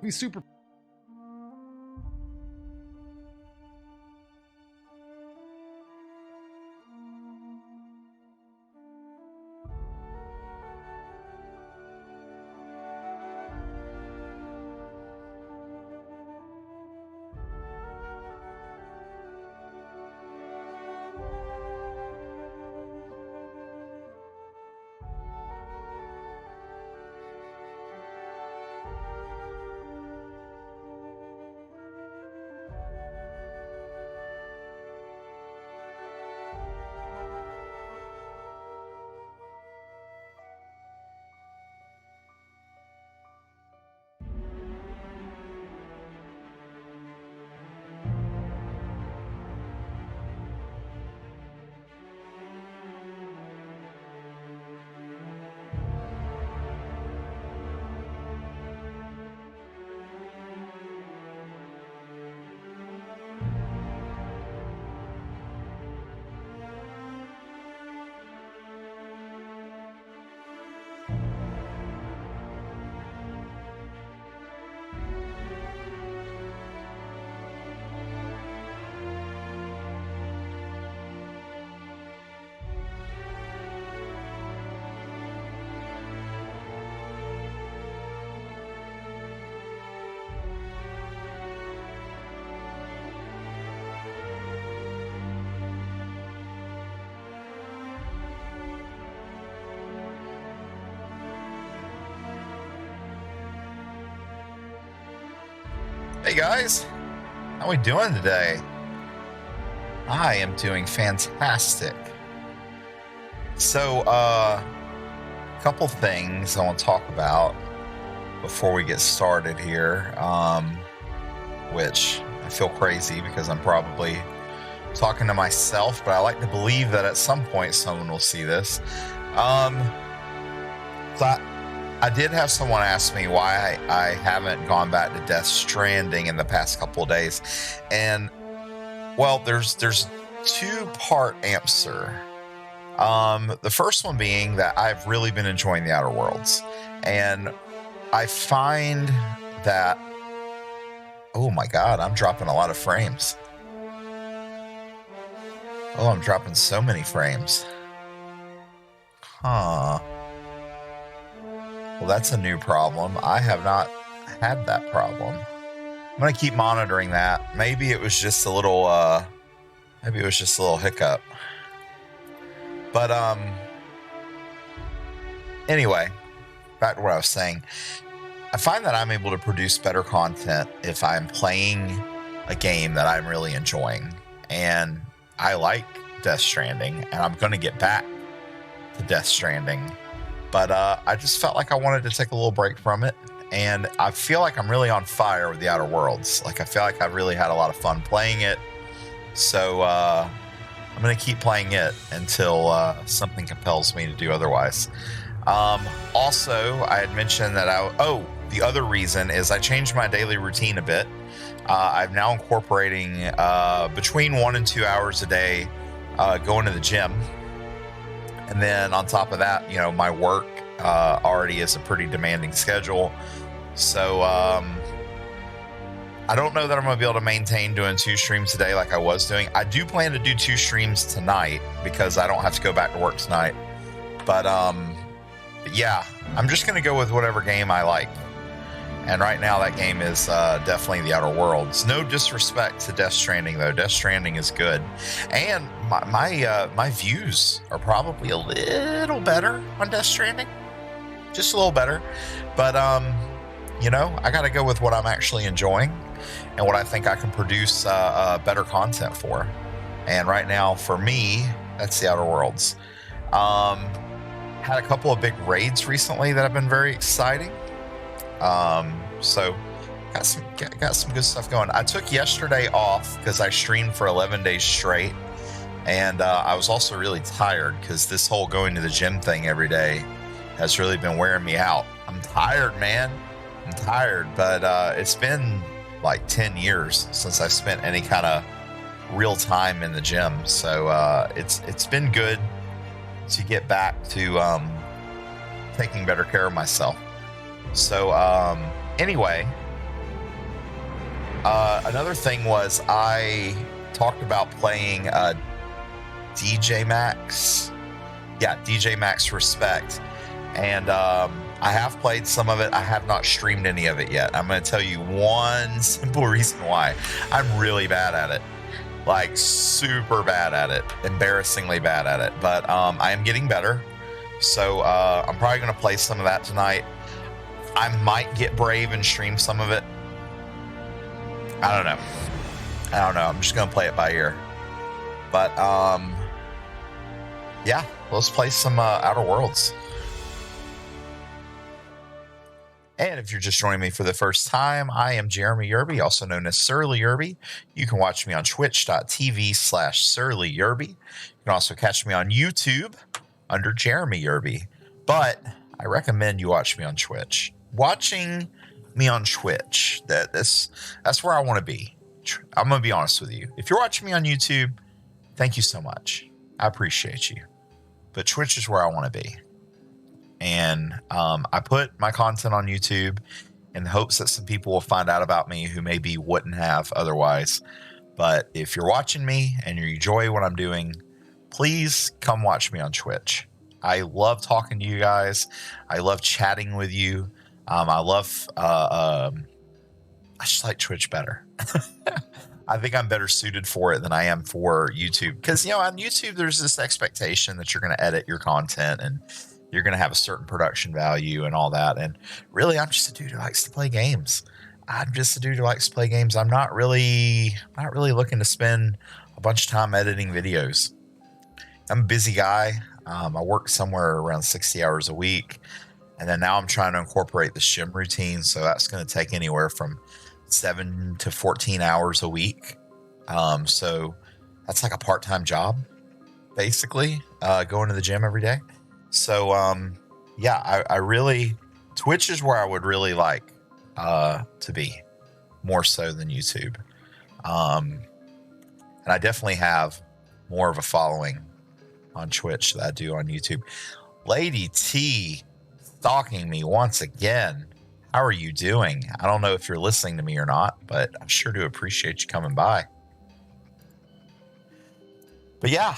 Be super. Hey guys, how we doing today? I am doing fantastic. So, a couple things I want to talk about before we get started here, which I feel crazy because I'm probably talking to myself, but I like to believe that at some point someone will see this. So I did have someone ask me why I haven't gone back to Death Stranding in the past couple of days, and well, there's two-part answer. The first one being that I've really been enjoying the Outer Worlds, and I find that, oh my God, I'm dropping a lot of frames. Oh, I'm dropping so many frames. Huh. Well, that's a new problem. I have not had that problem. I'm going to keep monitoring that. Maybe it was just a little, hiccup. But, anyway, back to what I was saying. I find that I'm able to produce better content if I'm playing a game that I'm really enjoying. And I like Death Stranding, and I'm going to get back to Death Stranding. But I just felt like I wanted to take a little break from it. And I feel like I'm really on fire with the Outer Worlds. Like, I feel like I've really had a lot of fun playing it. So I'm going to keep playing it until something compels me to do otherwise. Also, I had mentioned that the other reason is I changed my daily routine a bit. I'm now incorporating between 1 and 2 hours a day going to the gym. And then on top of that, my work already is a pretty demanding schedule. So I don't know that I'm going to be able to maintain doing 2 streams a day like I was doing. I do plan to do 2 streams tonight because I don't have to go back to work tonight. But yeah, I'm just going to go with whatever game I like. And right now that game is definitely the Outer Worlds. No disrespect to Death Stranding, though. Death Stranding is good. And my views are probably a little better on Death Stranding. Just a little better. But, I got to go with what I'm actually enjoying and what I think I can produce better content for. And right now, for me, that's the Outer Worlds. Had a couple of big raids recently that have been very exciting. So got some good stuff going. I took yesterday off because I streamed for 11 days straight, and I was also really tired because this whole going to the gym thing every day has really been wearing me out. I'm tired, man. I'm tired, but it's been like 10 years since I spent any kind of real time in the gym, so it's been good to get back to taking better care of myself. So anyway, Another thing was I talked about playing DJ Max. Yeah, DJ Max Respect. And I have played some of it. I have not streamed any of it yet. I'm going to tell you one simple reason why. I'm really bad at it. Like, super bad at it. Embarrassingly bad at it. But I am getting better. So I'm probably going to play some of that tonight. I might get brave and stream some of it. I don't know. I'm just going to play it by ear. But, yeah, let's play some Outer Worlds. And if you're just joining me for the first time, I am Jeremy Yerby, also known as Surly Yerby. You can watch me on twitch.tv/Surly Yerby. You can also catch me on YouTube under Jeremy Yerby. But I recommend you watch me on Twitch. Watching me on Twitch, that's where I want to be. I'm going to be honest with you. If you're watching me on YouTube, thank you so much. I appreciate you. But Twitch is where I want to be. And I put my content on YouTube in the hopes that some people will find out about me who maybe wouldn't have otherwise. But if you're watching me and you enjoy what I'm doing, please come watch me on Twitch. I love talking to you guys. I love chatting with you. I just like Twitch better. I think I'm better suited for it than I am for YouTube. Because, on YouTube, there's this expectation that you're going to edit your content and you're going to have a certain production value and all that. And really, I'm just a dude who likes to play games. I'm not really looking to spend a bunch of time editing videos. I'm a busy guy. I work somewhere around 60 hours a week. And then now I'm trying to incorporate the gym routine. So that's going to take anywhere from 7 to 14 hours a week. So that's like a part-time job, basically, going to the gym every day. So, I really, Twitch is where I would really like to be, more so than YouTube. And I definitely have more of a following on Twitch that I do on YouTube. Lady T stalking me once again. How are you doing? I don't know if you're listening to me or not, but I sure do appreciate you coming by. But yeah,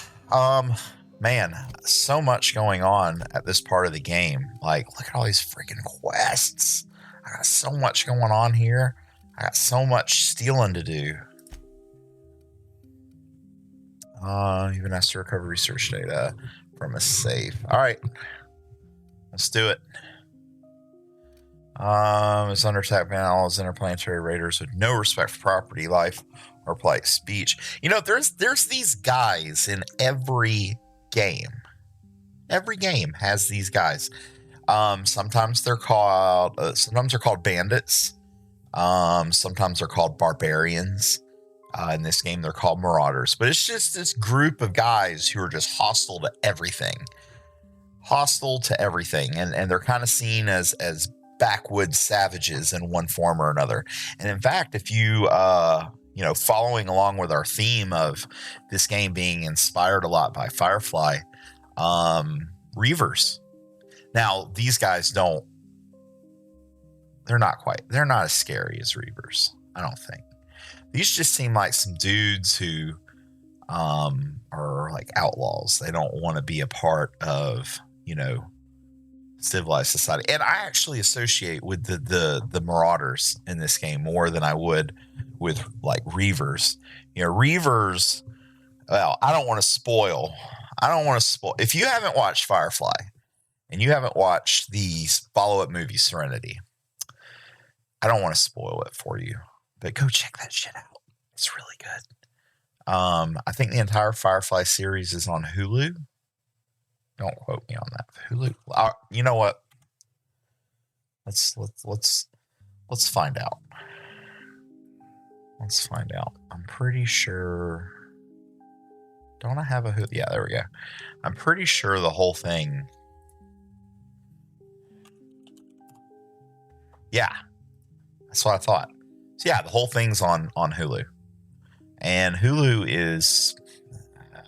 man, so much going on at this part of the game. Like, look at all these freaking quests. I got so much going on here. I got so much stealing to do. Even has to recover research data from a safe. All right, let's do it. It's under attack by all those interplanetary raiders with no respect for property, life, or polite speech. There's these guys in every game. Every game has these guys. Sometimes they're called bandits. Sometimes they're called barbarians. In this game, they're called marauders. But it's just this group of guys who are just hostile to everything. And they're kind of seen as backwoods savages in one form or another. And in fact, if you following along with our theme of this game being inspired a lot by Firefly, Reavers. Now, these guys they're not as scary as Reavers, I don't think. These just seem like some dudes who are like outlaws. They don't want to be a part of, civilized society. And I actually associate with the marauders in this game more than I would with like Reavers. Reavers, well, I don't want to spoil. If you haven't watched Firefly and you haven't watched the follow-up movie Serenity, I don't want to spoil it for you, but go check that shit out. It's really good. I think the entire Firefly series is on Hulu. Don't quote me on that. Hulu. You know what? Let's find out. Let's find out. I'm pretty sure. Don't I have a Hulu? Yeah, there we go. I'm pretty sure the whole thing. Yeah, that's what I thought. So yeah, the whole thing's on Hulu, and Hulu is,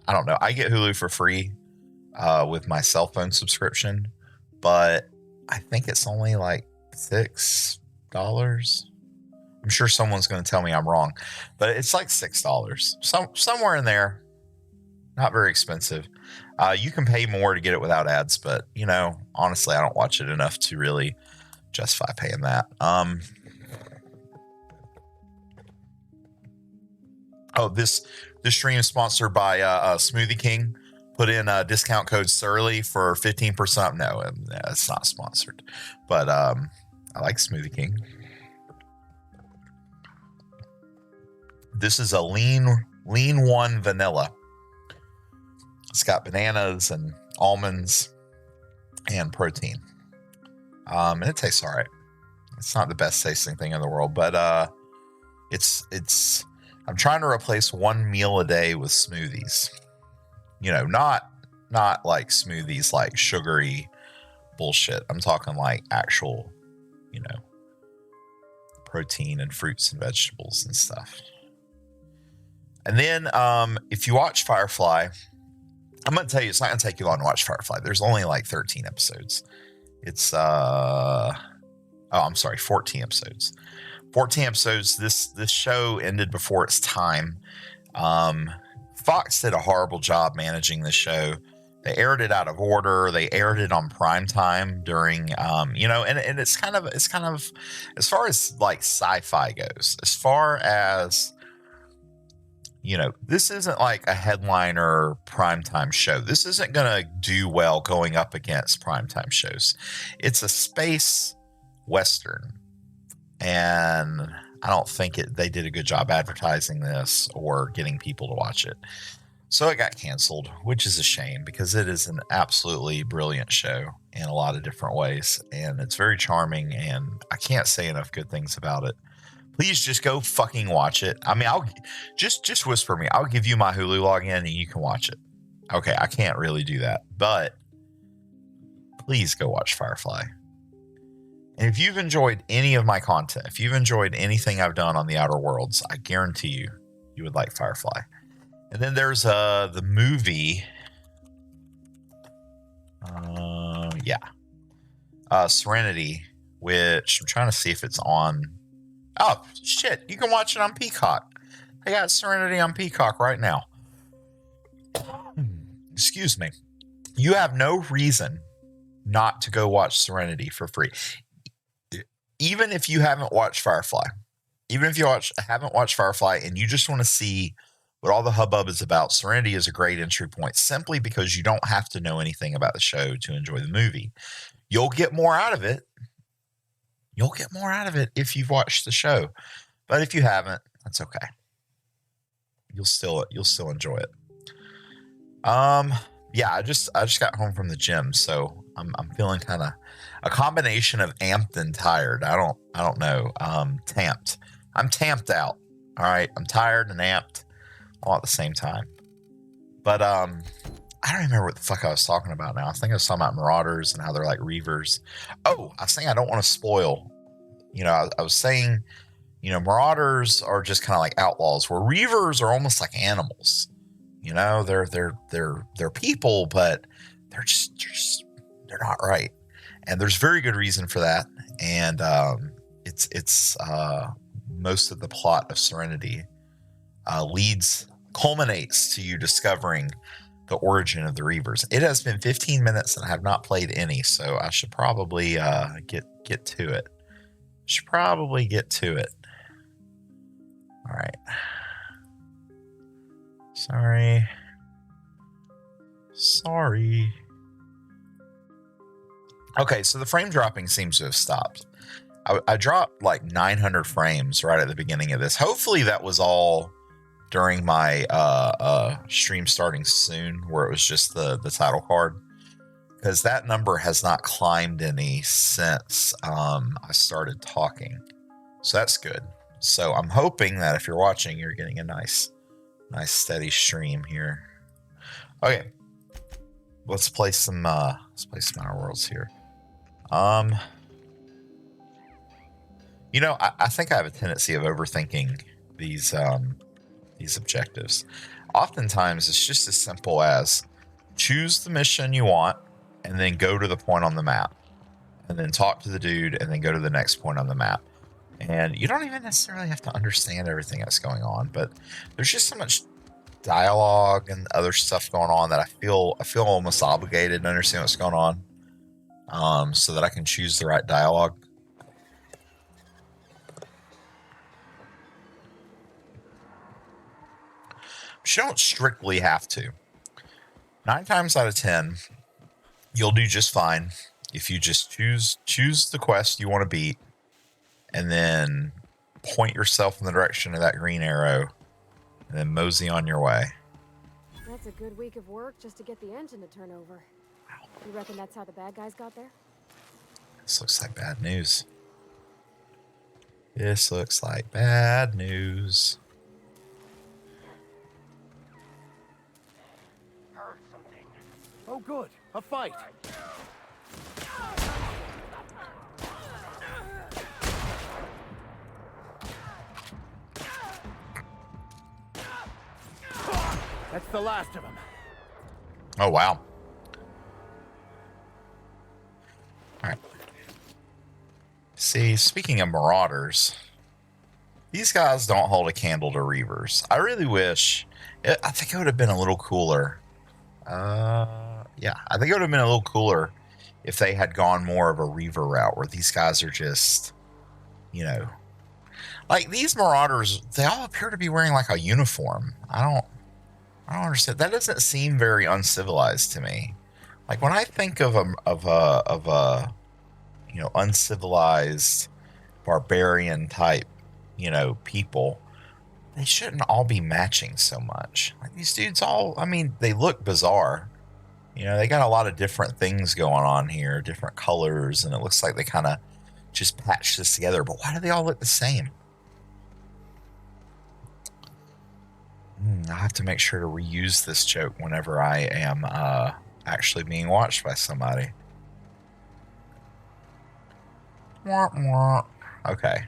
I don't know. I get Hulu for free with my cell phone subscription, but I think it's only like $6. I'm sure someone's going to tell me I'm wrong, but it's like $6, somewhere in there. Not very expensive. You can pay more to get it without ads, but honestly, I don't watch it enough to really justify paying that. This stream is sponsored by Smoothie King. Put in discount code Surly for 15%. No, it's not sponsored, but I like Smoothie King. This is a lean one vanilla. It's got bananas and almonds and protein. And it tastes all right. It's not the best tasting thing in the world, but it's I'm trying to replace one meal a day with smoothies. Not like smoothies like sugary bullshit. I'm talking like actual, protein and fruits and vegetables and stuff. And then if you watch Firefly, I'm going to tell you, it's not going to take you long to watch Firefly. There's only like 13 episodes. It's, 14 episodes. 14 episodes. This show ended before its time. Fox did a horrible job managing the show. They aired it out of order. They aired it on prime time during, and it's kind of, as far as like sci-fi goes, as far as, this isn't like a headliner primetime show. This isn't going to do well going up against primetime shows. It's a space Western. And I don't think they did a good job advertising this or getting people to watch it. So it got canceled, which is a shame because it is an absolutely brilliant show in a lot of different ways. And it's very charming. And I can't say enough good things about it. Please just go fucking watch it. I mean, I'll just whisper me. I'll give you my Hulu login and you can watch it. Okay, I can't really do that, but please go watch Firefly. And if you've enjoyed any of my content, if you've enjoyed anything I've done on the Outer Worlds, I guarantee you would like Firefly. And then there's the movie. Serenity, which I'm trying to see if it's on. Oh, shit. You can watch it on Peacock. I got Serenity on Peacock right now. Excuse me. You have no reason not to go watch Serenity for free. Even if you haven't watched Firefly. Even if you haven't watched Firefly and you just want to see what all the hubbub is about, Serenity is a great entry point simply because you don't have to know anything about the show to enjoy the movie. You'll get more out of it. You'll get more out of it if you've watched the show. But if you haven't, that's okay. You'll still enjoy it. Yeah, I just got home from the gym, so I'm feeling kind of a combination of amped and tired. I don't know. Tamped. I'm tamped out. All right. I'm tired and amped all at the same time. But I don't remember what the fuck I was talking about now. I think I was talking about Marauders and how they're like Reavers. Oh, I was saying I don't want to spoil. I was saying, Marauders are just kind of like outlaws, where Reavers are almost like animals. They're people, but they're not right. And there's very good reason for that. And it's most of the plot of Serenity culminates to you discovering the origin of the Reavers. It has been 15 minutes and I have not played any, so I should probably get to it. All right. Sorry. Okay, so the frame dropping seems to have stopped. I dropped like 900 frames right at the beginning of this. Hopefully that was all during my stream starting soon, where it was just the title card, because that number has not climbed any since I started talking. So that's good. So I'm hoping that if you're watching, you're getting a nice steady stream here. Okay, let's play some Outer Worlds here. I think I have a tendency of overthinking these objectives. Oftentimes, it's just as simple as choose the mission you want and then go to the point on the map, and then talk to the dude and then go to the next point on the map. And you don't even necessarily have to understand everything that's going on, but there's just so much dialogue and other stuff going on that I feel almost obligated to understand what's going on, so that I can choose the right dialogue. But you don't strictly have to. 9 times out of 10, you'll do just fine if you just choose the quest you want to beat, and then point yourself in the direction of that green arrow, and then mosey on your way. That's a good week of work just to get the engine to turn over. You reckon that's how the bad guys got there? This looks like bad news. This looks like bad news. Heard something. Oh, good. A fight. That's the last of them. Oh, wow. All right. See, speaking of marauders, these guys don't hold a candle to Reavers. I really wish. I think it would have been a little cooler. Yeah, I think it would have been a little cooler if they had gone more of a Reaver route, where these guys are just, like these marauders. They all appear to be wearing like a uniform. I don't understand. That doesn't seem very uncivilized to me. Like when I think of a uncivilized barbarian type, people, they shouldn't all be matching so much. Like these dudes they look bizarre. They got a lot of different things going on here, different colors, and it looks like they kind of just patched this together. But why do they all look the same? I have to make sure to reuse this joke whenever I am actually being watched by somebody. Okay.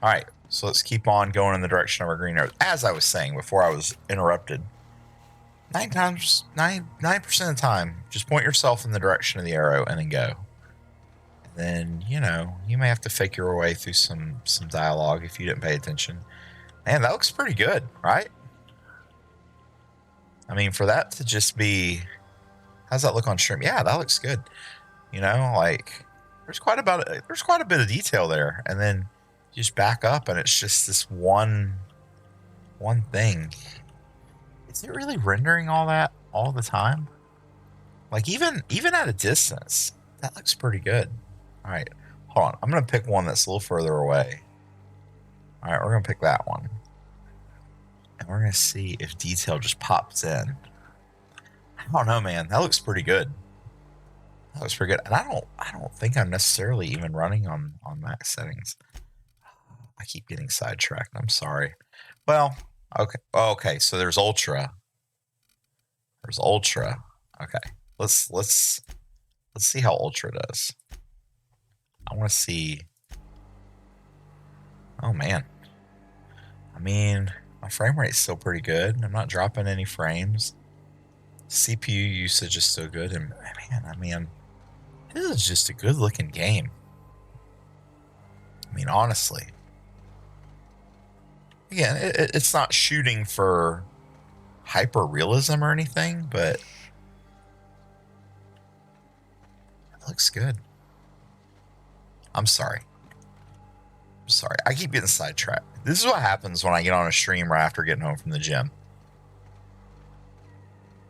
All right. So let's keep on going in the direction of our green arrow. As I was saying before I was interrupted, 9% of the time, just point yourself in the direction of the arrow and then go. And then, you may have to fake your way through some dialogue if you didn't pay attention. Man, that looks pretty good, right? I mean, for that to just be... How's that look on stream? Yeah, that looks good. There's quite a bit of detail there. And then you just back up and it's just this one thing. Is it really rendering all that all the time? Like even at a distance, that looks pretty good. All right, hold on. I'm going to pick one that's a little further away. All right, we're going to pick that one. And we're going to see if detail just pops in. I don't know, man. That looks pretty good. That looks pretty good. And I don't think I'm necessarily even running on max settings. I keep getting sidetracked. I'm sorry. Well, okay. Okay, so there's ultra. There's ultra. Okay. Let's see how ultra does. I want to see. Oh man. I mean, my frame rate's still pretty good. I'm not dropping any frames. CPU usage is still good, and man, this is just a good looking game. I mean, honestly. Again, it's not shooting for hyper realism or anything, but it looks good. I'm sorry. I keep getting sidetracked. This is what happens when I get on a stream right after getting home from the gym.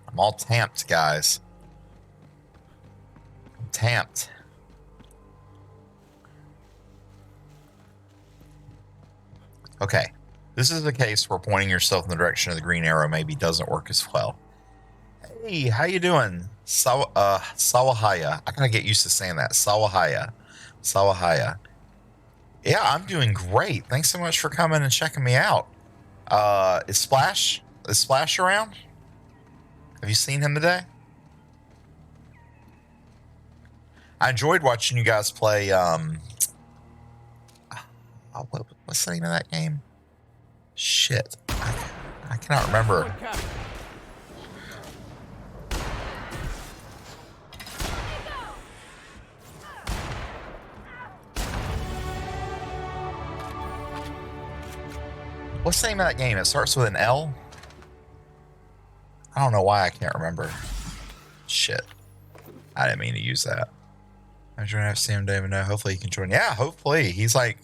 I'm all tamped, guys. I'm tamped. Okay. This is the case where pointing yourself in the direction of the green arrow maybe doesn't work as well. Hey, how you doing? Sawahaya. I gotta get used to saying that. Sawahaya. Yeah, I'm doing great. Thanks so much for coming and checking me out. Is Splash around? Have you seen him today? I enjoyed watching you guys play. What's the name of that game? Shit, I cannot remember. What's the name of that game? It starts with an L? I don't know why I can't remember. Shit. I didn't mean to use that. I'm trying to see him, David. No, hopefully he can join. Yeah, hopefully. He's like,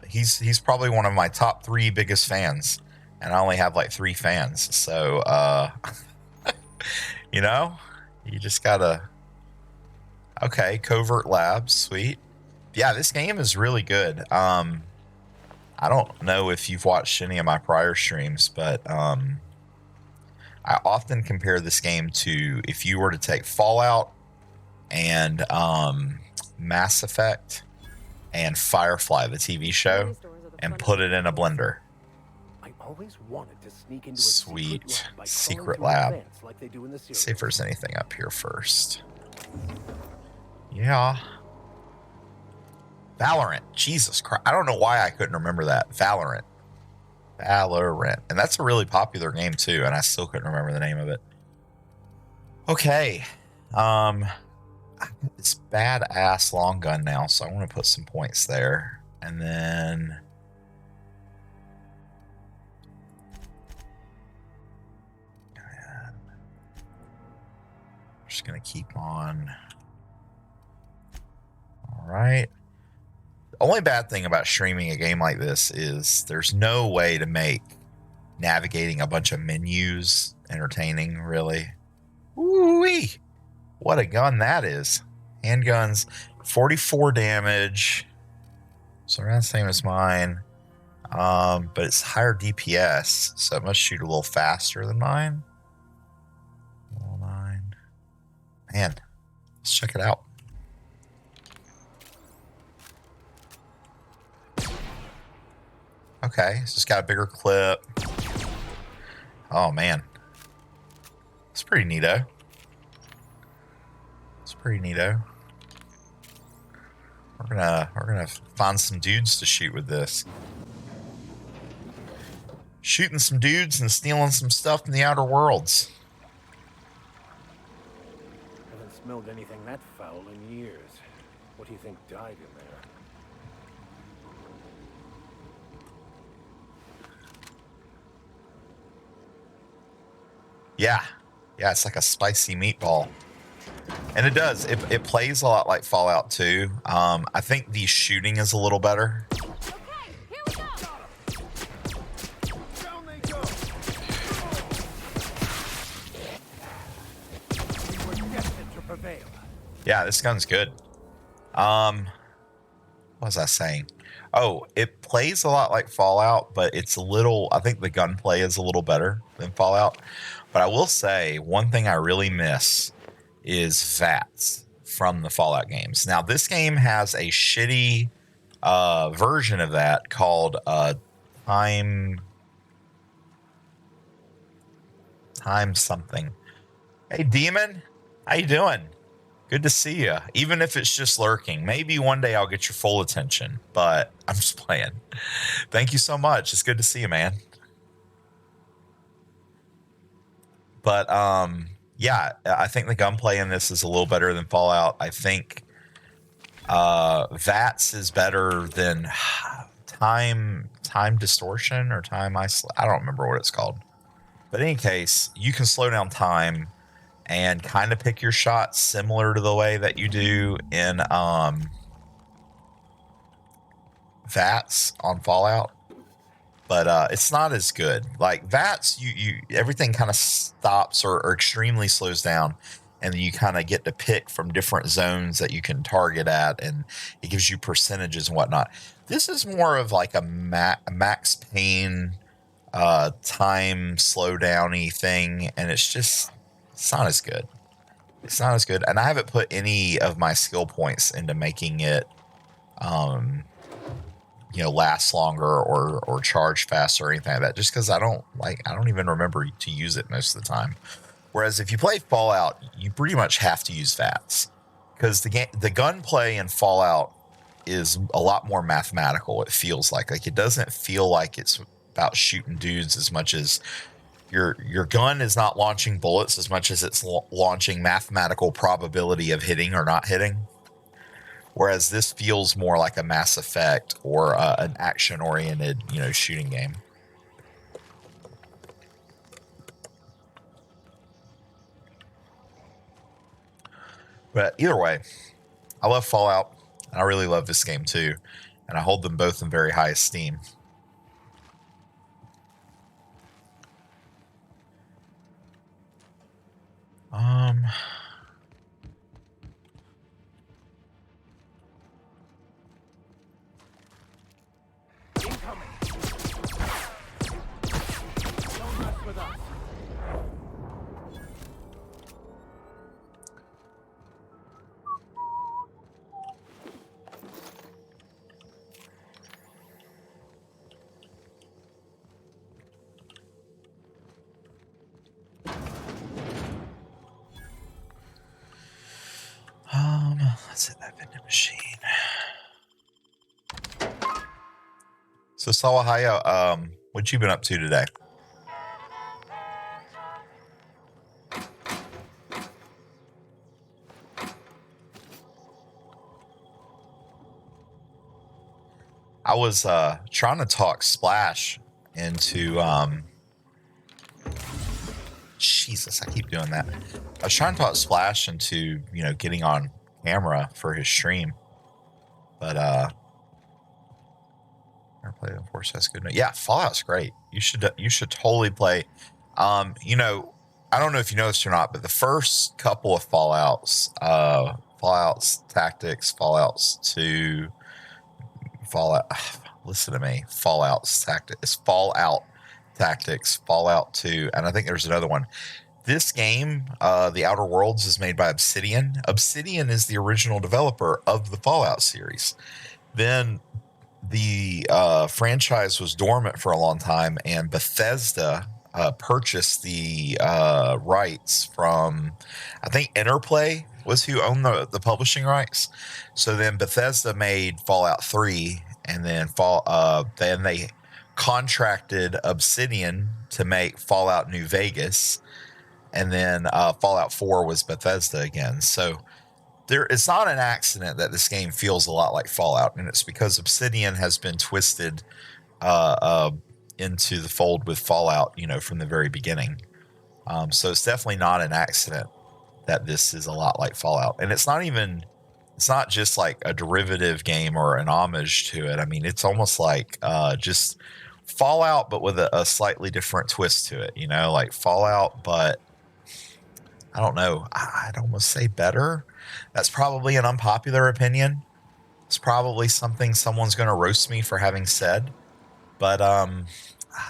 he's probably one of my top 3 biggest fans. And I only have like 3 fans. So, you know, you just gotta. Okay, Covert Labs, sweet. Yeah, this game is really good. I don't know if you've watched any of my prior streams, but I often compare this game to if you were to take Fallout and Mass Effect and Firefly, the TV show, and put it in a blender. I always wanted to sneak into Sweet a secret lab. like they do in the series. See if there's anything up here first. Yeah. Valorant. Jesus Christ. I don't know why I couldn't remember that. Valorant. And that's a really popular game too, and I still couldn't remember the name of it. Okay. I got this badass long gun now, so I want to put some points there. And then I'm just gonna keep on. All right. The only bad thing about streaming a game like this is there's no way to make navigating a bunch of menus entertaining, really. Ooh-wee. What a gun that is. Handguns, 44 damage. So around the same as mine. But it's higher DPS, so it must shoot a little faster than mine. 9. Man, let's check it out. Okay, so it's got a bigger clip. Oh man, it's pretty neato. It's pretty neato. We're gonna find some dudes to shoot with this. Shooting some dudes and stealing some stuff in the outer worlds. Haven't smelled anything that foul in years. What do you think died in there? Yeah, it's like a spicy meatball. And it does. It plays a lot like Fallout 2. I think the shooting is a little better. Okay, here we go. Down they go. We were destined to prevail. Yeah, this gun's good. What was I saying? Oh, it plays a lot like Fallout, but it's a little, I think the gunplay is a little better than Fallout. But I will say, one thing I really miss is VATS from the Fallout games. Now, this game has a shitty version of that called Time something. Hey, Demon, how you doing? Good to see you. Even if it's just lurking, maybe one day I'll get your full attention. But I'm just playing. Thank you so much. It's good to see you, man. But yeah, I think the gunplay in this is a little better than Fallout. I think VATS is better than time distortion or time isolation. I don't remember what it's called. But in any case, you can slow down time and kind of pick your shots similar to the way that you do in VATS on Fallout. But it's not as good. Like VATS, you everything kind of stops or extremely slows down, and then you kind of get to pick from different zones that you can target at, and it gives you percentages and whatnot. This is more of like a Max Payne time slowdowny thing, and it's not as good. It's not as good, and I haven't put any of my skill points into making it last longer or charge faster or anything like that, just because I don't even remember to use it most of the time. Whereas if you play Fallout, you pretty much have to use VATS, because the gunplay in Fallout is a lot more mathematical. It feels like it doesn't feel like it's about shooting dudes as much as your gun is not launching bullets as much as it's launching mathematical probability of hitting or not hitting. whereas this feels more like a Mass Effect or an action-oriented, shooting game. But either way, I love Fallout, and I really love this game too, and I hold them both in very high esteem. Incoming. Don't mess with us. Let's hit that vending machine. So Sawahaya, what you been up to today? I was trying to talk Splash into Jesus, I keep doing that. I was trying to talk Splash into, getting on camera for his stream. But play of course that's good. Yeah, Fallout's great. You should totally play. I don't know if you know this or not, but the first couple of Fallouts, Fallout's Tactics, Fallout's 2, Fallout listen to me, Fallout's Tactics, Fallout Tactics, Fallout 2, and I think there's another one. This game, The Outer Worlds, is made by Obsidian. Obsidian is the original developer of the Fallout series. Then the franchise was dormant for a long time, and Bethesda purchased the rights from, I think Interplay was who owned the publishing rights. So then Bethesda made Fallout 3, and then then they contracted Obsidian to make Fallout New Vegas, and then Fallout 4 was Bethesda again. So it's not an accident that this game feels a lot like Fallout, and it's because Obsidian has been twisted into the fold with Fallout, from the very beginning. So it's definitely not an accident that this is a lot like Fallout, and it's not just like a derivative game or an homage to it. I mean, it's almost like just Fallout, but with a slightly different twist to it. Like Fallout, but I don't know. I'd almost say better. That's probably an unpopular opinion. It's probably something someone's going to roast me for having said. But I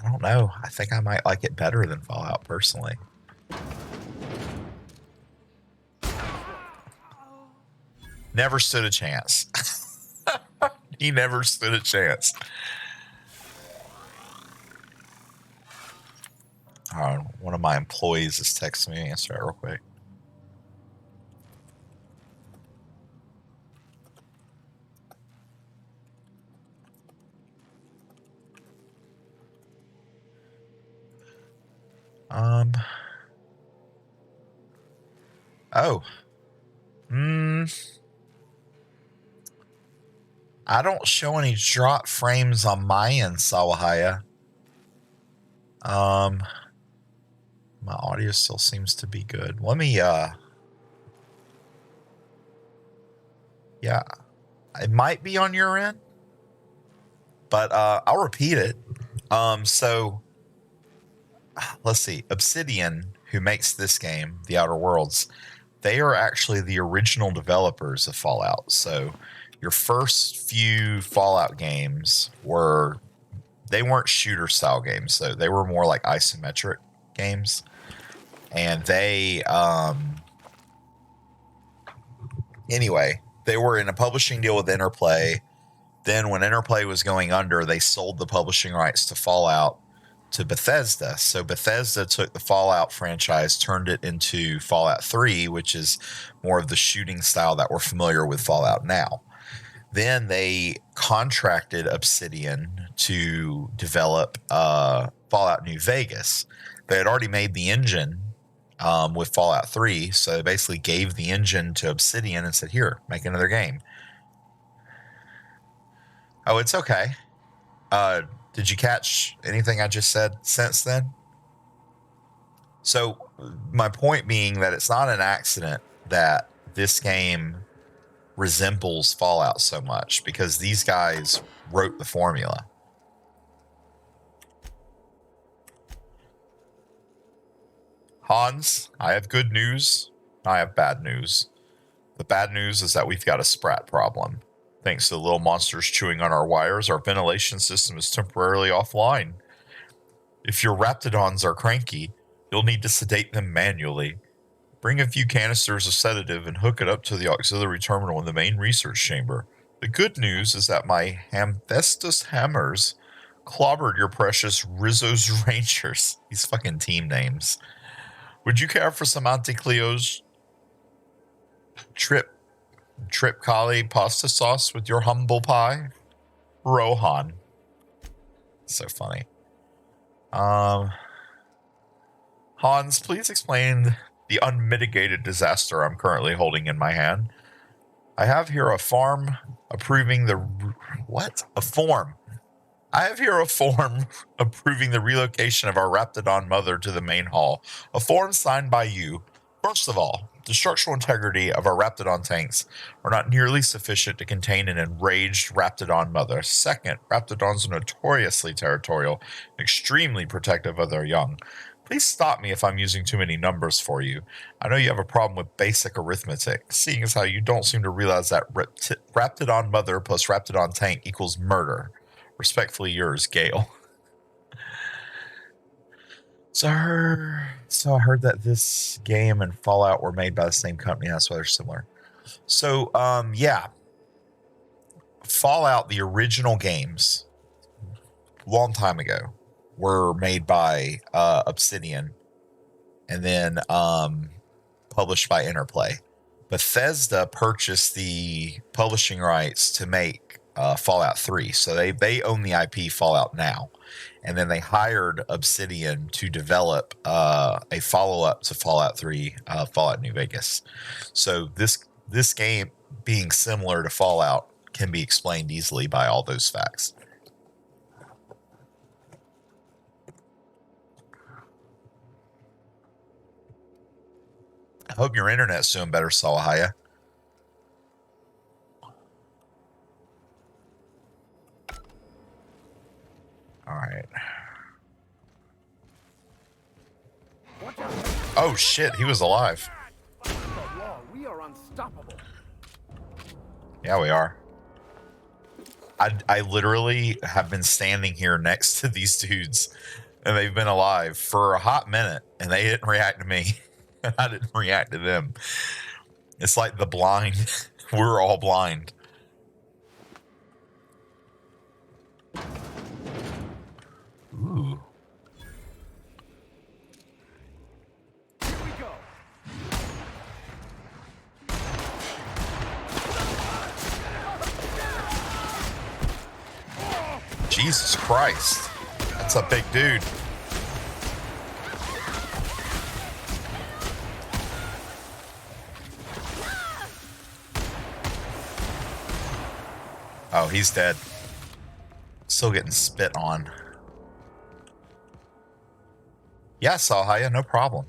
don't know. I think I might like it better than Fallout personally. Never stood a chance. He never stood a chance. One of my employees is texting me. Answer that real quick. Oh. I don't show any drop frames on my end, Sawahaya. My audio still seems to be good. Let me, yeah, it might be on your end, but I'll repeat it. So let's see. Obsidian, who makes this game, The Outer Worlds, they are actually the original developers of Fallout. So your first few Fallout games weren't shooter style games. So they were more like isometric games. And they, anyway, they were in a publishing deal with Interplay. Then when Interplay was going under, they sold the publishing rights to Fallout to Bethesda. So Bethesda took the Fallout franchise, turned it into Fallout 3, which is more of the shooting style that we're familiar with Fallout now. Then they contracted Obsidian to develop Fallout New Vegas. They had already made the engine with Fallout 3, so they basically gave the engine to Obsidian and said, here, make another game. Oh, it's okay. Did you catch anything I just said since then? So my point being that it's not an accident that this game resembles Fallout so much, because these guys wrote the formula. Hans, I have good news. I have bad news. The bad news is that we've got a sprat problem. Thanks to the little monsters chewing on our wires, our ventilation system is temporarily offline. If your raptidons are cranky, you'll need to sedate them manually. Bring a few canisters of sedative and hook it up to the auxiliary terminal in the main research chamber. The good news is that my Hamthestus hammers clobbered your precious Rizzo's Rangers. These fucking team names. Would you care for some Auntie Cleo's trip Kali pasta sauce with your humble pie? Rohan. So funny. Hans, please explain the unmitigated disaster I'm currently holding in my hand. I have here a form approving the... What? A form. I have here a form approving the relocation of our Raptidon mother to the main hall. A form signed by you. First of all, the structural integrity of our Raptidon tanks are not nearly sufficient to contain an enraged Raptidon mother. Second, Raptidons are notoriously territorial and extremely protective of their young. Please stop me if I'm using too many numbers for you. I know you have a problem with basic arithmetic, seeing as how you don't seem to realize that Raptidon mother plus Raptidon tank equals murder. Respectfully yours, Gale. So I heard that this game and Fallout were made by the same company. That's why they're similar. So, yeah. Fallout, the original games, long time ago, were made by Obsidian and then published by Interplay. Bethesda purchased the publishing rights to make Fallout 3. So they own the IP Fallout now. And then they hired Obsidian to develop a follow-up to Fallout 3, Fallout New Vegas. So this game being similar to Fallout can be explained easily by all those facts. I hope your internet's doing better, Salahaya. All right. Oh shit, he was alive. We are unstoppable. Yeah, we are. I literally have been standing here next to these dudes, and they've been alive for a hot minute, and they didn't react to me. And I didn't react to them. It's like the blind. We're all blind. Ooh. Here we go. Jesus Christ. That's a big dude. Oh, he's dead. Still getting spit on. Yeah, Salhaya, no problem.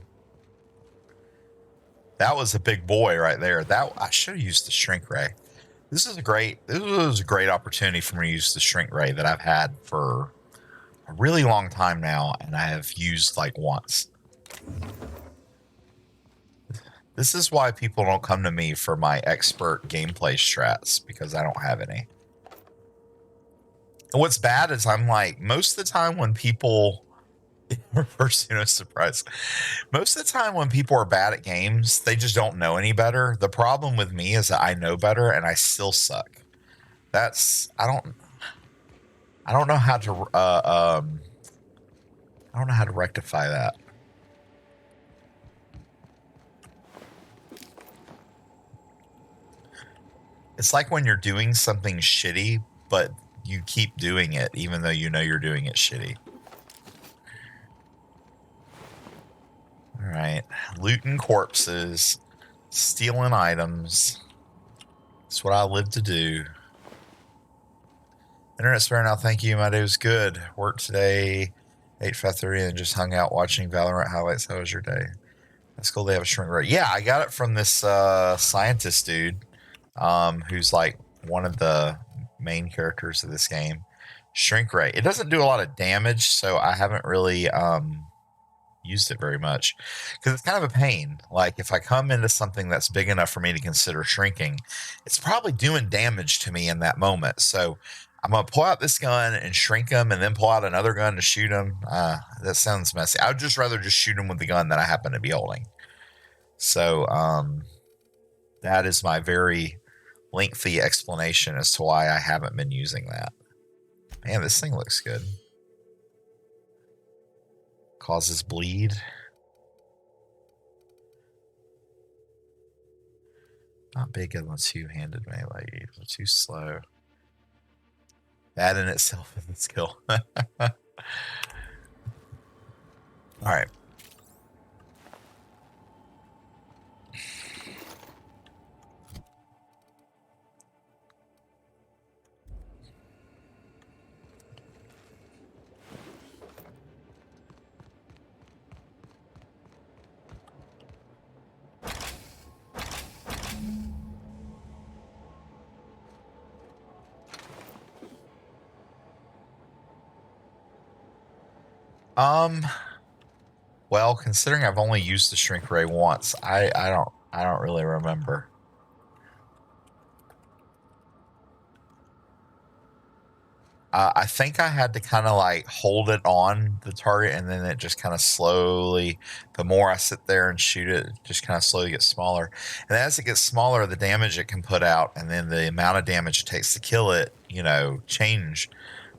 That was a big boy right there. That I should have used the shrink ray. This was a great opportunity for me to use the shrink ray that I've had for a really long time now, and I have used like once. This is why people don't come to me for my expert gameplay strats, because I don't have any. And what's bad is I'm like, most of the time when people surprise. Most of the time when people are bad at games, they just don't know any better. The problem with me is that I know better and I still suck. That's I don't know how to I don't know how to rectify that. It's like when you're doing something shitty, but you keep doing it even though you know you're doing it shitty. All right, looting corpses, stealing items. That's what I live to do. Internet's better now. Thank you. My day was good. Worked today, ate 5:30, and just hung out watching Valorant highlights. How was your day? That's cool. They have a shrink rate. Yeah, I got it from this scientist dude, who's like one of the main characters of this game. Shrink rate. It doesn't do a lot of damage, so I haven't really used it very much because it's kind of a pain. Like if I come into something that's big enough for me to consider shrinking, it's probably doing damage to me in that moment. So I'm gonna pull out this gun and shrink him, and then pull out another gun to shoot him. That sounds messy. I would just rather just shoot him with the gun that I happen to be holding. So that is my very lengthy explanation as to why I haven't been using that. Man, this thing looks good. Causes bleed. Not big on the two-handed melee. Too slow. That in itself is a skill. All right. Well, considering I've only used the shrink ray once, I don't really remember. I think I had to kind of like hold it on the target, and then it just kind of slowly, the more I sit there and shoot it, it just kind of slowly gets smaller. And as it gets smaller, the damage it can put out, and then the amount of damage it takes to kill it, change.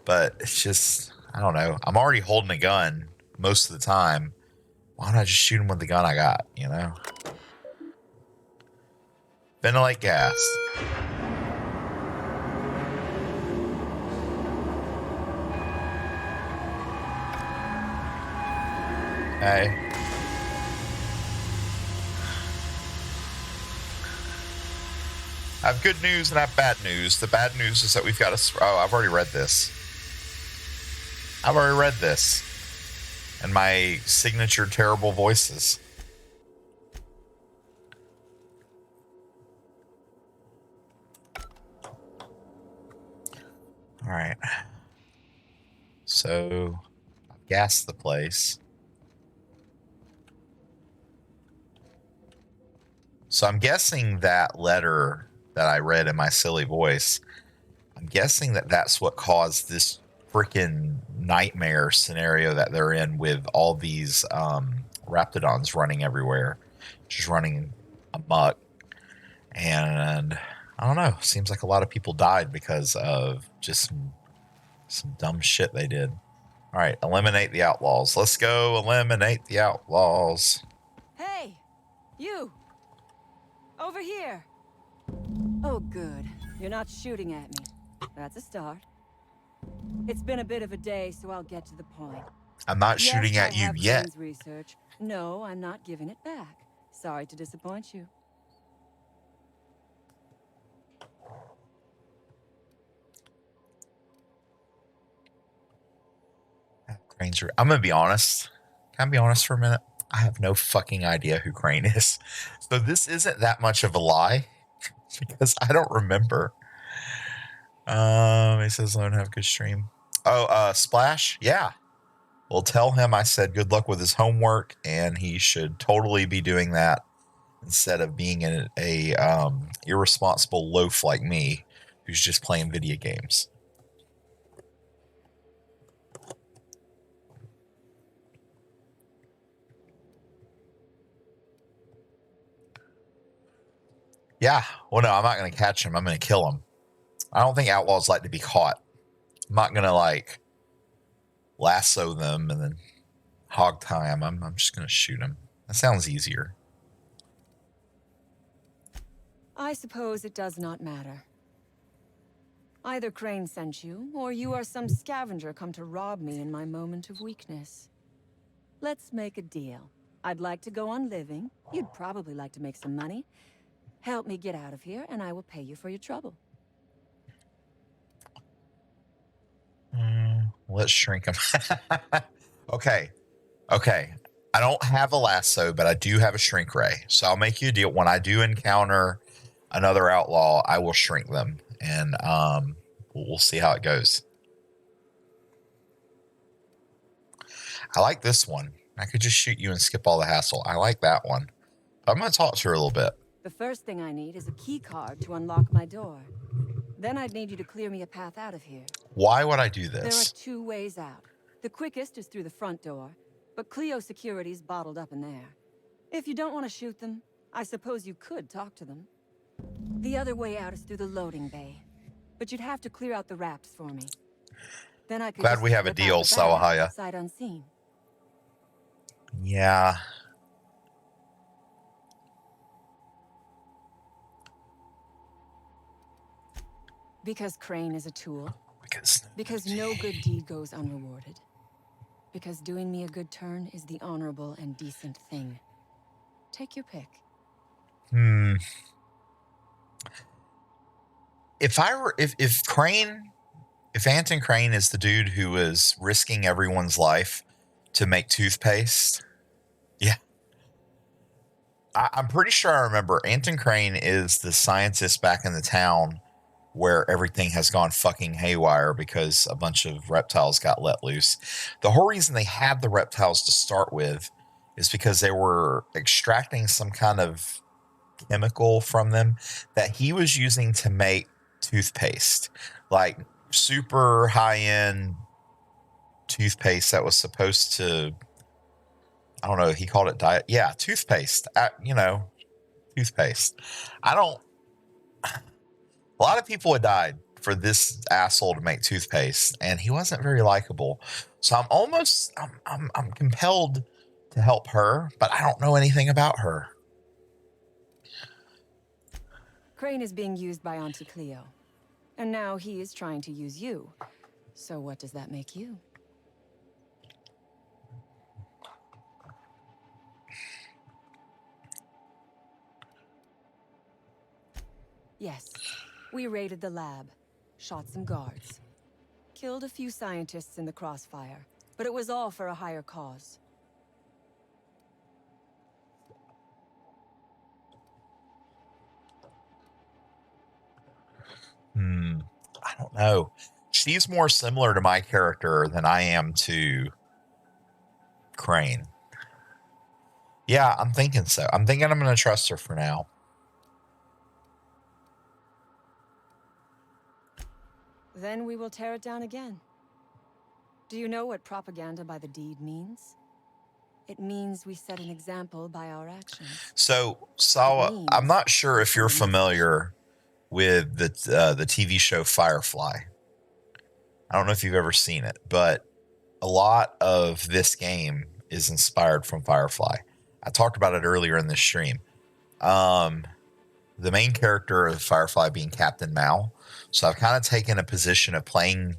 But it's just, I don't know. I'm already holding a gun most of the time. Why don't I just shoot him with the gun I got, Ventilate gas. Hey. I have good news and I have bad news. The bad news is that we've got a... Oh, I've already read this. And my signature terrible voices. All right. So, I've gassed the place. So I'm guessing that letter that I read in my silly voice, I'm guessing that that's what caused this freaking nightmare scenario that they're in with all these raptidons running everywhere, just running amok. And I don't know, seems like a lot of people died because of just some dumb shit they did. All right, eliminate the outlaws. Let's go eliminate the outlaws. Hey, you! Over here! Oh, good. You're not shooting at me. That's a start. It's been a bit of a day, so I'll get to the point. I'm not shooting at you yet. Research. No, I'm not giving it back. Sorry to disappoint you. I'm gonna be honest. Can I be honest for a minute? I have no fucking idea who Crane is. So this isn't that much of a lie because I don't remember. He says, "Learn have a good stream." Oh, Splash? Yeah. Well, tell him I said good luck with his homework, and he should totally be doing that instead of being a irresponsible loaf like me who's just playing video games. Yeah. Well, no, I'm not going to catch him. I'm going to kill him. I don't think outlaws like to be caught. I'm not going to, like, lasso them and then hog tie them. I'm just going to shoot them. That sounds easier. I suppose it does not matter. Either Crane sent you, or you are some scavenger come to rob me in my moment of weakness. Let's make a deal. I'd like to go on living. You'd probably like to make some money. Help me get out of here, and I will pay you for your trouble. Let's shrink him. Okay. I don't have a lasso, but I do have a shrink ray. So I'll make you a deal. When I do encounter another outlaw, I will shrink them, and we'll see how it goes. I like this one. I could just shoot you and skip all the hassle. I like that one. I'm going to talk to her a little bit. The first thing I need is a key card to unlock my door. Then I'd need you to clear me a path out of here. Why would I do There are this? 2 ways out. The quickest is through the front door, but Cleo security's bottled up in there. If you don't want to shoot them, I suppose you could talk to them. The other way out is through the loading bay, but you'd have to clear out the rafts for me. Then I could Glad just we have a slip out deal, the back, Sawahaya. sight unseen. Yeah. Because Crane is a tool. Because no no good deed goes unrewarded. Because doing me a good turn is the honorable and decent thing. Take your pick. If Anton Crane is the dude who was risking everyone's life to make toothpaste, yeah. I'm pretty sure I remember Anton Crane is the scientist back in the town where everything has gone fucking haywire because a bunch of reptiles got let loose. The whole reason they had the reptiles to start with is because they were extracting some kind of chemical from them that he was using to make toothpaste, like super high-end toothpaste that was supposed to, I don't know, he called it diet. Yeah, toothpaste. Toothpaste. A lot of people had died for this asshole to make toothpaste, and he wasn't very likable. So I'm compelled to help her, but I don't know anything about her. Crane is being used by Auntie Cleo. And now he is trying to use you. So what does that make you? Yes, we raided the lab, shot some guards, killed a few scientists in the crossfire, but it was all for a higher cause. I don't know. She's more similar to my character than I am to Crane. Yeah, I'm thinking so. I'm thinking I'm going to trust her for now. Then we will tear it down again. Do you know what propaganda by the deed means? It means we set an example by our actions. So, Sawa, I'm not sure if you're familiar with the TV show Firefly. I don't know if you've ever seen it, but a lot of this game is inspired from Firefly. I talked about it earlier in this stream. The main character of Firefly being Captain Mal. So I've kind of taken a position of playing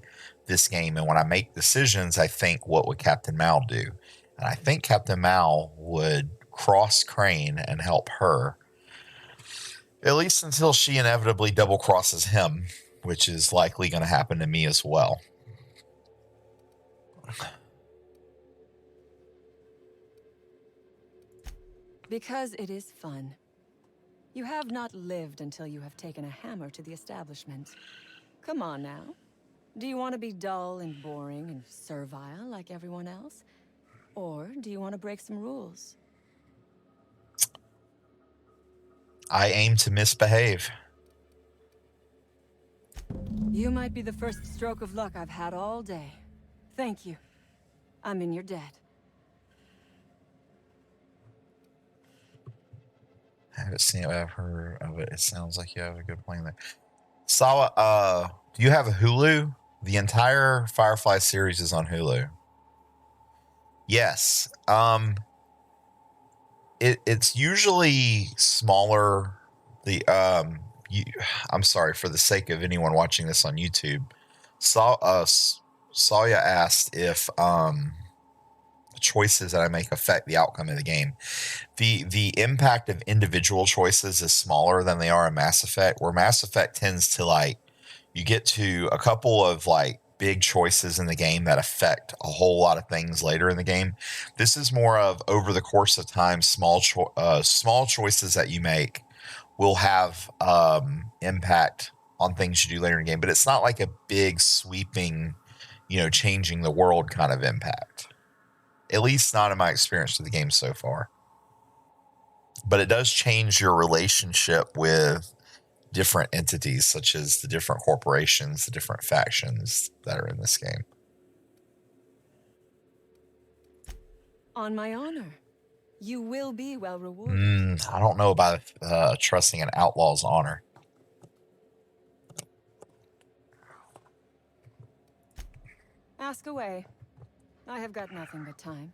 this game, and when I make decisions, I think, what would Captain Mal do? And I think Captain Mal would cross Crane and help her, at least until she inevitably double crosses him, which is likely going to happen to me as well. Because it is fun. You have not lived until you have taken a hammer to the establishment. Come on now. Do you want to be dull and boring and servile like everyone else? Or do you want to break some rules? I aim to misbehave. You might be the first stroke of luck I've had all day. Thank you. I'm in your debt. I haven't seen it, but I've heard of it. It sounds like you have a good plan there. Sawa, do you have a Hulu? The entire Firefly series is on Hulu. Yes. It's usually smaller. I'm sorry, for the sake of anyone watching this on YouTube. Sawya asked if choices that I make affect the outcome of the game. The impact of individual choices is smaller than they are in Mass Effect, where Mass Effect tends to, like, you get to a couple of, like, big choices in the game that affect a whole lot of things later in the game. This is more of over the course of time, small choices that you make will have impact on things you do later in the game. But it's not like a big sweeping, changing the world kind of impact. At least not in my experience with the game so far. But it does change your relationship with different entities, such as the different corporations, the different factions that are in this game. On my honor, you will be well rewarded. I don't know about trusting an outlaw's honor. Ask away. I have got nothing but time.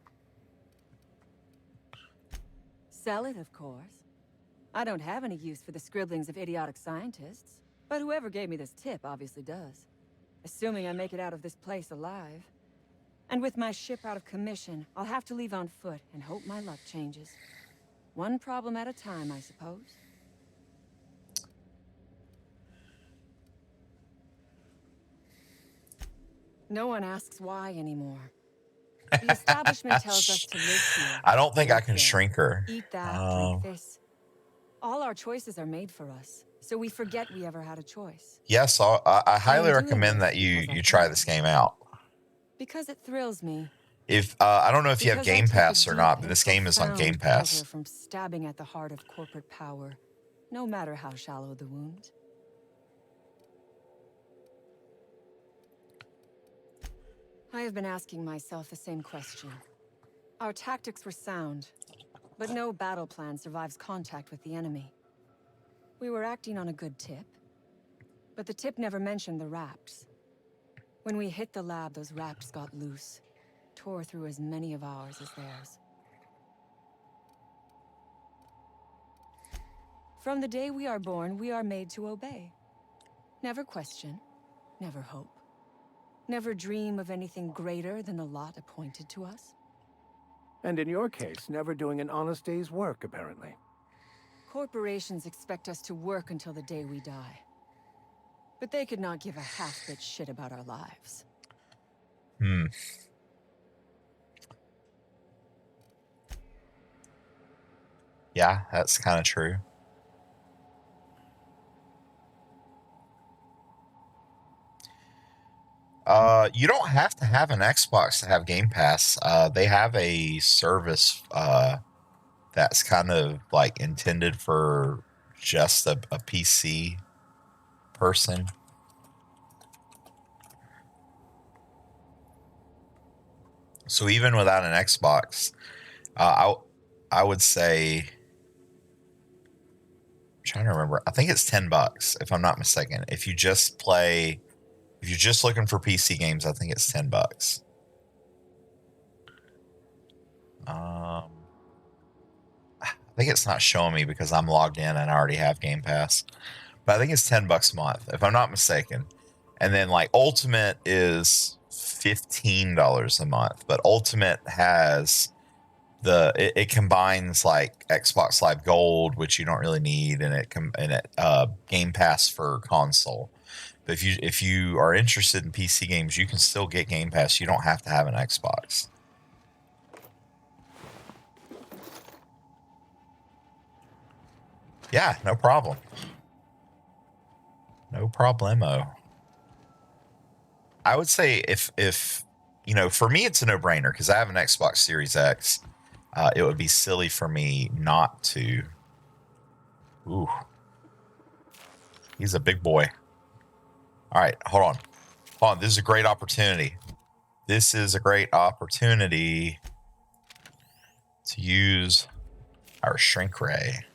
Sell it, of course. I don't have any use for the scribblings of idiotic scientists, but whoever gave me this tip obviously does. Assuming I make it out of this place alive. And with my ship out of commission, I'll have to leave on foot and hope my luck changes. One problem at a time, I suppose. No one asks why anymore. The establishment tells us to live here. I don't think I Work can there, shrink her. Eat that, drink this. All our choices are made for us, so we forget we ever had a choice. Yes, I highly doing recommend this that you because I try can. this game out. Because it thrills me. If I don't know if you have Because I Game take a Pass or deep not, but and this game is on profound Game Pass. pleasure from stabbing at the heart of corporate power, no matter how shallow the wound. I have been asking myself the same question. Our tactics were sound, but no battle plan survives contact with the enemy. We were acting on a good tip, but the tip never mentioned the rapts. When we hit the lab, those rapts got loose, tore through as many of ours as theirs. From the day we are born, we are made to obey. Never question, never hope. Never dream of anything greater than the lot appointed to us. And in your case, never doing an honest day's work, apparently. Corporations expect us to work until the day we die. But they could not give a half-bit shit about our lives. Yeah, that's kind of true. You don't have to have an Xbox to have Game Pass. They have a service that's kind of like intended for just a PC person. So even without an Xbox, I would say, I'm trying to remember. I think it's $10 if I'm not mistaken. If you're just looking for PC games, I think it's $10. I think it's not showing me because I'm logged in and I already have Game Pass. But I think it's $10 a month, if I'm not mistaken. And then like Ultimate is $15 a month. But Ultimate has it combines like Xbox Live Gold, which you don't really need, and it Game Pass for console. But if you are interested in PC games, you can still get Game Pass. You don't have to have an Xbox. Yeah, no problem. No problemo. I would say if for me, it's a no-brainer because I have an Xbox Series X. It would be silly for me not to. Ooh. He's a big boy. All right, hold on. Hold on, this is a great opportunity. This is a great opportunity to use our shrink ray.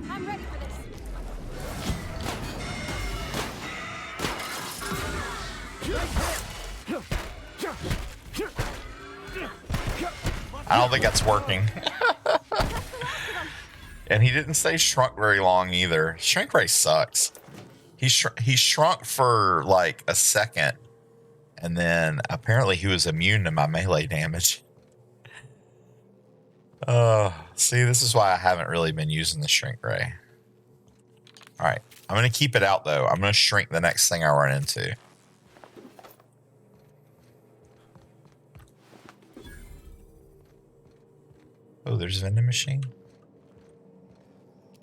I'm ready for this. I don't think that's working. And he didn't stay shrunk very long either. Shrink ray sucks. He shrunk for like a second, and then apparently he was immune to my melee damage. See, this is why I haven't really been using the shrink ray. All right, I'm gonna keep it out though. I'm gonna shrink the next thing I run into. Oh, there's a vending machine.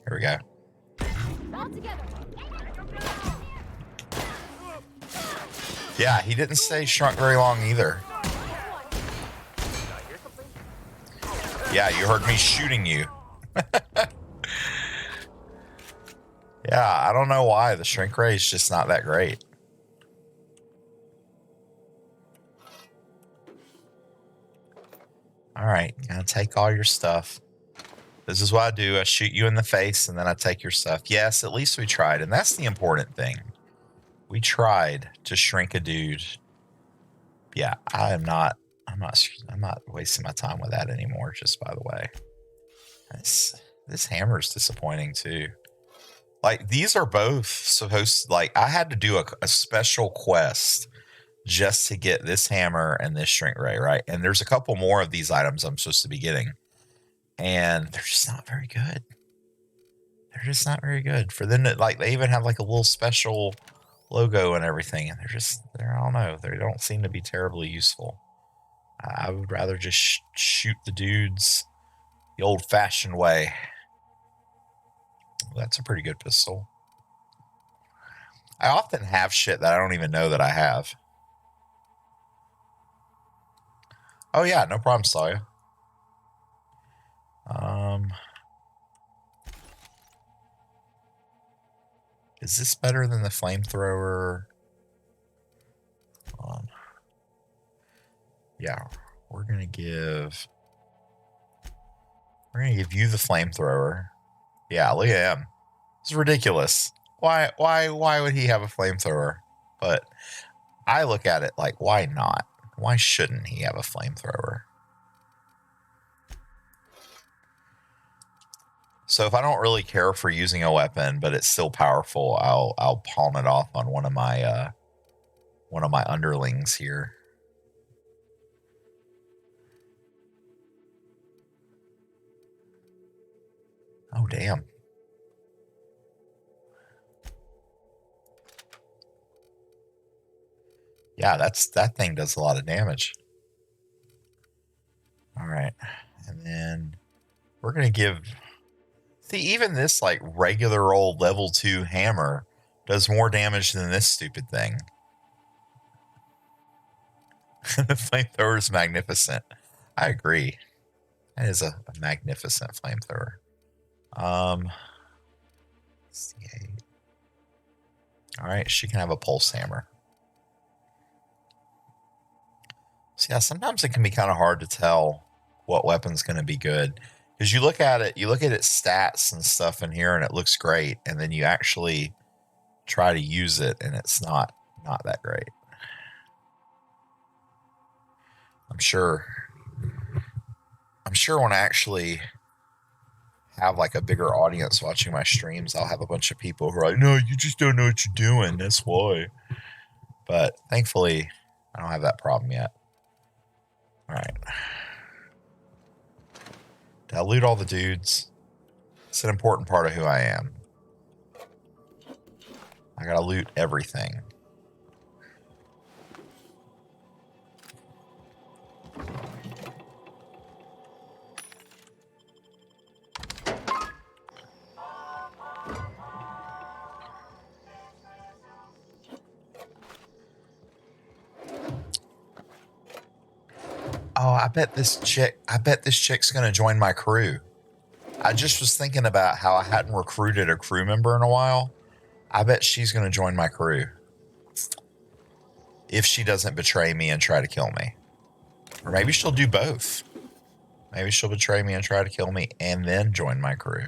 Here we go. All together. Yeah, he didn't stay shrunk very long either. Yeah, you heard me shooting you. Yeah, I don't know why. The shrink rate is just not that great. All right, gonna take all your stuff. This is what I do. I shoot you in the face and then I take your stuff. Yes, at least we tried. And that's the important thing. We tried to shrink a dude. Yeah, I'm not wasting my time with that anymore, just by the way. This hammer's disappointing too. Like, these are both supposed to, like, I had to do a special quest just to get this hammer and this shrink ray, right? And there's a couple more of these items I'm supposed to be getting. And they're just not very good. They're just not very good. For them to, like, they even have like a little special logo and everything. And I don't know. They don't seem to be terribly useful. I would rather just shoot the dudes the old fashioned way. That's a pretty good pistol. I often have shit that I don't even know that I have. Oh yeah, no problem, Sawyer. Is this better than the flamethrower? Hold on. Yeah, we're gonna give you the flamethrower. Yeah, look at him. It's ridiculous. Why would he have a flamethrower? But I look at it like, why not? Why shouldn't he have a flamethrower? So if I don't really care for using a weapon, but it's still powerful, I'll pawn it off on one of my underlings here. Oh damn. Yeah, that thing does a lot of damage. All right. And then we're going to give... See, even this, like, regular old level 2 hammer does more damage than this stupid thing. The flamethrower is magnificent. I agree. That is a magnificent flamethrower. 68. All right, she can have a pulse hammer. So yeah, sometimes it can be kind of hard to tell what weapon's going to be good. Because you look at its stats and stuff in here and it looks great. And then you actually try to use it and it's not that great. I'm sure when I actually have like a bigger audience watching my streams, I'll have a bunch of people who are like, no, you just don't know what you're doing. That's why. But thankfully, I don't have that problem yet. All right. Did I loot all the dudes? It's an important part of who I am. I gotta loot everything. Oh, I bet this chick's gonna join my crew. I just was thinking about how I hadn't recruited a crew member in a while. I bet she's gonna join my crew. If she doesn't betray me and try to kill me. Or maybe she'll do both. Maybe she'll betray me and try to kill me and then join my crew.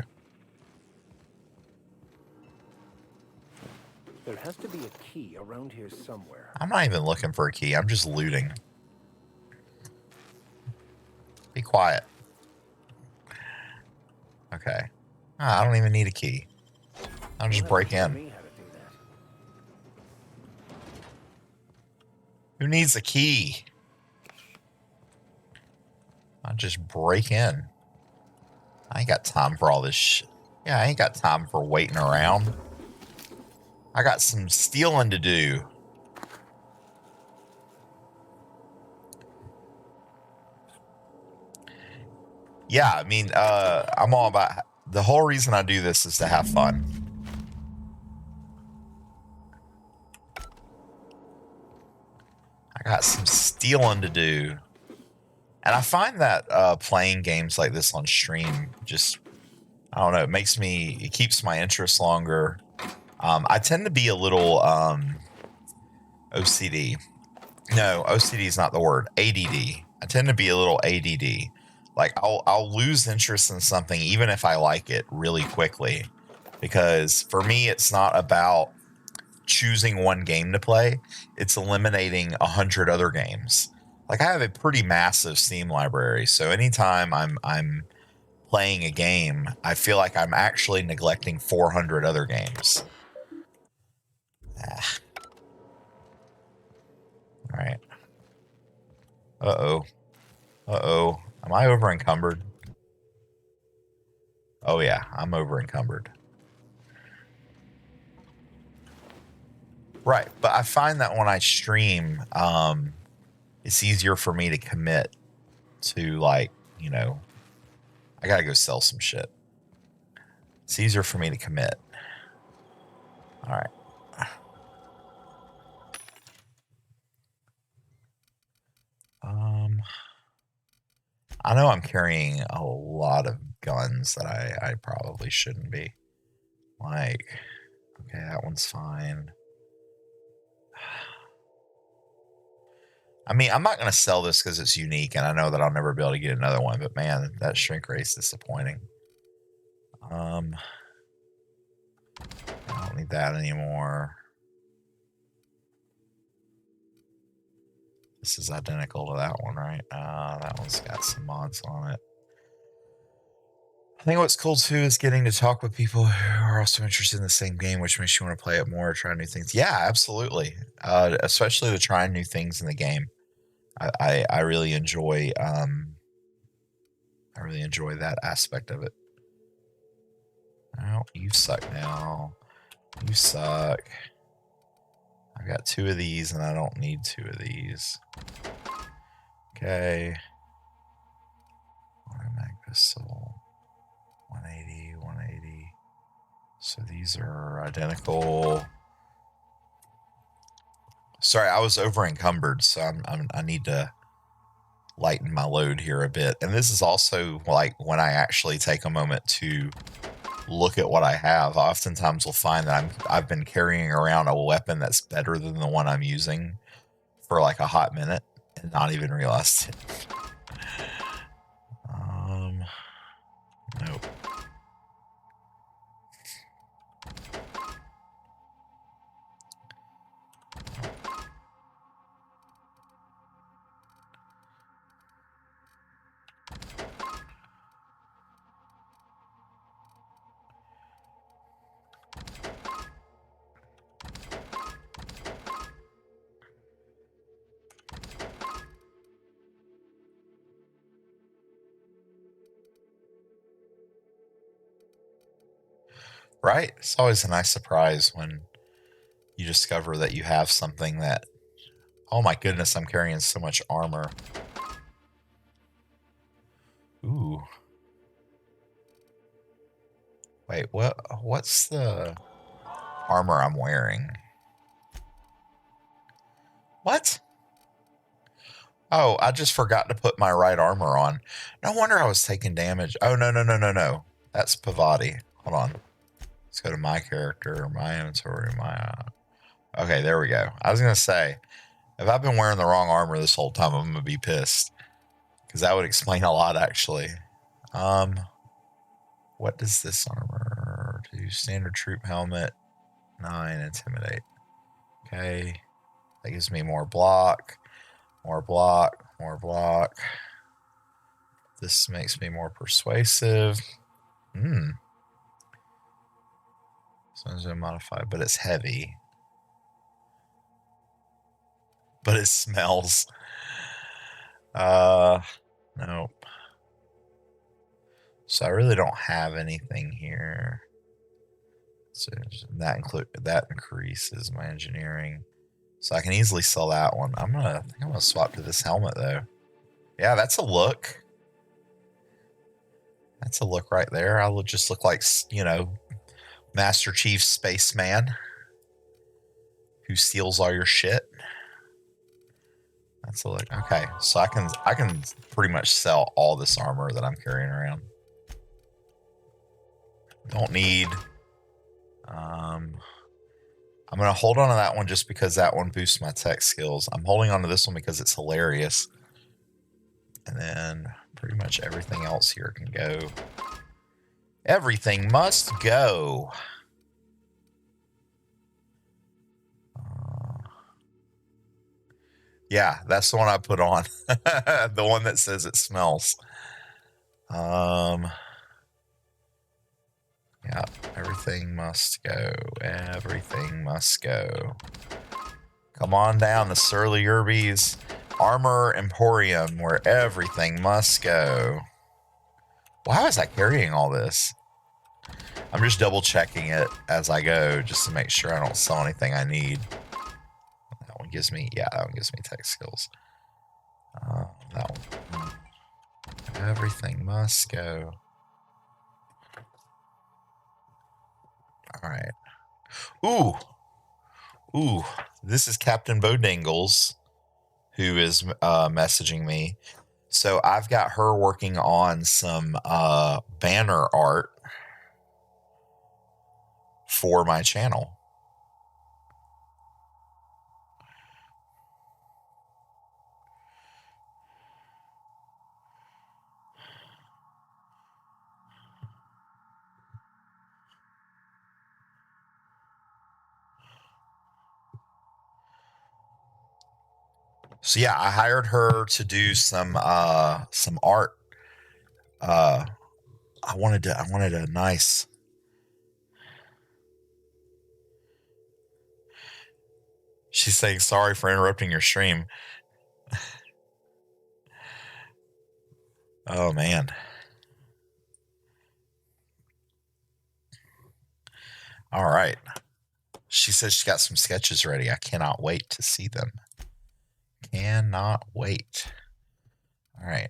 There has to be a key around here somewhere. I'm not even looking for a key. I'm just looting. Be quiet. Okay. I don't even need a key. I'll just break in. Who needs a key? I'll just break in. I ain't got time for all this shit. Yeah, I ain't got time for waiting around. I got some stealing to do. yeah, I mean, I'm all about the whole reason I do this is to have fun. I got some stealing to do. And I find that playing games like this on stream just, I don't know, it keeps my interest longer. I tend to be a little OCD. No, OCD is not the word. ADD. I tend to be a little ADD. Like I'll lose interest in something even if I like it really quickly, because for me it's not about choosing one game to play. It's eliminating 100 other games. Like I have a pretty massive Steam library, so anytime I'm playing a game, I feel like I'm actually neglecting 400 other games. Ah. All right. Uh-oh. Uh-oh. Am I over encumbered? Oh yeah, I'm over encumbered. Right, but I find that when I stream, it's easier for me to commit to, like, you know, I gotta go sell some shit. It's easier for me to commit. All right. I know I'm carrying a lot of guns that I probably shouldn't be. Like, okay, that one's fine. I mean, I'm not going to sell this because it's unique, and I know that I'll never be able to get another one, but man, that shrink rate is disappointing. I don't need that anymore. This is identical to that one, right? That one's got some mods on it. I think what's cool too is getting to talk with people who are also interested in the same game, which makes you want to play it more, try new things. Yeah, absolutely. Especially to try new things in the game. I really enjoy that aspect of it. Oh, you suck now. You suck. I've got 2 of these and I don't need 2 of these. Okay. Automatic pistol. 180, 180. So these are identical. Sorry, I was over encumbered, so I need to lighten my load here a bit. And this is also like when I actually take a moment to look at what I have. I oftentimes will find that I've been carrying around a weapon that's better than the one I'm using for like a hot minute and not even realized it. Nope. Right? It's always a nice surprise when you discover that you have something that, oh my goodness, I'm carrying so much armor. Ooh. Wait, what's the armor I'm wearing? What? Oh, I just forgot to put my right armor on. No wonder I was taking damage. Oh, no. That's Pavati. Hold on. Let's go to my character, my inventory, okay, there we go. I was going to say, if I've been wearing the wrong armor this whole time, I'm going to be pissed. Because that would explain a lot, actually. What does this armor do? Standard troop helmet, 9, intimidate. Okay. That gives me more block. More block. More block. This makes me more persuasive. Sounds modified, but it's heavy. But it smells. Nope. So I really don't have anything here. So that increases my engineering. So I can easily sell that one. I think I'm gonna swap to this helmet though. Yeah, that's a look. That's a look right there. I will just look like, you know, Master Chief Spaceman who steals all your shit. That's a look. Okay, so I can pretty much sell all this armor that I'm carrying around. Don't need. I'm gonna hold on to that one just because that one boosts my tech skills. I'm holding on to this one because it's hilarious. And then pretty much everything else here can go. Everything must go. Yeah, that's the one I put on. The one that says it smells. Yeah, everything must go. Everything must go. Come on down to Surly Yerby's Armor Emporium, where everything must go. Why was I carrying all this? I'm just double checking it as I go, just to make sure I don't sell anything I need. That one gives me, yeah, that one gives me tech skills. That one. Everything must go. All right. Ooh, this is Captain Bodingles, who is messaging me. So I've got her working on some banner art for my channel. So yeah, I hired her to do some art. I wanted a nice. She's saying sorry for interrupting your stream. Oh man. All right. She says she's got some sketches ready. I cannot wait to see them. Cannot wait. All right.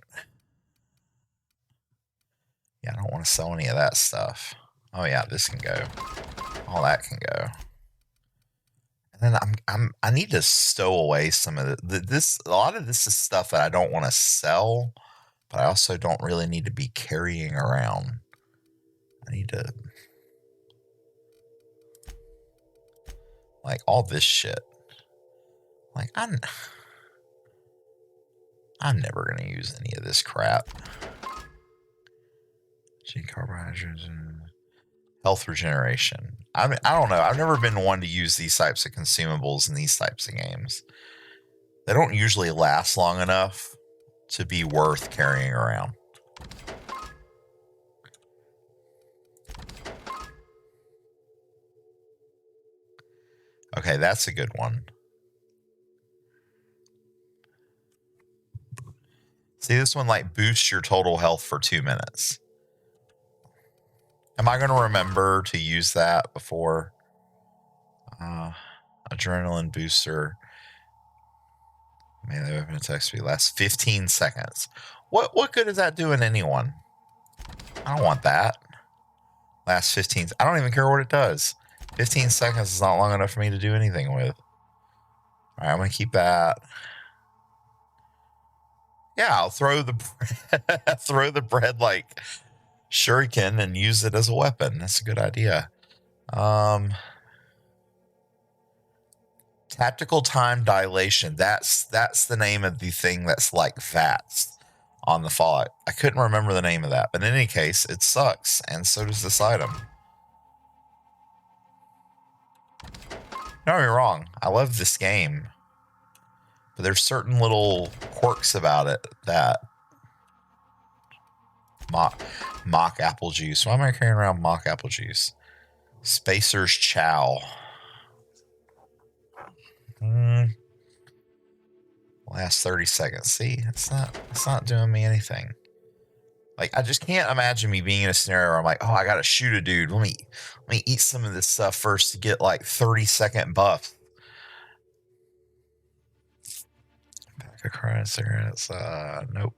Yeah, I don't want to sell any of that stuff. Oh yeah, this can go. All that can go. And then I need to stow away some of this. A lot of this is stuff that I don't want to sell, but I also don't really need to be carrying around. I need to, like, all this shit. Like, I'm never gonna use any of this crap. G carbohydrates and health regeneration. I don't know. I've never been one to use these types of consumables in these types of games. They don't usually last long enough to be worth carrying around. Okay, that's a good one. See, this one like boosts your total health for 2 minutes. Am I going to remember to use that before? Adrenaline booster. Melee weapon attack speed lasts 15 seconds. What good is that doing anyone? I don't want that. Last 15. I don't even care what it does. 15 seconds is not long enough for me to do anything with. All right, I'm going to keep that. Yeah, I'll throw the bread, throw the bread like shuriken and use it as a weapon. That's a good idea. Tactical time dilation. That's the name of the thing that's like VATS on the Fallout. I couldn't remember the name of that, but in any case, it sucks, and so does this item. Don't get me wrong, I love this game, but there's certain little quirks about it that mock apple juice. Why am I carrying around mock apple juice? Spacer's Chow. Last 30 seconds. See, it's not doing me anything. Like, I just can't imagine me being in a scenario where I'm like, oh, I gotta shoot a dude. Let me eat some of this stuff first to get like 30-second buff. Pack of crying cigarettes. Nope.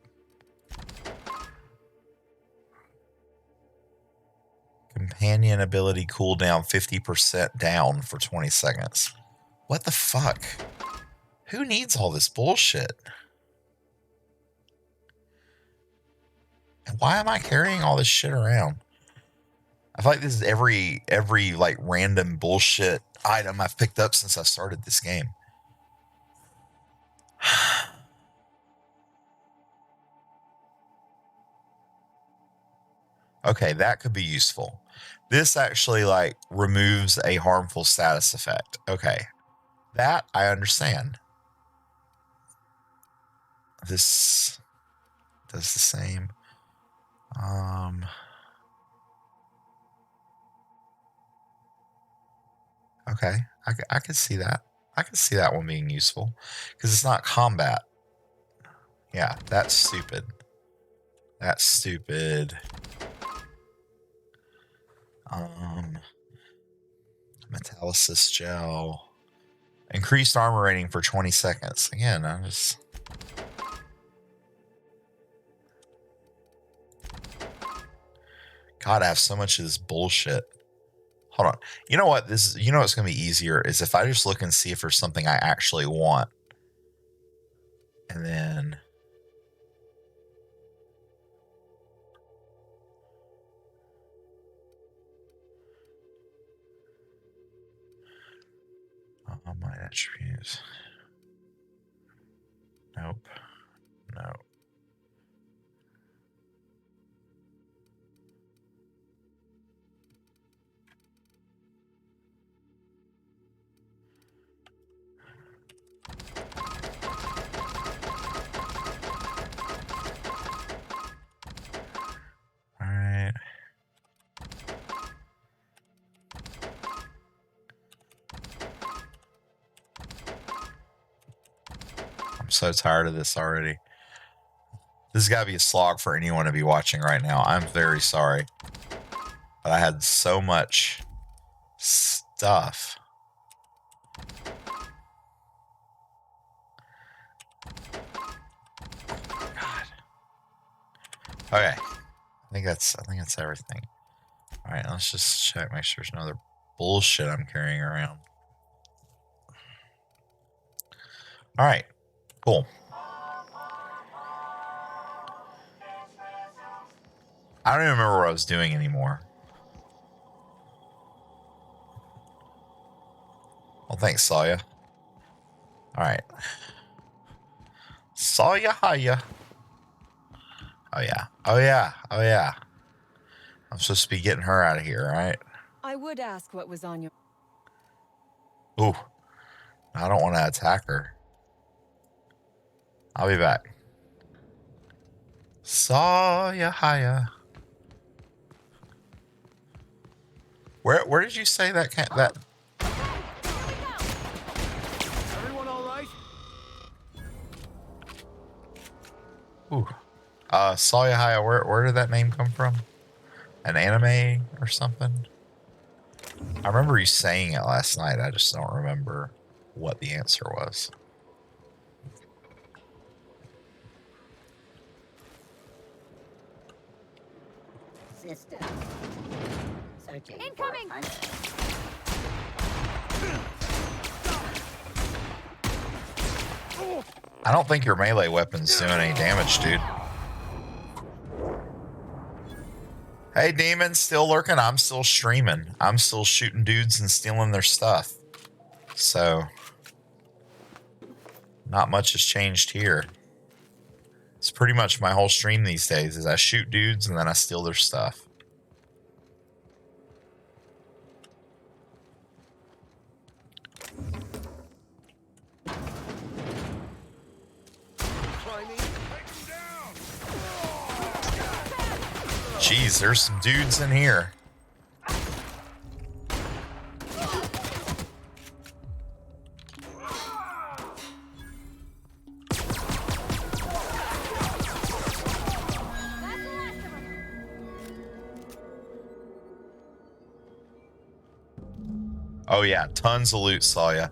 companion ability cooldown 50% down for 20 seconds. What the fuck? Who needs all this bullshit? And why am I carrying all this shit around? I feel like this is every like random bullshit item I've picked up since I started this game. Okay, that could be useful. This actually like removes a harmful status effect. Okay. That I understand. This does the same. Okay, I could see that. I could see that one being useful because it's not combat. Yeah, that's stupid. That's stupid. Metallicist gel. Increased armor rating for 20 seconds. Again, I just... God, I have so much of this bullshit. Hold on. You know what? You know what's going to be easier is if I just look and see if there's something I actually want. And then... my attributes. Nope. No. All right. I'm so tired of this already. This has got to be a slog for anyone to be watching right now. I'm very sorry. But I had so much stuff. God. Okay. I think that's everything. All right, let's just check, make sure there's no other bullshit I'm carrying around. All right. Cool. I don't even remember what I was doing anymore. Well, thanks, Sawya. All right. Sawya, hiya. Oh, yeah. Oh, yeah. Oh, yeah. I'm supposed to be getting her out of here, right? I would ask what was on your... Ooh. I don't want to attack her. I'll be back. Sawya, hiya. Where did you say that that... Everyone all right? Ooh. Sawya, hiya. Where did that name come from? An anime or something? I remember you saying it last night. I just don't remember what the answer was. System. Searching. Incoming! I don't think your melee weapon's doing any damage, dude. Hey, demon, still lurking. I'm still streaming. I'm still shooting dudes and stealing their stuff. So, not much has changed here. It's pretty much my whole stream these days is I shoot dudes and then I steal their stuff. Jeez, there's some dudes in here. Oh yeah, tons of loot, Sawya.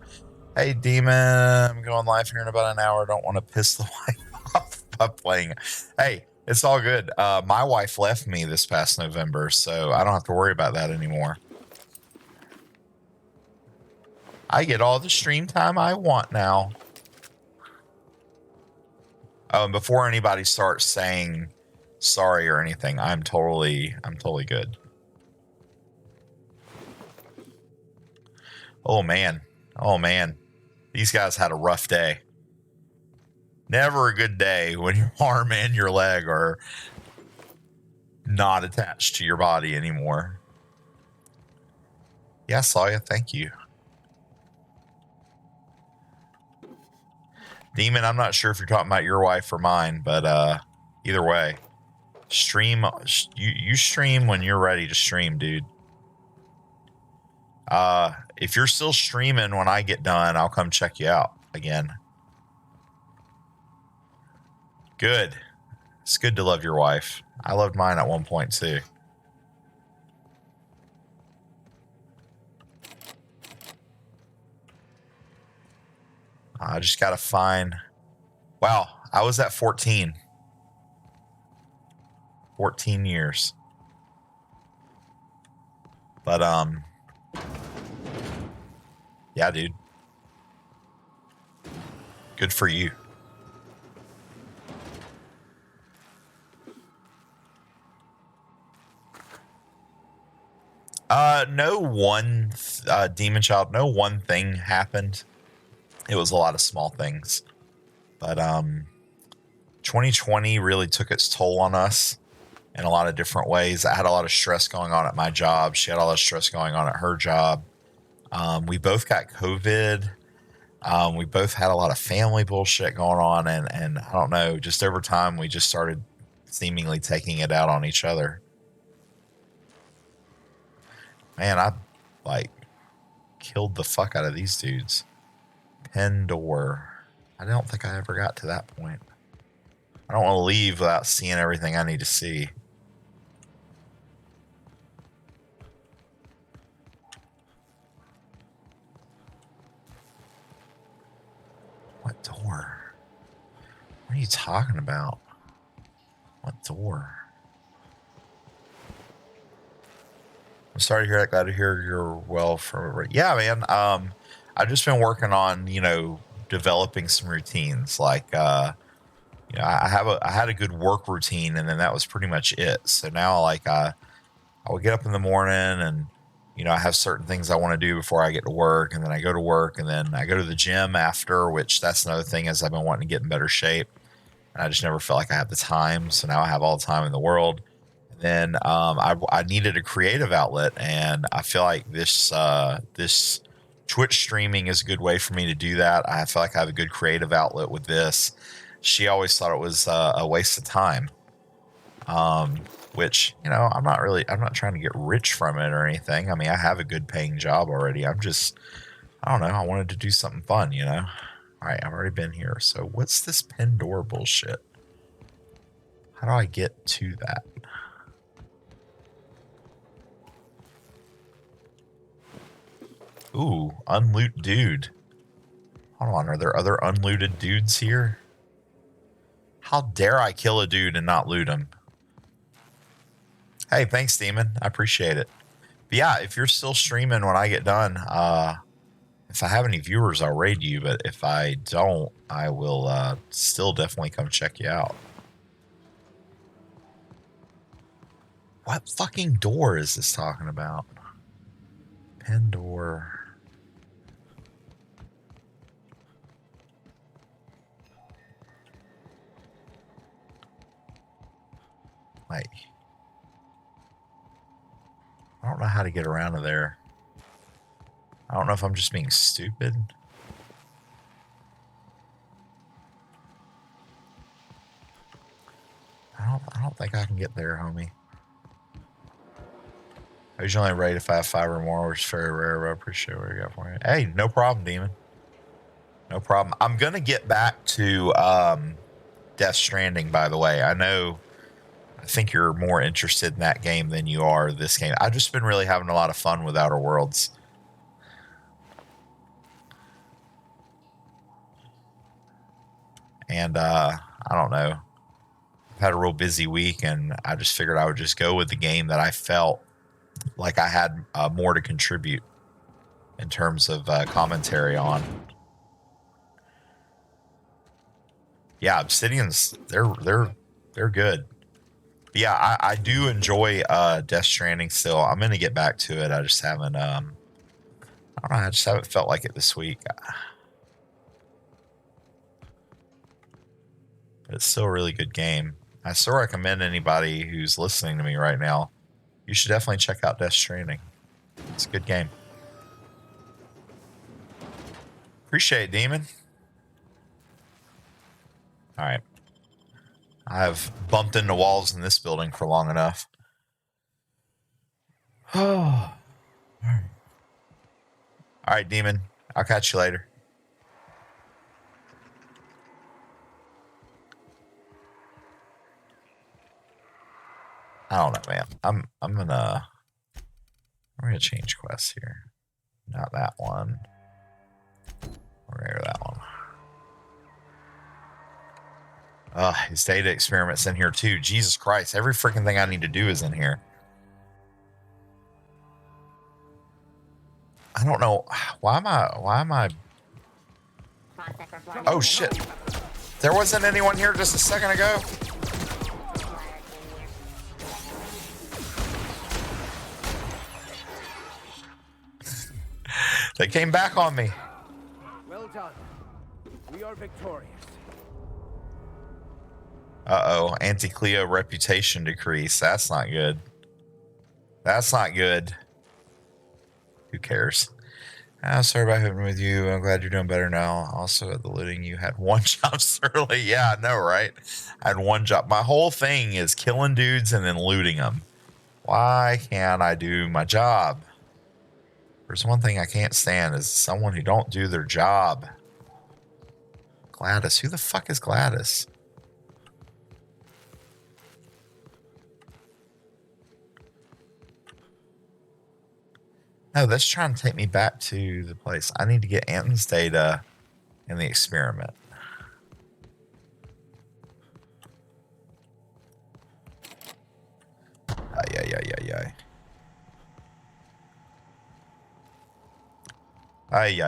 Hey, demon, I'm going live here in about an hour. Don't want to piss the wife off by playing it. Hey, It's all good. My wife left me this past November, so I don't have to worry about that anymore. I get all the stream time I want now. Oh, and before anybody starts saying sorry or anything, I'm totally good. Oh man. Oh man. These guys had a rough day. Never a good day when your arm and your leg are not attached to your body anymore. Yeah, I saw you. Thank you. Demon, I'm not sure if you're talking about your wife or mine, but either way, stream. You stream when you're ready to stream, dude. If you're still streaming when I get done, I'll come check you out again. Good. It's good to love your wife. I loved mine at one point too. I just gotta find. Wow, I was at 14. 14 years. But yeah, dude. Good for you. No one Demon Child, no one thing happened. It was a lot of small things. But 2020 really took its toll on us in a lot of different ways. I had a lot of stress going on at my job. She had a lot of stress going on at her job. We both got COVID. We both had a lot of family bullshit going on, and I don't know, just over time we just started seemingly taking it out on each other. Man, I like killed the fuck out of these dudes. Pendor. I don't think I ever got to that point. I don't want to leave without seeing everything I need to see. What door? What are you talking about? What door? I'm sorry to hear that. Glad to hear you're well from. Yeah, man. I've just been working on, developing some routines. Like, I had a good work routine, and then that was pretty much it. So now, like, I would get up in the morning, and I have certain things I want to do before I get to work, and then I go to work, and then I go to the gym after. Which that's another thing is I've been wanting to get in better shape, and I just never felt like I have the time. So now I have all the time in the world. Then I needed a creative outlet, and I feel like this Twitch streaming is a good way for me to do that. I feel like I have a good creative outlet with this. She always thought it was a waste of time, which I'm not trying to get rich from it or anything. I mean, I have a good paying job already. I don't know. I wanted to do something fun, All right, I've already been here. So what's this pen door bullshit? How do I get to that? Ooh, unloot dude. Hold on, are there other unlooted dudes here? How dare I kill a dude and not loot him? Hey, thanks, Demon. I appreciate it. But yeah, if you're still streaming when I get done, if I have any viewers, I'll raid you. But if I don't, I will still definitely come check you out. What fucking door is this talking about? Pen door. Like, I don't know how to get around to there. I don't know if I'm just being stupid. I don't think I can get there, homie. I usually only rate if I have 5 or more, which is very rare, but I appreciate what you got for me. Hey, no problem, Demon. No problem. I'm gonna get back to Death Stranding, by the way. I think you're more interested in that game than you are this game. I've just been really having a lot of fun with Outer Worlds. And I don't know. I've had a real busy week, and I just figured I would just go with the game that I felt like I had more to contribute in terms of commentary on. Yeah, Obsidian's they're good. But yeah, I do enjoy Death Stranding still. I'm gonna get back to it. I just haven't I don't know, I just haven't felt like it this week. But it's still a really good game. I still recommend anybody who's listening to me right now, you should definitely check out Death Stranding. It's a good game. Appreciate it, Demon. All right. I've bumped into walls in this building for long enough. Oh. All right, Demon. I'll catch you later. I don't know, man. I'm gonna change quests here. Not that one. We're gonna go that one. His data experiment's in here too. Jesus Christ. Every freaking thing I need to do is in here. I don't know. Why am I? Oh shit. There wasn't anyone here just a second ago. They came back on me. Well done. We are victorious. Uh-oh. Anti-Cleo reputation decrease. That's not good. That's not good. Who cares? I'm sorry about having with you. I'm glad you're doing better now. Also, at the looting, you had one job, Surly. Yeah, I know, right? I had one job. My whole thing is killing dudes and then looting them. Why can't I do my job? There's one thing I can't stand is someone who don't do their job. Gladys. Who the fuck is Gladys? No, that's trying to take me back to the place. I need to get Anton's data in the experiment. Ay.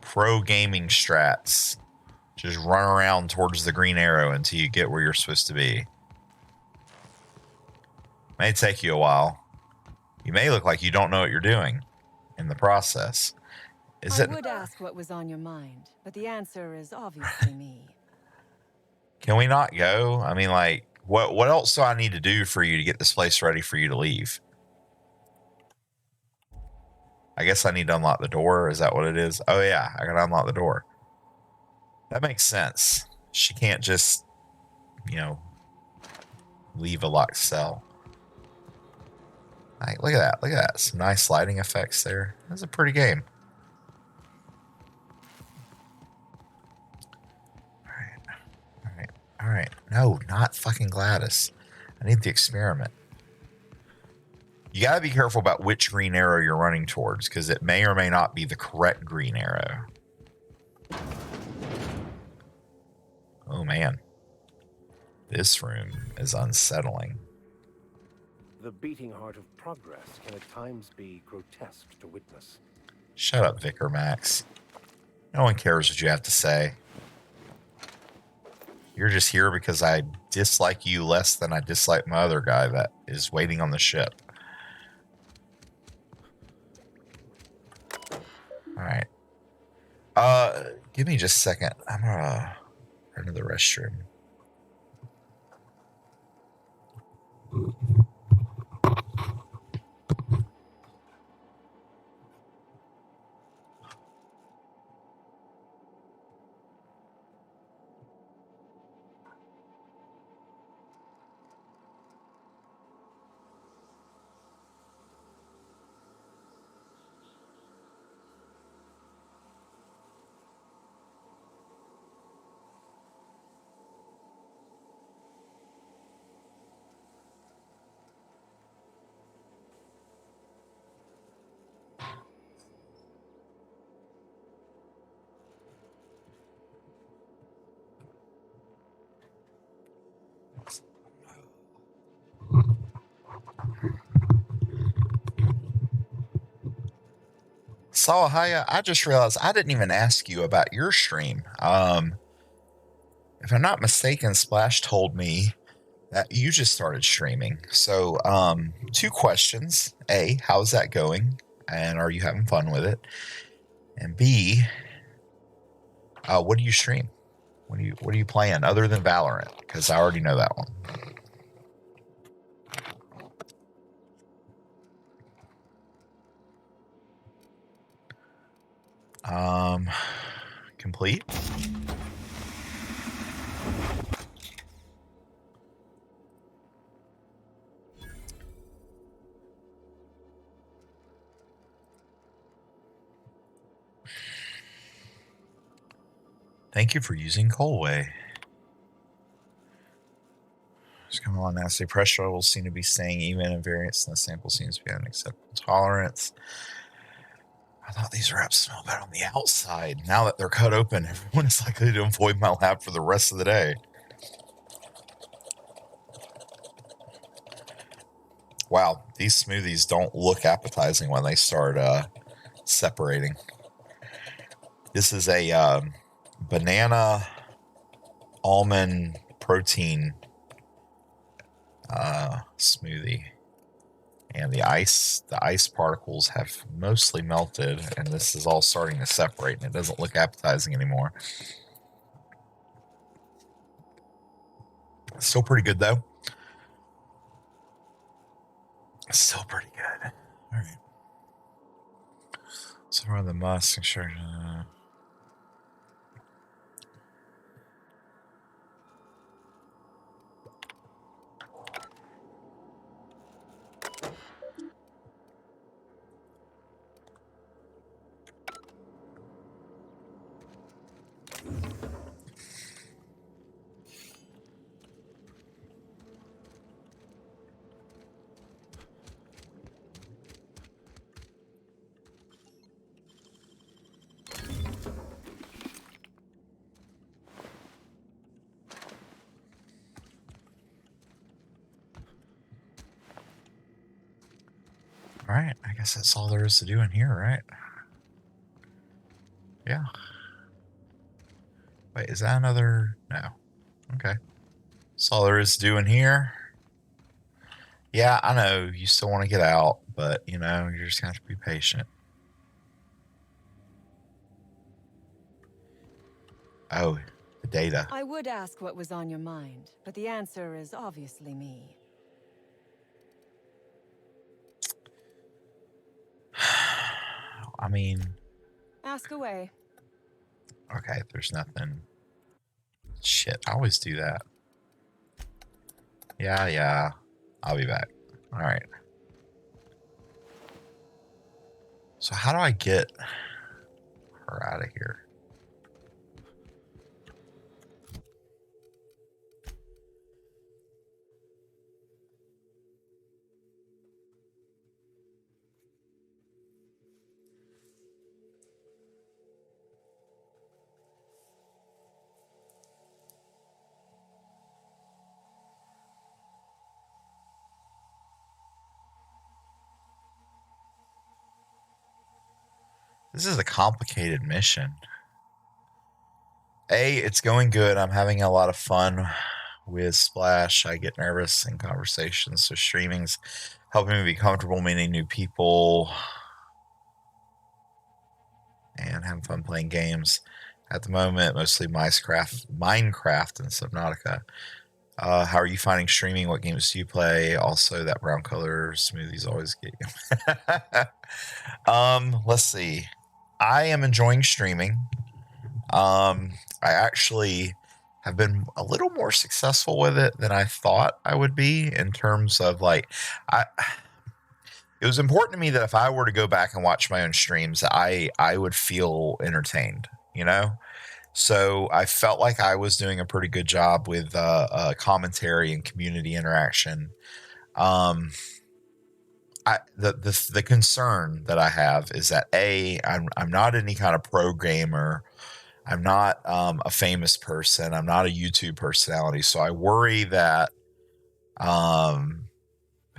Pro gaming strats. Just run around towards the green arrow until you get where you're supposed to be. May take you a while. You may look like you don't know what you're doing in the process. I would ask what was on your mind, but the answer is obviously me. Can we not go? I mean, like, what else do I need to do for you to get this place ready for you to leave? I guess I need to unlock the door. Is that what it is? Oh, yeah. I got to unlock the door. That makes sense. She can't just, you know, leave a locked cell. Right, look at that. Look at that. Some nice lighting effects there. That's a pretty game. All right. No, not fucking Gladys. I need the experiment. You got to be careful about which green arrow you're running towards, because it may or may not be the correct green arrow. Oh, man. This room is unsettling. The beating heart of progress can at times be grotesque to witness. Shut up, Vicar Max. No one cares what you have to say. You're just here because I dislike you less than I dislike my other guy that is waiting on the ship. All right. Give me just a second. I'm gonna run to the restroom. Salahaya, I just realized I didn't even ask you about your stream. If I'm not mistaken, Splash told me that you just started streaming. So, two questions. A, how's that going? And are you having fun with it? And B, what do you stream? What are you playing other than Valorant? Because I already know that one. Complete. Thank you for using Colway. Just come on, nasty pressure levels seem to be staying even, and variance in the sample seems to be at an acceptable tolerance. I thought these wraps smell better on the outside. Now that they're cut open, everyone is likely to avoid my lab for the rest of the day. Wow, these smoothies don't look appetizing when they start separating. This is a banana almond protein smoothie, and the ice particles have mostly melted, and this is all starting to separate, and it doesn't look appetizing anymore. Still pretty good though. Still pretty good. All right. So far the must sure. All right, I guess that's all there is to do in here, right? Yeah. Wait, is that another? No. Okay. That's all there is to do in here. Yeah, I know you still want to get out, but you know, you're just gonna have to be patient. Oh, the data. I would ask what was on your mind, but the answer is obviously me. I mean, Ask away. okay, there's nothing. Shit, I always do that. Yeah, I'll be back. All right. So how do I get her out of here? This is a complicated mission. It's going good. I'm having a lot of fun with Splash. I get nervous in conversations, so streaming's helping me be comfortable meeting new people and having fun playing games. At the moment, mostly Minecraft and Subnautica. How are you finding streaming? What games do you play? Also, that brown color smoothies always get you. Let's see. I am enjoying streaming. I actually have been a little more successful with it than I thought I would be in terms of like, it was important to me that if I were to go back and watch my own streams, I would feel entertained, you know? So I felt like I was doing a pretty good job with commentary and community interaction. The concern that I have is that I'm not any kind of pro gamer. I'm not a famous person. I'm not a YouTube personality. So I worry that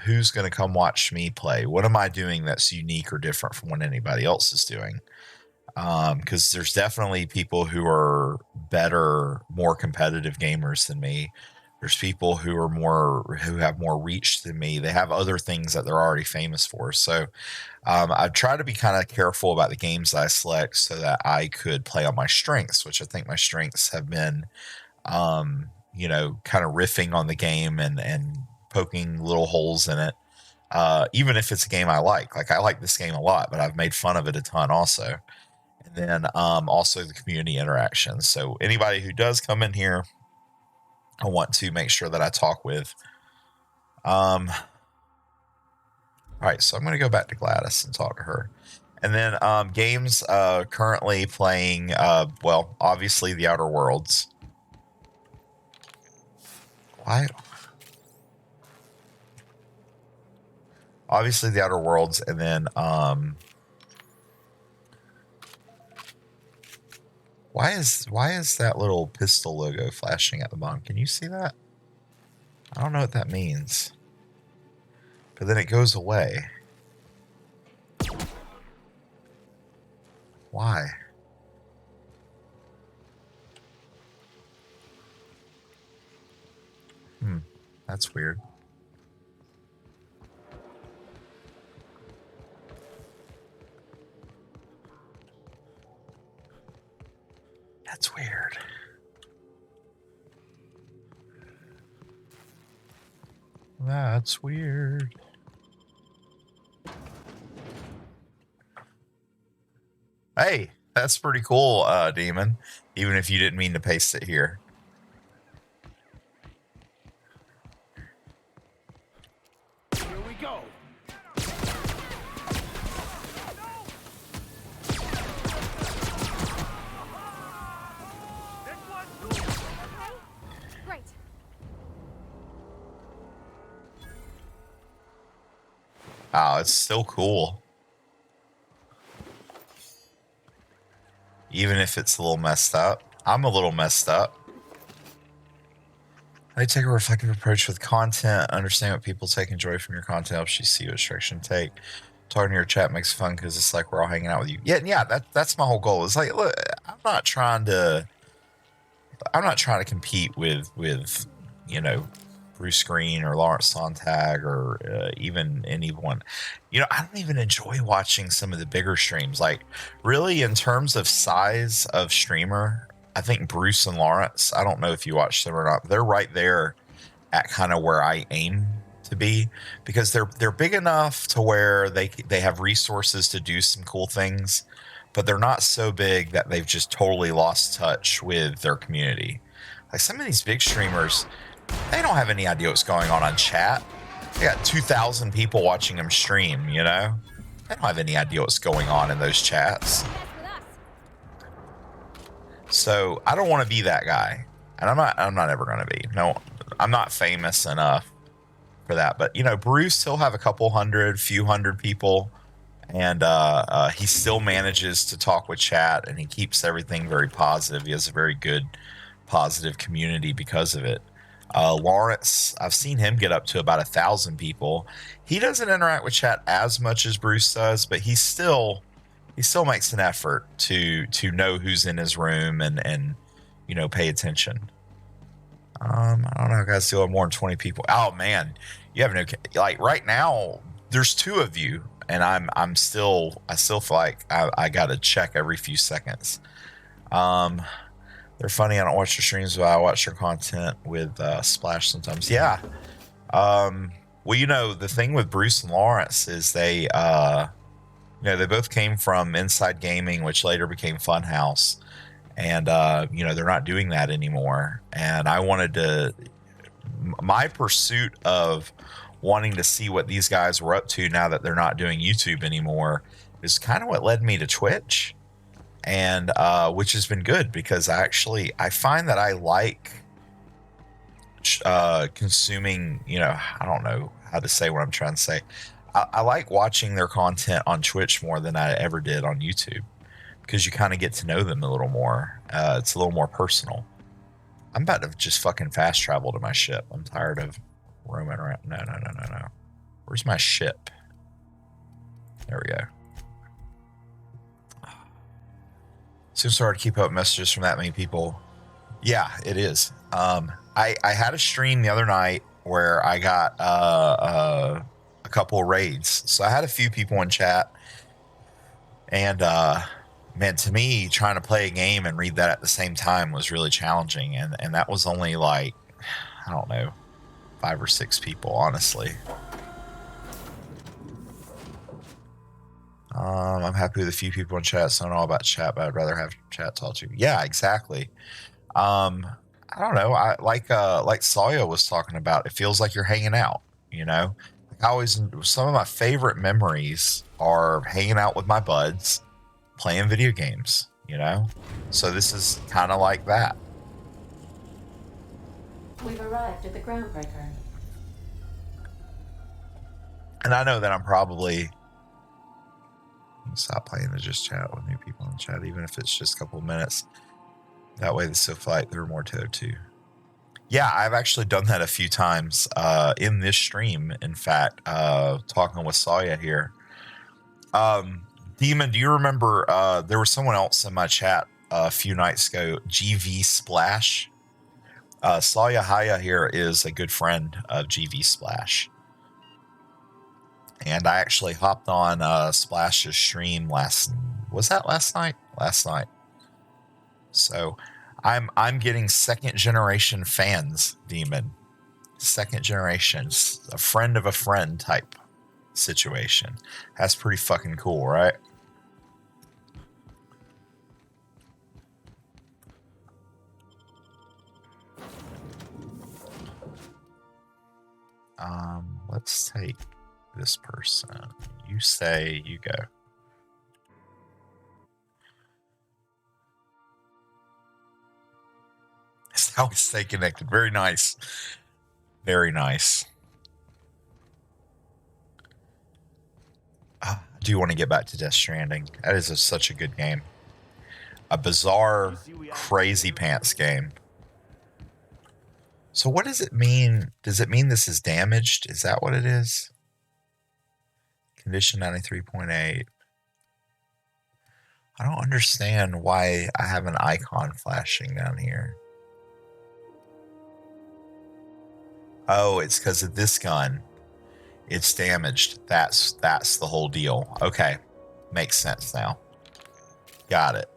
who's going to come watch me play? What am I doing that's unique or different from what anybody else is doing? Because there's definitely people who are better, more competitive gamers than me. There's people who have more reach than me. They have other things that they're already famous for. So I try to be kind of careful about the games that I select so that I could play on my strengths, which I think my strengths have been, kind of riffing on the game and poking little holes in it. Even if it's a game I like I like this game a lot, but I've made fun of it a ton also. And then also the community interactions. So anybody who does come in here, I want to make sure that I talk with. All right, so I'm going to go back to Gladys and talk to her. And then games currently playing, obviously The Outer Worlds. Why? Obviously The Outer Worlds, and then why is that little pistol logo flashing at the bottom? Can you see that? I don't know what that means. But then it goes away. Why? That's weird. That's weird. That's weird. Hey, that's pretty cool, Demon. Even if you didn't mean to paste it here. Here we go. Great. Oh, it's still cool. Even if it's a little messed up. I'm a little messed up. I take a reflective approach with content. Understand what people take and joy from your content. Helps you see what direction to take. Talking to your chat makes it fun because it's like we're all hanging out with you. Yeah, that's my whole goal. It's like, look, I'm not trying to compete with Bruce Green or Lawrence Sontag or even anyone. I don't even enjoy watching some of the bigger streams. Like, really, in terms of size of streamer, I think Bruce and Lawrence, I don't know if you watch them or not, but they're right there at kind of where I aim to be, because they're big enough to where they have resources to do some cool things, but they're not so big that they've just totally lost touch with their community. Like some of these big streamers, they don't have any idea what's going on chat. They got 2,000 people watching them stream, They don't have any idea what's going on in those chats. So I don't want to be that guy. And I'm not ever going to be. No, I'm not famous enough for that. But, Bruce, he'll have a few hundred people. And he still manages to talk with chat, and he keeps everything very positive. He has a very good, positive community because of it. Lawrence, I've seen him get up to about 1,000 people. He doesn't interact with chat as much as Bruce does, but he still makes an effort to know who's in his room and pay attention. I don't know, guys. Still have more than 20 people. Oh man, you have no, like right now. There's 2 of you, and I still feel like I gotta check every few seconds. They're funny. I don't watch their streams, but I watch their content with Splash sometimes. Yeah. Well, the thing with Bruce and Lawrence is they both came from Inside Gaming, which later became Funhouse. And, they're not doing that anymore. And my pursuit of wanting to see what these guys were up to now that they're not doing YouTube anymore is kind of what led me to Twitch. And which has been good, because I find that I like consuming, I don't know how to say what I'm trying to say. I like watching their content on Twitch more than I ever did on YouTube, because you kind of get to know them a little more. It's a little more personal. I'm about to just fucking fast travel to my ship. I'm tired of roaming around. No. Where's my ship? There we go. Seems hard to keep up messages from that many people. Yeah, it is. I had a stream the other night where I got a couple of raids. So I had a few people in chat. And man, to me, trying to play a game and read that at the same time was really challenging. And that was only like, I don't know, 5 or 6 people, honestly. I'm happy with a few people in chat, so I don't know about chat, but I'd rather have chat talk to you. Yeah, exactly. I don't know. I like Sawyer was talking about. It feels like you're hanging out. You know, like I always, some of my favorite memories are hanging out with my buds, playing video games. You know, so this is kind of like that. We've arrived at the groundbreaker. And I know that I'm probably stop playing to just chat with new people in the chat, even if it's just a couple of minutes. That way, they still feel like there are more to it too. Yeah, I've actually done that a few times in this stream. In fact, talking with Sawyer here. Demon, do you remember there was someone else in my chat a few nights ago, GV Splash? Sawyer Haya here is a good friend of GV Splash. And I actually hopped on Splash's stream last night? Last night. So I'm getting second generation fans, Demon. Second generation, a friend of a friend type situation. That's pretty fucking cool, right? Let's take this person. You say, you go. That's how we stay connected. Very nice. Very nice. I do want to get back to Death Stranding. That is such a good game. A bizarre, crazy pants game. So what does it mean? Does it mean this is damaged? Is that what it is? Condition 93.8. I don't understand why I have an icon flashing down here. Oh, it's because of this gun. It's damaged. That's the whole deal. Okay. Makes sense now. Got it.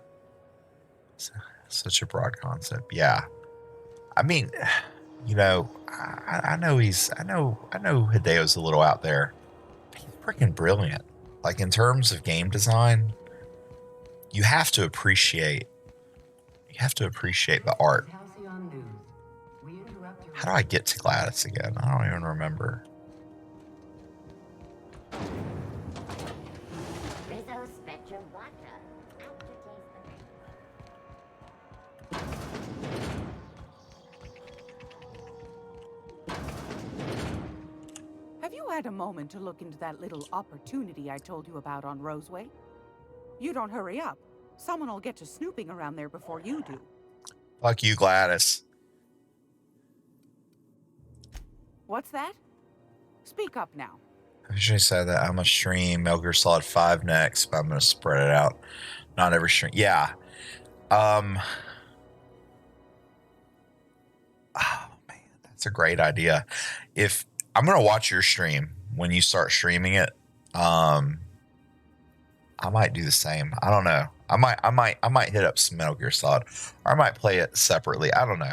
Such a broad concept. Yeah. I mean, you know, I know Hideo's a little out there. He's freaking brilliant. Like in terms of game design, you have to appreciate the art. How do I get to Gladys again? I don't even remember. Have you had a moment to look into that little opportunity I told you about on Roseway? You don't hurry up. Someone will get to snooping around there before you do. Fuck you, Gladys. What's that? Speak up now. I usually say that I'm gonna stream Metal Gear Solid 5 next, but I'm gonna spread it out. Not every stream. Yeah. Oh man, that's a great idea. If I'm gonna watch your stream when you start streaming it, I might do the same. I don't know. I might hit up some Metal Gear Solid, or I might play it separately. I don't know.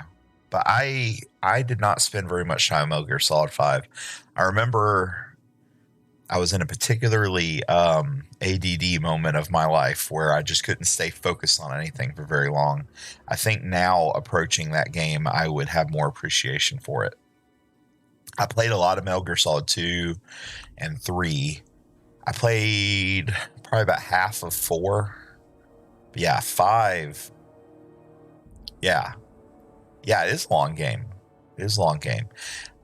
But I did not spend very much time in Metal Gear Solid 5. I remember I was in a particularly ADD moment of my life where I just couldn't stay focused on anything for very long. I think now approaching that game, I would have more appreciation for it. I played a lot of Metal Gear Solid 2 and 3. I played probably about half of 4. But yeah, 5. Yeah. Yeah, it is a long game. It is a long game.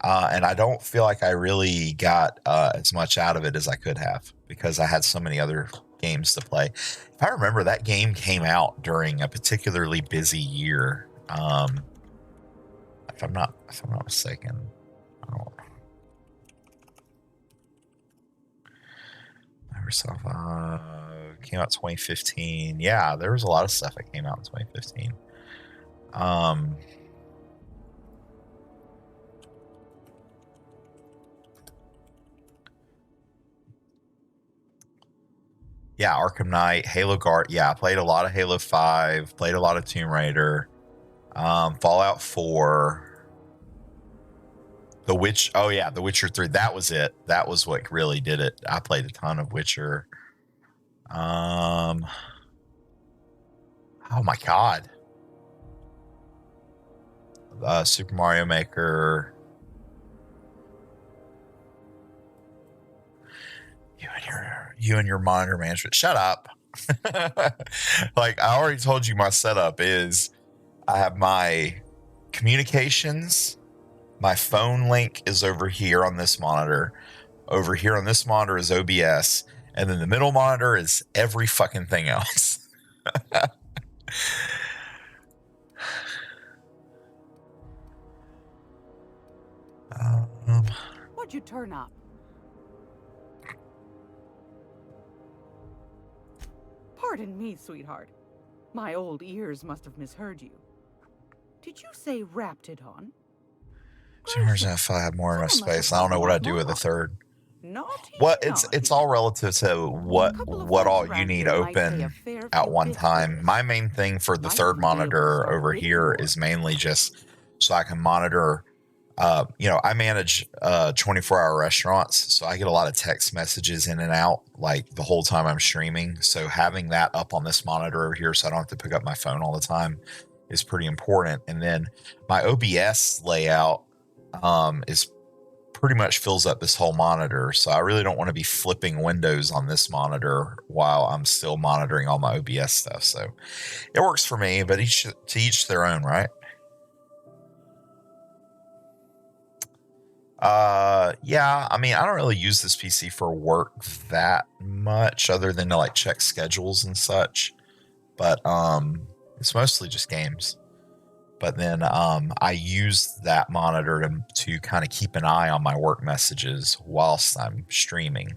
And I don't feel like I really got as much out of it as I could have because I had so many other games to play. If I remember, that game came out during a particularly busy year. If I'm not mistaken. I don't. Microsoft came out 2015. Yeah, there was a lot of stuff that came out in 2015. Yeah, Arkham Knight, Halo Guard. Yeah, I played a lot of Halo 5, played a lot of Tomb Raider, Fallout 4, The Witch. Oh yeah, The Witcher 3. That was it. That was what really did it. I played a ton of Witcher. Oh my god. Super Mario Maker. You and your monitor management. Shut up. Like I already told you, my setup is I have my communications. My phone link is over here on this monitor. Over here on this monitor is OBS, and then the middle monitor is every fucking thing else. What'd you turn up? Pardon me, sweetheart. My old ears must have misheard you. Did you say Raptidon? Generation if I have more enough space. I don't know what I'd do with a third. Naughty, What it's all relative to what all you need open at one time. My main thing for the third monitor over here is mainly just so I can monitor. I manage 24-hour restaurants, so I get a lot of text messages in and out like the whole time I'm streaming. So having that up on this monitor over here so I don't have to pick up my phone all the time is pretty important. And then my OBS layout is pretty much fills up this whole monitor. So I really don't want to be flipping windows on this monitor while I'm still monitoring all my OBS stuff. So it works for me, but to each their own, right? Yeah, I mean, I don't really use this PC for work that much other than to like check schedules and such. But it's mostly just games. But then I use that monitor to kind of keep an eye on my work messages whilst I'm streaming.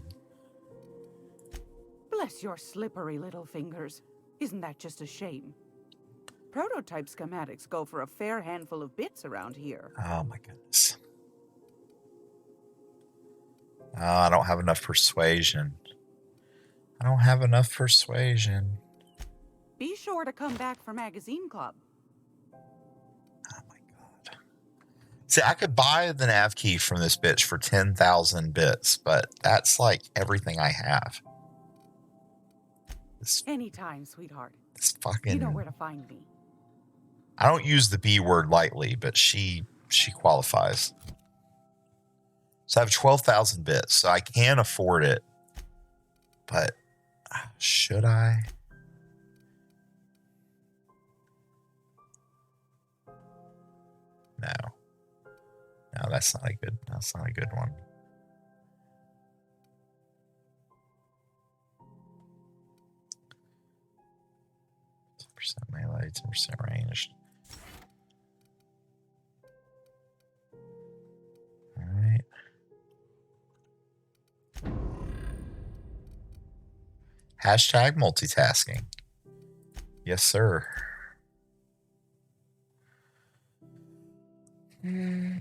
Bless your slippery little fingers. Isn't that just a shame? Prototype schematics go for a fair handful of bits around here. Oh my goodness. I don't have enough persuasion. Be sure to come back for Magazine Club. Oh my god. See, I could buy the nav key from this bitch for 10,000 bits, but that's like everything I have. Anytime, sweetheart. It's fucking... You know where to find me. I don't use the B word lightly, but she qualifies. So I have 12,000 bits, so I can afford it. But should I? No. No, that's not a good one. Percent melee, 10% ranged. All right. Hashtag multitasking. Yes, sir. I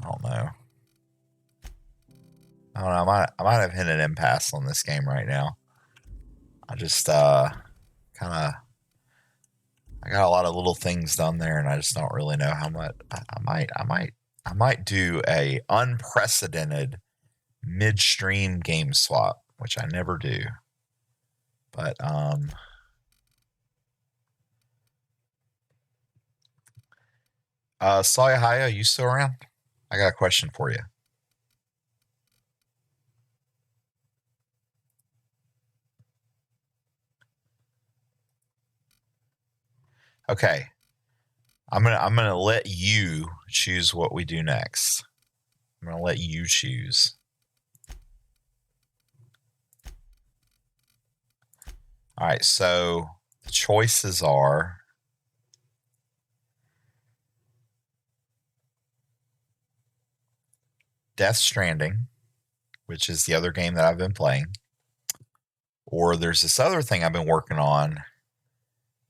don't know. I might have hit an impasse on this game right now. I just I got a lot of little things done there, and I just don't really know how much. I might do a unprecedented midstream game swap, which I never do. But Sawyer Haya, are you still around? I got a question for you. Okay. I'm gonna let you choose what we do next. I'm gonna let you choose. All right, so the choices are Death Stranding, which is the other game that I've been playing, or there's this other thing I've been working on,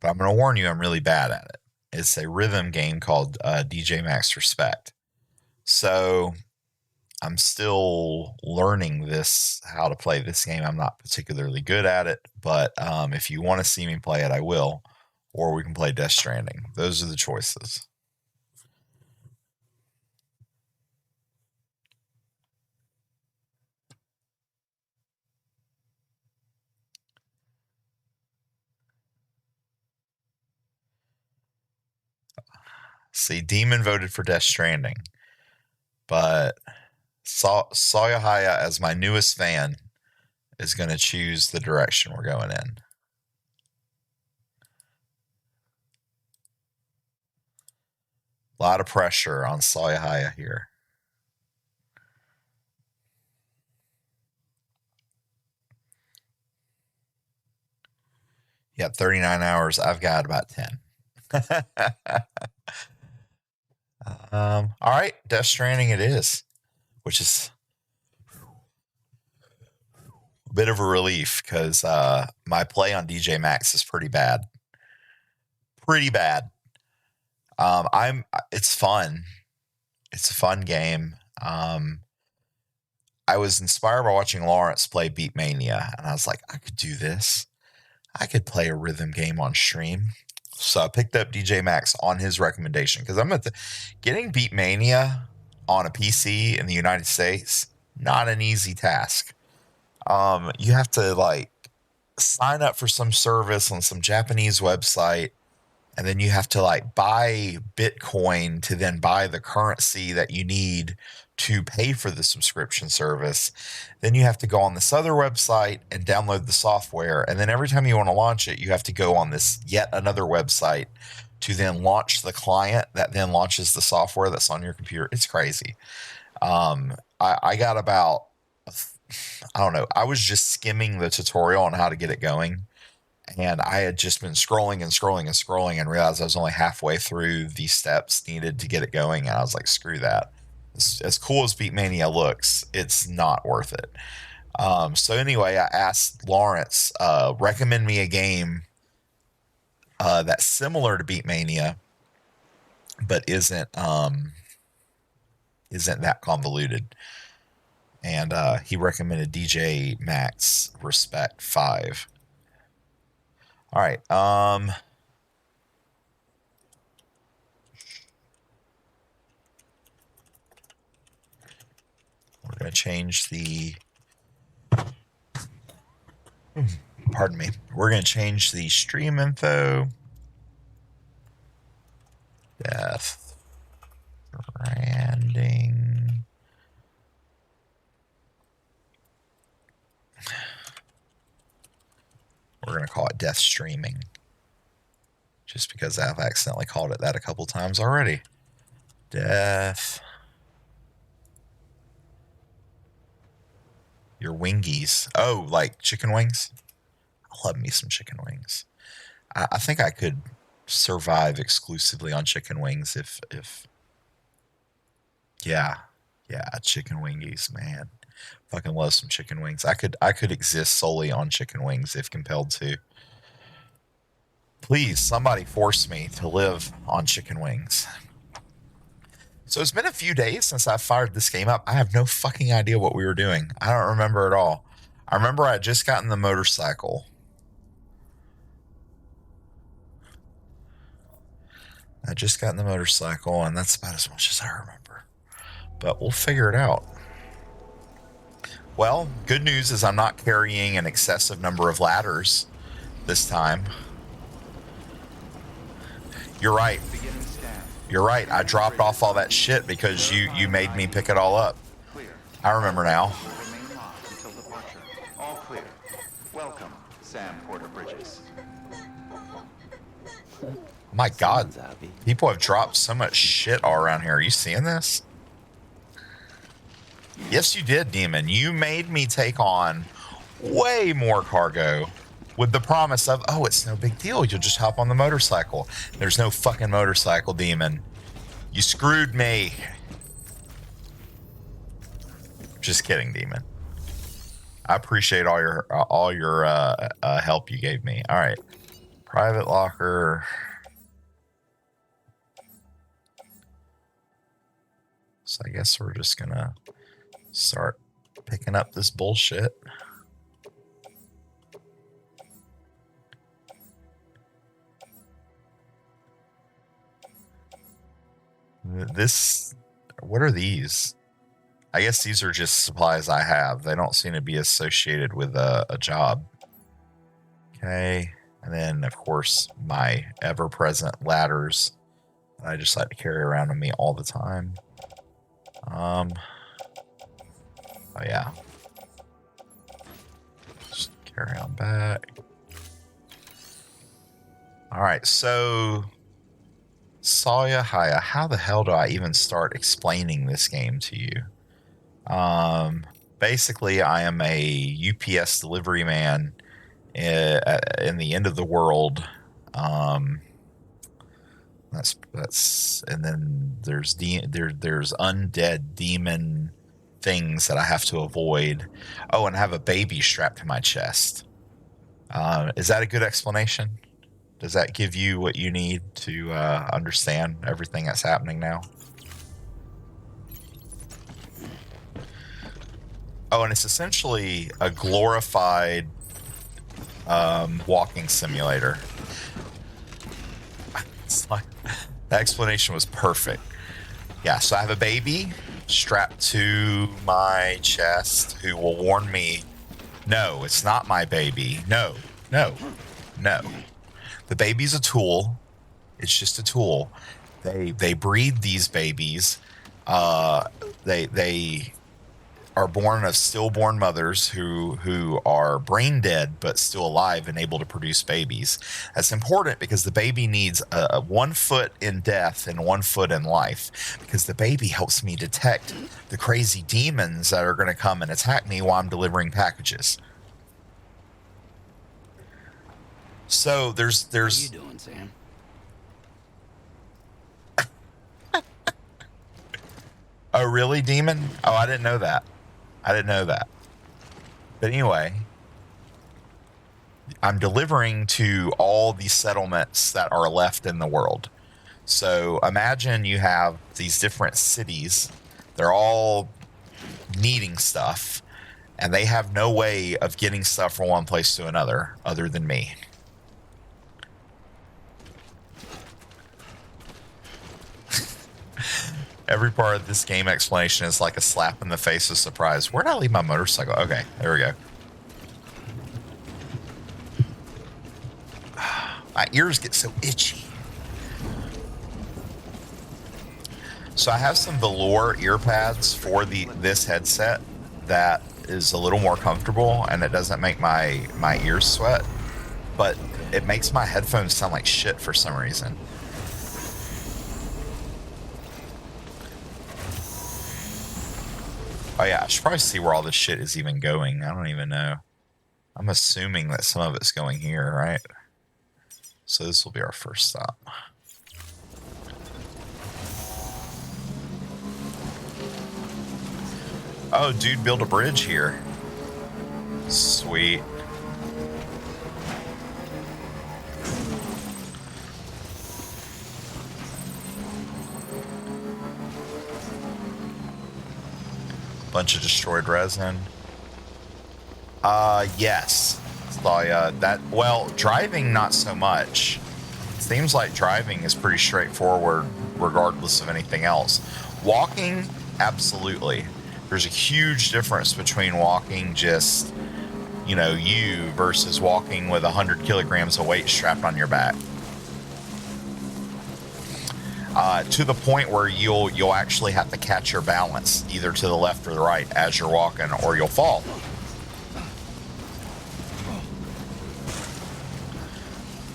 but I'm going to warn you, I'm really bad at it. It's a rhythm game called DJ Max Respect. So I'm still learning how to play this game. I'm not particularly good at it, but if you want to see me play it, I will. Or we can play Death Stranding. Those are the choices. See, Demon voted for Death Stranding, but Sayahaya, as my newest fan, is going to choose the direction we're going in. A lot of pressure on Sayahaya here. You got 39 hours. I've got about 10. All right, Death Stranding it is, which is a bit of a relief because my play on DJ Max is pretty bad. Pretty bad. It's fun. It's a fun game. I was inspired by watching Lawrence play Beatmania, and I was like, I could do this. I could play a rhythm game on stream. So I picked up DJ Max on his recommendation because getting Beatmania on a PC in the United States, not an easy task. You have to sign up for some service on some Japanese website, and then you have to buy Bitcoin to then buy the currency that you need to pay for the subscription service. Then you have to go on this other website and download the software. And then every time you want to launch it, you have to go on this yet another website to then launch the client that then launches the software that's on your computer. It's crazy. I got about, I don't know, I was just skimming the tutorial on how to get it going. And I had just been scrolling and realized I was only halfway through the steps needed to get it going. And I was like, screw that. As cool as Beatmania looks, it's not worth it. So anyway, I asked Lawrence, recommend me a game that's similar to Beatmania, but isn't that convoluted. And he recommended DJ Max Respect 5. All right. We're going to change pardon me. We're going to change the stream info. Death Stranding. We're going to call it Death Streaming. Just because I've accidentally called it that a couple times already. Death. Your wingies. Oh, like chicken wings? I love me some chicken wings. I think I could survive exclusively on chicken wings if yeah, chicken wingies, man. Fucking love some chicken wings. I could exist solely on chicken wings if compelled to. Please, somebody force me to live on chicken wings. So it's been a few days since I fired this game up. I have no fucking idea what we were doing. I don't remember at all. I remember I had just gotten the motorcycle. And that's about as much as I remember. But we'll figure it out. Well, good news is I'm not carrying an excessive number of ladders this time. You're right. You're right. I dropped off all that shit because you made me pick it all up. I remember now. All clear. Welcome, Sam Porter Bridges. My God, people have dropped so much shit all around here. Are you seeing this? Yes, you did, Demon. You made me take on way more cargo with the promise of, oh, it's no big deal. You'll just hop on the motorcycle. There's no fucking motorcycle, Demon. You screwed me. Just kidding, Demon. I appreciate all your help you gave me. All right. Private locker. So I guess we're just gonna start picking up this bullshit. What are these? I guess these are just supplies I have. They don't seem to be associated with a job. Okay. And then, of course, my ever-present ladders that I just like to carry around with me all the time. Oh, yeah. Just carry on back. All right, so Sawya Haya, how the hell do I even start explaining this game to you? Basically, I am a UPS delivery man in the end of the world. That's and then there's undead demon things that I have to avoid. Oh, and I have a baby strapped to my chest. Is that a good explanation? Does that give you what you need to understand everything that's happening now? Oh, and it's essentially a glorified walking simulator. It's like, the explanation was perfect. Yeah, so I have a baby strapped to my chest who will warn me, no, it's not my baby. No. The baby's a tool. It's just a tool. They breed these babies. They are born of stillborn mothers who are brain dead but still alive and able to produce babies. That's important because the baby needs 1 foot in death and 1 foot in life, because the baby helps me detect the crazy demons that are going to come and attack me while I'm delivering packages. So there's What are you doing, Sam? Oh, really, Demon? Oh, I didn't know that. But anyway, I'm delivering to all these settlements that are left in the world. So imagine you have these different cities. They're all needing stuff, and they have no way of getting stuff from one place to another other than me. Every part of this game explanation is like a slap in the face of surprise. Where'd I leave my motorcycle? Okay, there we go. My ears get so itchy. So I have some velour ear pads for this headset that is a little more comfortable, and it doesn't make my ears sweat, but it makes my headphones sound like shit for some reason. Oh yeah, I should probably see where all this shit is even going. I don't even know. I'm assuming that some of it's going here, right? So this will be our first stop. Oh, dude, build a bridge here. Sweet. Bunch of destroyed resin. Yes. Well, driving not so much. Seems like driving is pretty straightforward regardless of anything else. Walking, absolutely. There's a huge difference between walking just, you versus walking with 100 kilograms of weight strapped on your back. To the point where you'll actually have to catch your balance either to the left or the right as you're walking, or you'll fall.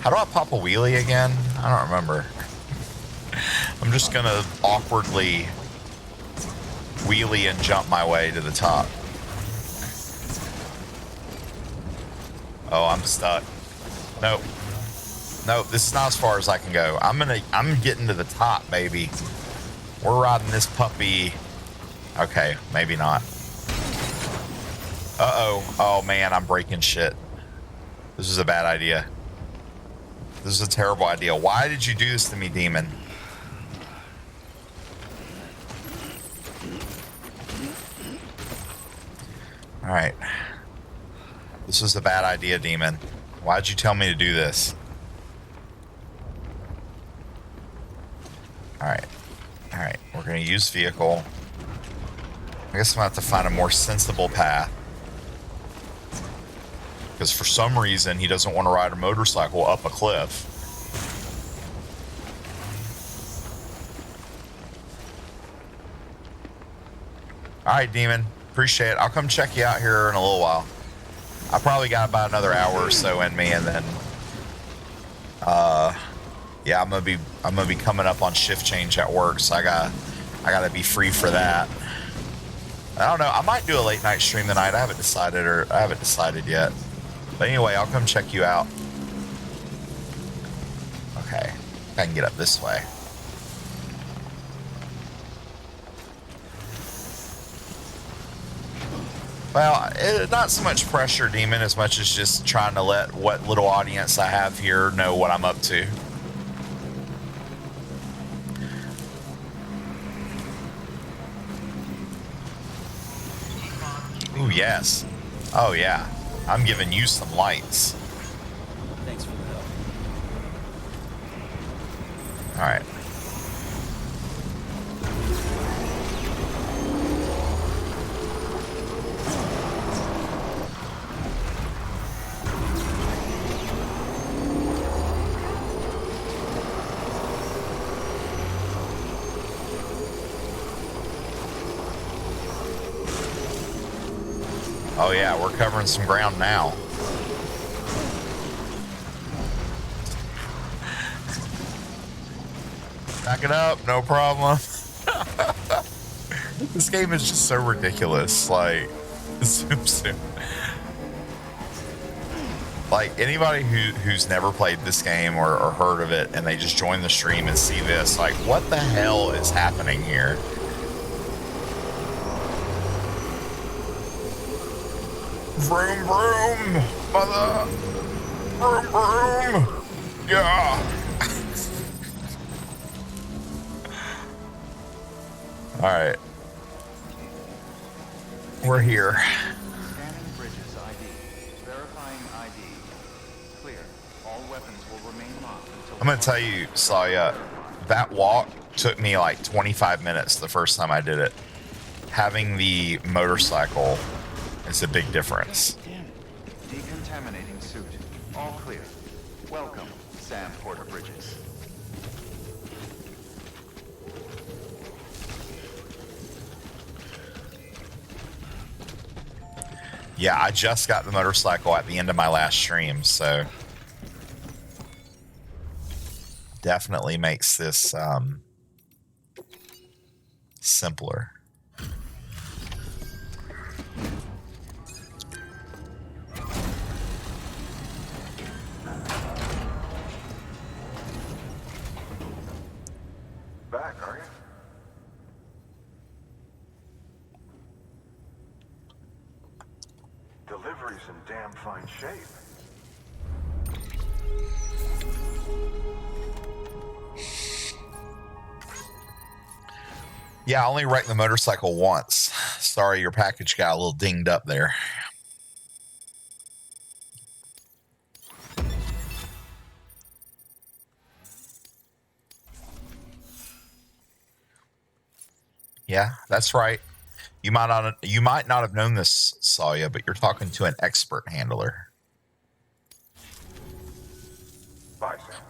How do I pop a wheelie again? I don't remember. I'm just gonna awkwardly wheelie and jump my way to the top. Oh, I'm stuck. Nope. Nope, this is not as far as I can go. I'm getting to the top, baby. We're riding this puppy. Okay, maybe not. Uh-oh. Oh, man, I'm breaking shit. This is a bad idea. This is a terrible idea. Why did you do this to me, demon? All right. This is a bad idea, demon. Why'd you tell me to do this? All right. All right. We're going to use vehicle. I guess I'm going to have to find a more sensible path. Because for some reason, he doesn't want to ride a motorcycle up a cliff. All right, demon. Appreciate it. I'll come check you out here in a little while. I probably got about another hour or so in me, and then, yeah, I'm gonna be coming up on shift change at work, so I gotta be free for that. I don't know. I might do a late night stream tonight. I haven't decided yet. But anyway, I'll come check you out. Okay, I can get up this way. Well, not so much pressure, demon, as much as just trying to let what little audience I have here know what I'm up to. Ooh, yes. Oh, yeah. I'm giving you some lights. Thanks for the help. All right. Oh yeah, we're covering some ground now. Back it up, no problem. This game is just so ridiculous. Like, zoom. Like, anybody who's never played this game or heard of it, and they just join the stream and see this, like, what the hell is happening here? Vroom, vroom, mother. Vroom, vroom. Yeah. All right. We're here. Scanning bridges ID. Verifying ID. Clear. All weapons will remain locked until... I'm going to tell you, Saya, that walk took me like 25 minutes the first time I did it. Having the motorcycle is a big difference. Decontaminating suit. All clear. Welcome, Sam Porter Bridges. Yeah, I just got the motorcycle at the end of my last stream, so definitely makes this simpler. Back, are you? Delivery's in damn fine shape. Yeah, I only wrecked the motorcycle once. Sorry, your package got a little dinged up there. Yeah, that's right. You might not have known this, Saya, but you're talking to an expert handler. Bye, Sam.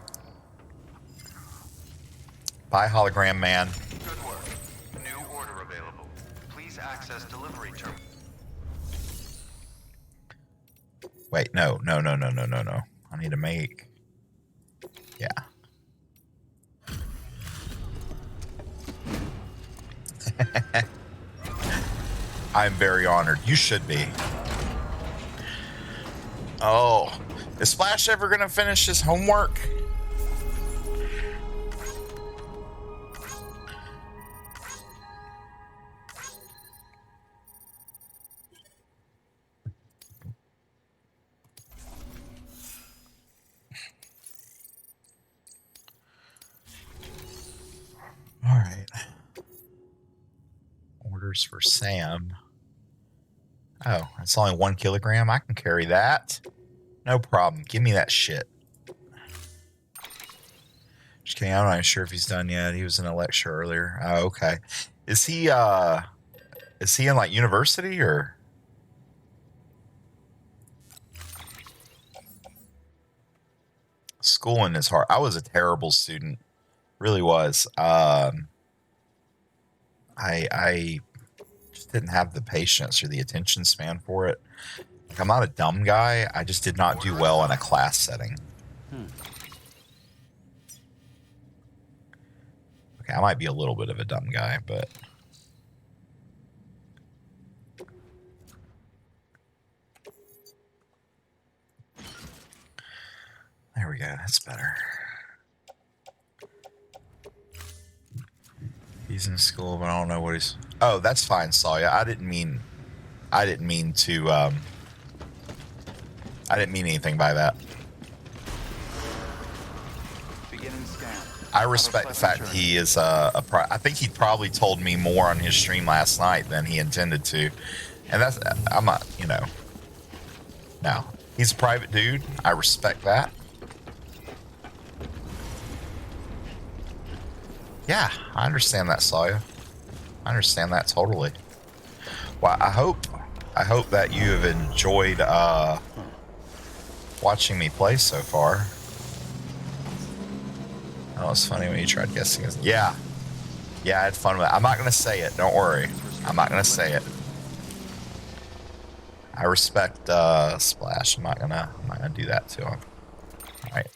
Bye, hologram man. Good work. New order available. Please access delivery terminal. Wait, no. I need to make. Yeah. I'm very honored. You should be. Oh, is Splash ever gonna finish his homework? Wafers for Sam. Oh, it's only 1 kilogram. I can carry that. No problem. Give me that shit. Just kidding. I'm not even sure if he's done yet. He was in a lecture earlier. Oh, okay. Is he in like university or? Schooling is hard. I was a terrible student. Really was. I just didn't have the patience or the attention span for it. Like, I'm not a dumb guy. I just did not do well in a class setting. Okay, I might be a little bit of a dumb guy, but there we go. That's better. He's in school, but I don't know what he's. Oh, that's fine, Sawyer. I didn't mean anything by that. Beginning scan. I respect the fact that he is I think he probably told me more on his stream last night than he intended to, and that's I'm not, you know. No, he's a private dude. I respect that. Yeah, I understand that, Sawyer. I understand that totally. Well, I hope that you have enjoyed watching me play so far. Oh, it's funny when you tried guessing. Yeah, I had fun with it. I'm not gonna say it. Don't worry. I'm not gonna say it. I respect Splash. I'm not gonna do that to him. All right.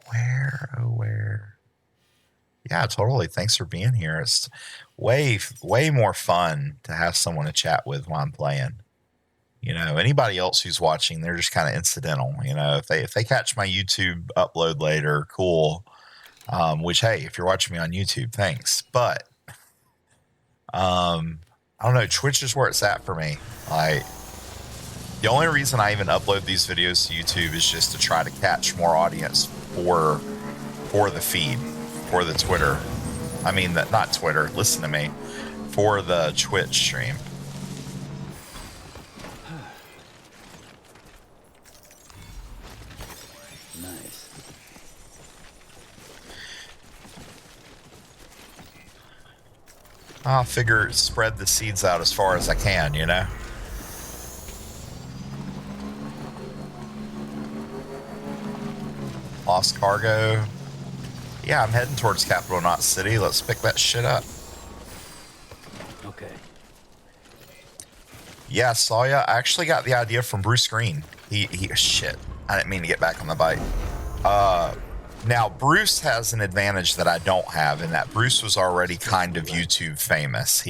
Where? Yeah, totally. Thanks for being here. It's way more fun to have someone to chat with while I'm playing. You know, anybody else who's watching, they're just kind of incidental. You know, if they catch my YouTube upload later, cool. Which, hey, if you're watching me on YouTube, thanks. But I don't know. Twitch is where it's at for me. Like, the only reason I even upload these videos to YouTube is just to try to catch more audience for the feed, for the Twitter. I mean, not Twitter. Listen to me. For the Twitch stream. Nice. I'll figure spread the seeds out as far as I can, you know? Lost cargo. Yeah, I'm heading towards Capital Knot City. Let's pick that shit up. Okay. Yeah, Sawyer. I actually got the idea from Bruce Green. He shit. I didn't mean to get back on the bike. Now Bruce has an advantage that I don't have, in that Bruce was already kind of YouTube famous.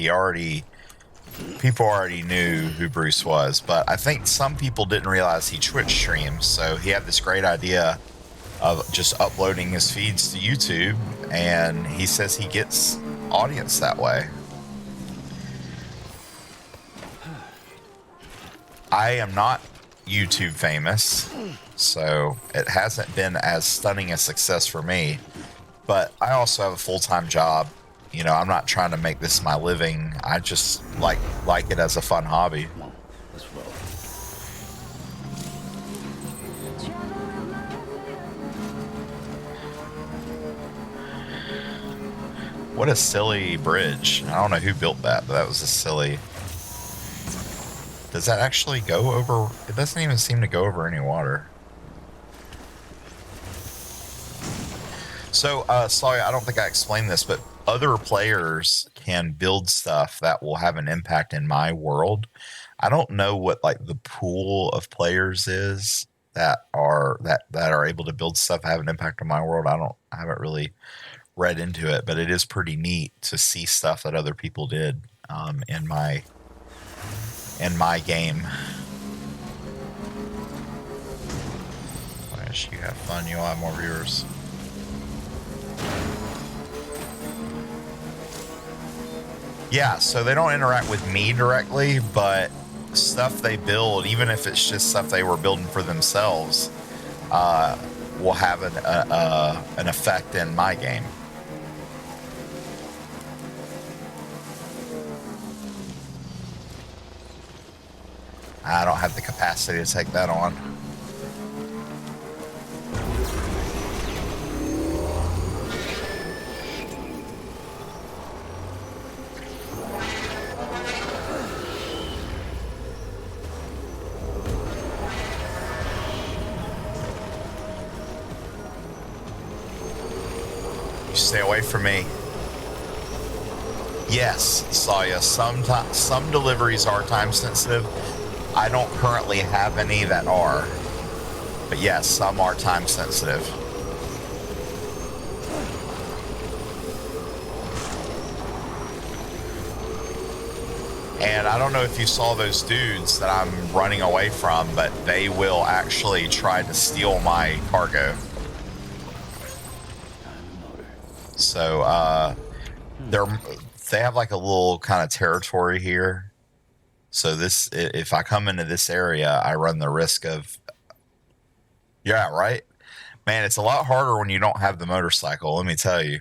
People already knew who Bruce was, but I think some people didn't realize he Twitch streams. So he had this great idea of just uploading his feeds to YouTube, and he says he gets audience that way. I am not YouTube famous, so it hasn't been as stunning a success for me, but I also have a full-time job. You know, I'm not trying to make this my living. I just like it as a fun hobby. Come on, let's roll. What a silly bridge. I don't know who built that, but that was a silly... Does that actually go over? It doesn't even seem to go over any water. So, sorry, I don't think I explained this, but other players can build stuff that will have an impact in my world. I don't know what like the pool of players is that are able to build stuff that have an impact on my world. I haven't really read into it, but it is pretty neat to see stuff that other people did in my game. Wish you have fun. You'll have more viewers. Yeah, so they don't interact with me directly, but stuff they build, even if it's just stuff they were building for themselves, will have an effect in my game. I don't have the capacity to take that on. Stay away from me. Yes, Saya, some deliveries are time sensitive. I don't currently have any that are. But yes, some are time sensitive. And I don't know if you saw those dudes that I'm running away from, but they will actually try to steal my cargo. So, they have like a little kind of territory here. So this, if I come into this area, I run the risk of, yeah, right? Man, it's a lot harder when you don't have the motorcycle, let me tell you.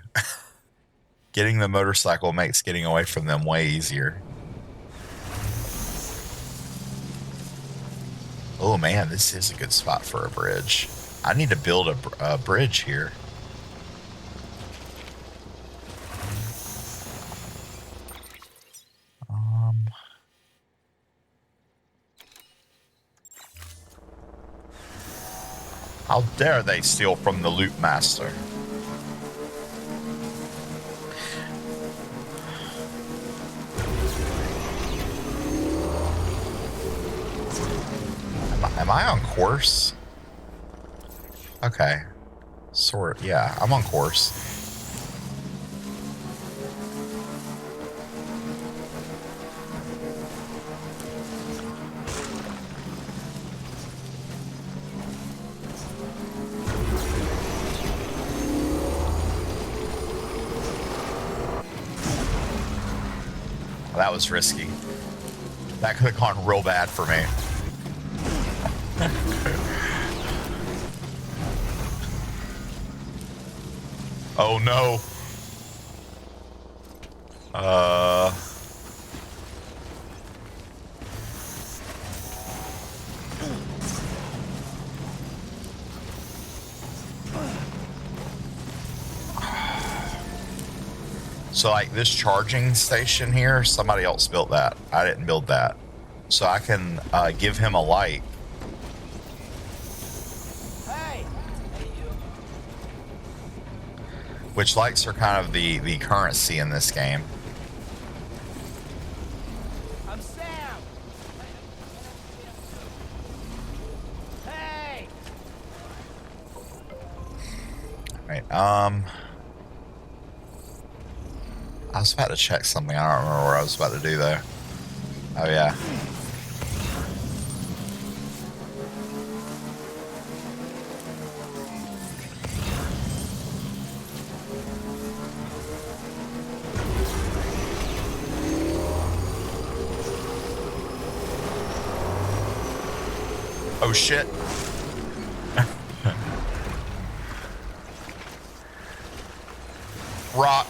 Getting the motorcycle makes getting away from them way easier. Oh man, this is a good spot for a bridge. I need to build a bridge here. How dare they steal from the loot master? Am I on course? Okay. Sort, yeah, I'm on course. That was risky. That could have gone real bad for me. Oh no. So like this charging station here, somebody else built that. I didn't build that. So I can give him a light. Hey. Which lights are kind of the currency in this game. I'm Sam. Hey. All right. I was about to check something. I don't remember what I was about to do though. Oh yeah. Oh shit. Rock.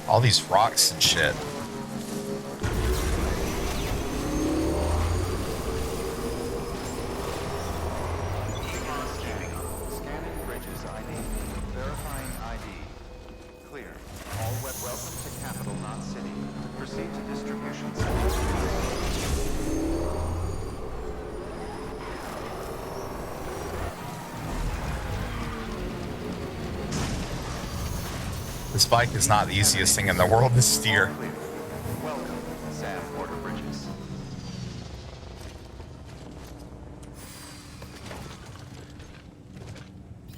All these rocks and shit. Scanning bridges ID. Verifying ID. Clear. All welcome to Capital, not City. Proceed to distribution center. This bike is not the easiest thing in the world to steer. Welcome, Sam Porter Bridges.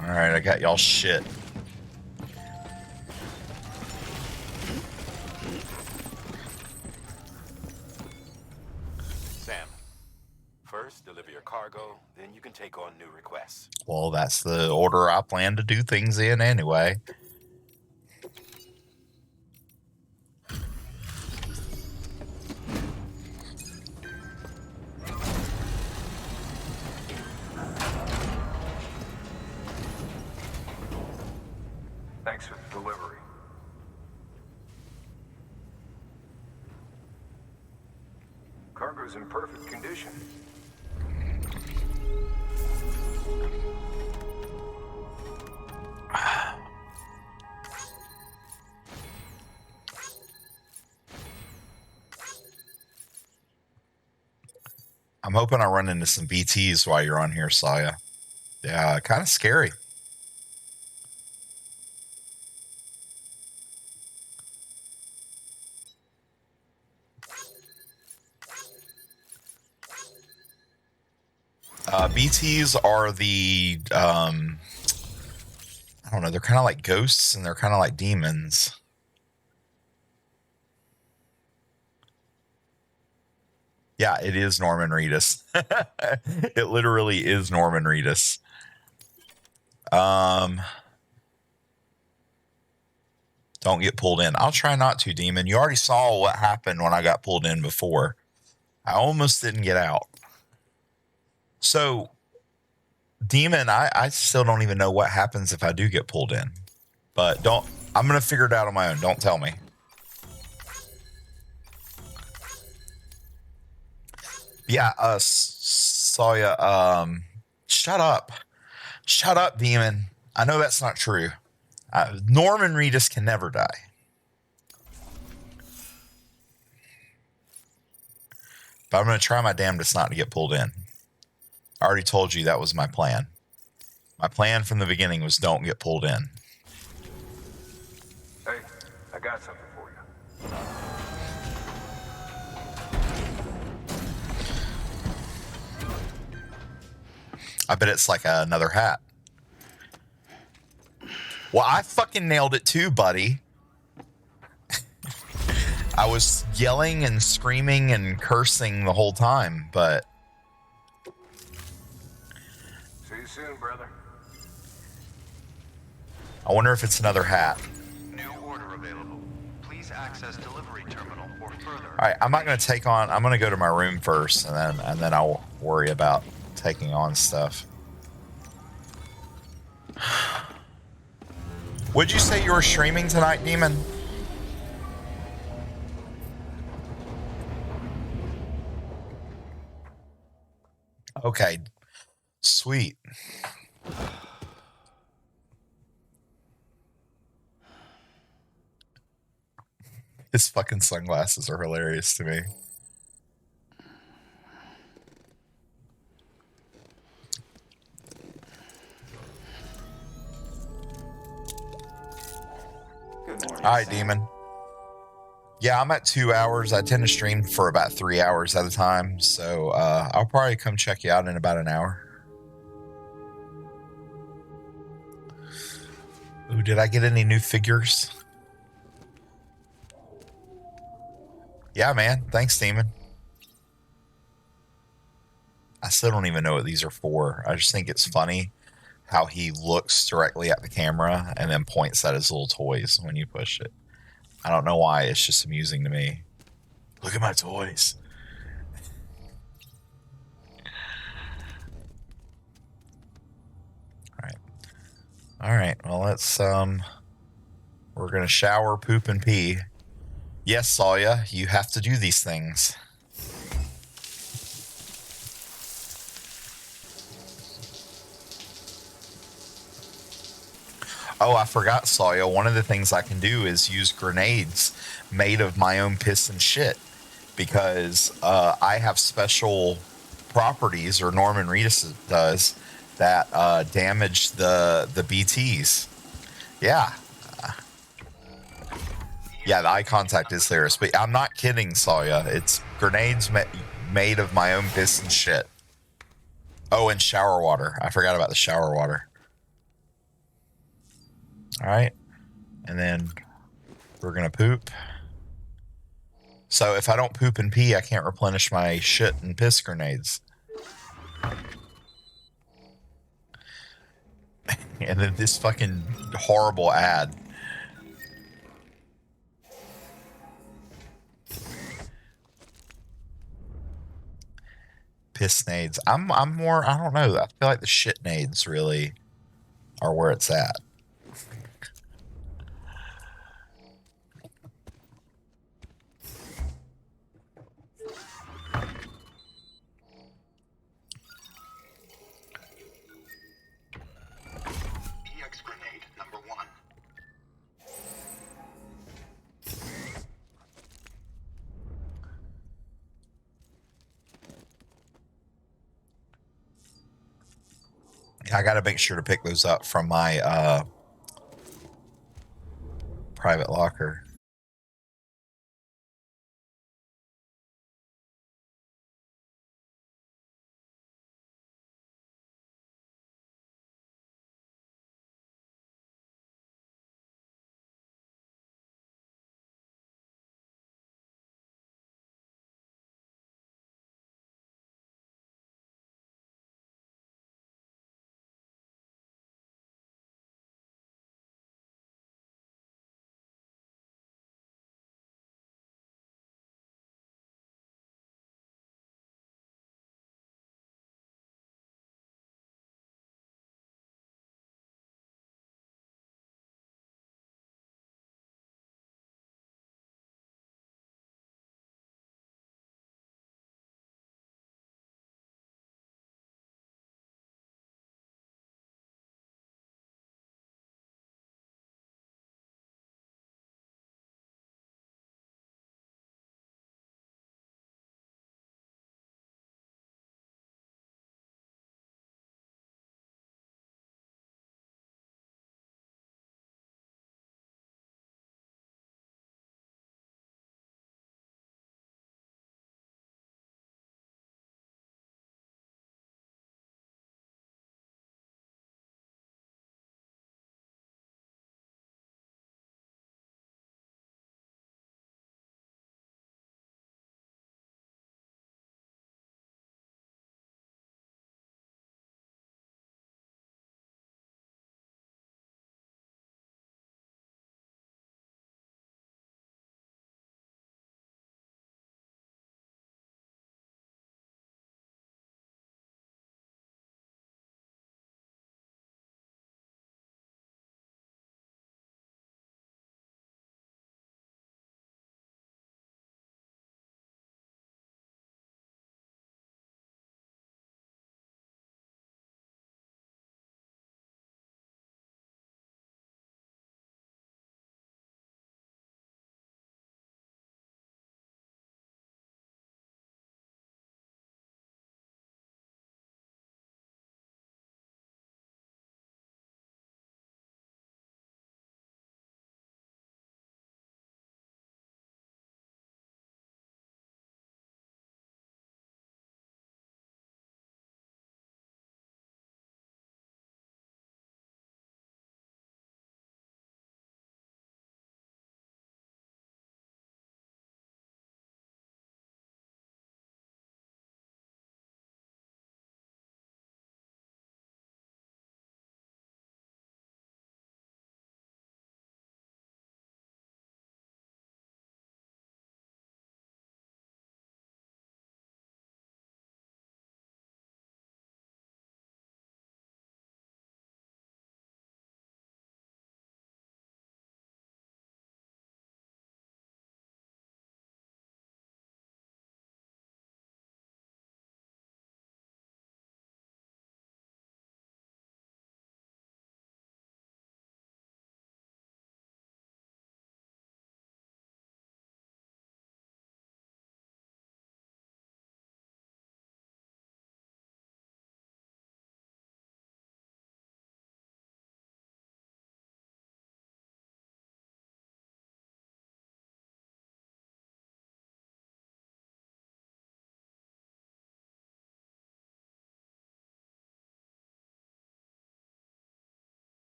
All right, I got y'all shit. Sam, first deliver your cargo, then you can take on new requests. Well, that's the order I plan to do things in anyway. Thanks for the delivery. Cargo's in perfect condition. I'm hoping I run into some BTs while you're on here, Saya. Yeah, kind of scary. BTs are the, I don't know, they're kind of like ghosts and they're kind of like demons. Yeah, it is Norman Reedus. It literally is Norman Reedus. Don't get pulled in. I'll try not to, Demon. You already saw what happened when I got pulled in before. I almost didn't get out. So, Demon, I still don't even know what happens if I do get pulled in. But I'm going to figure it out on my own. Don't tell me. Yeah, Saya, shut up. Shut up, Demon. I know that's not true. Norman Reedus can never die. But I'm going to try my damnedest not to get pulled in. I already told you that was my plan. My plan from the beginning was don't get pulled in. Hey, I got something for you. I bet it's like another hat. Well, I fucking nailed it too, buddy. I was yelling and screaming and cursing the whole time, but... See you soon, brother. I wonder if it's another hat. New order available. Please access delivery terminal for further. All right, I'm not going to take on... I'm going to go to my room first, and then I'll worry about taking on stuff. Would you say you were streaming tonight, Demon? Okay. Sweet. His fucking sunglasses are hilarious to me. Good morning. All right, Demon. Yeah, I'm at 2 hours. I tend to stream for about 3 hours at a time. So I'll probably come check you out in about an hour. Ooh, did I get any new figures? Yeah, man. Thanks, Demon. I still don't even know what these are for. I just think it's funny how he looks directly at the camera and then points at his little toys when you push it. I don't know why. It's just amusing to me. Look at my toys. All right. Well, let's, we're going to shower, poop, and pee. Yes, Saya, you have to do these things. Oh, I forgot, Saya. One of the things I can do is use grenades made of my own piss and shit. Because I have special properties, or Norman Reedus does, that damage the BTs. Yeah. Yeah, the eye contact is hilarious. But I'm not kidding, Saya. It's grenades made of my own piss and shit. Oh, and shower water. I forgot about the shower water. All right. And then we're going to poop. So if I don't poop and pee, I can't replenish my shit and piss grenades. And then this fucking horrible ad. Piss nades. I'm more, I don't know. I feel like the shit nades really are where it's at. EX grenade number 1. I got to make sure to pick those up from my private locker.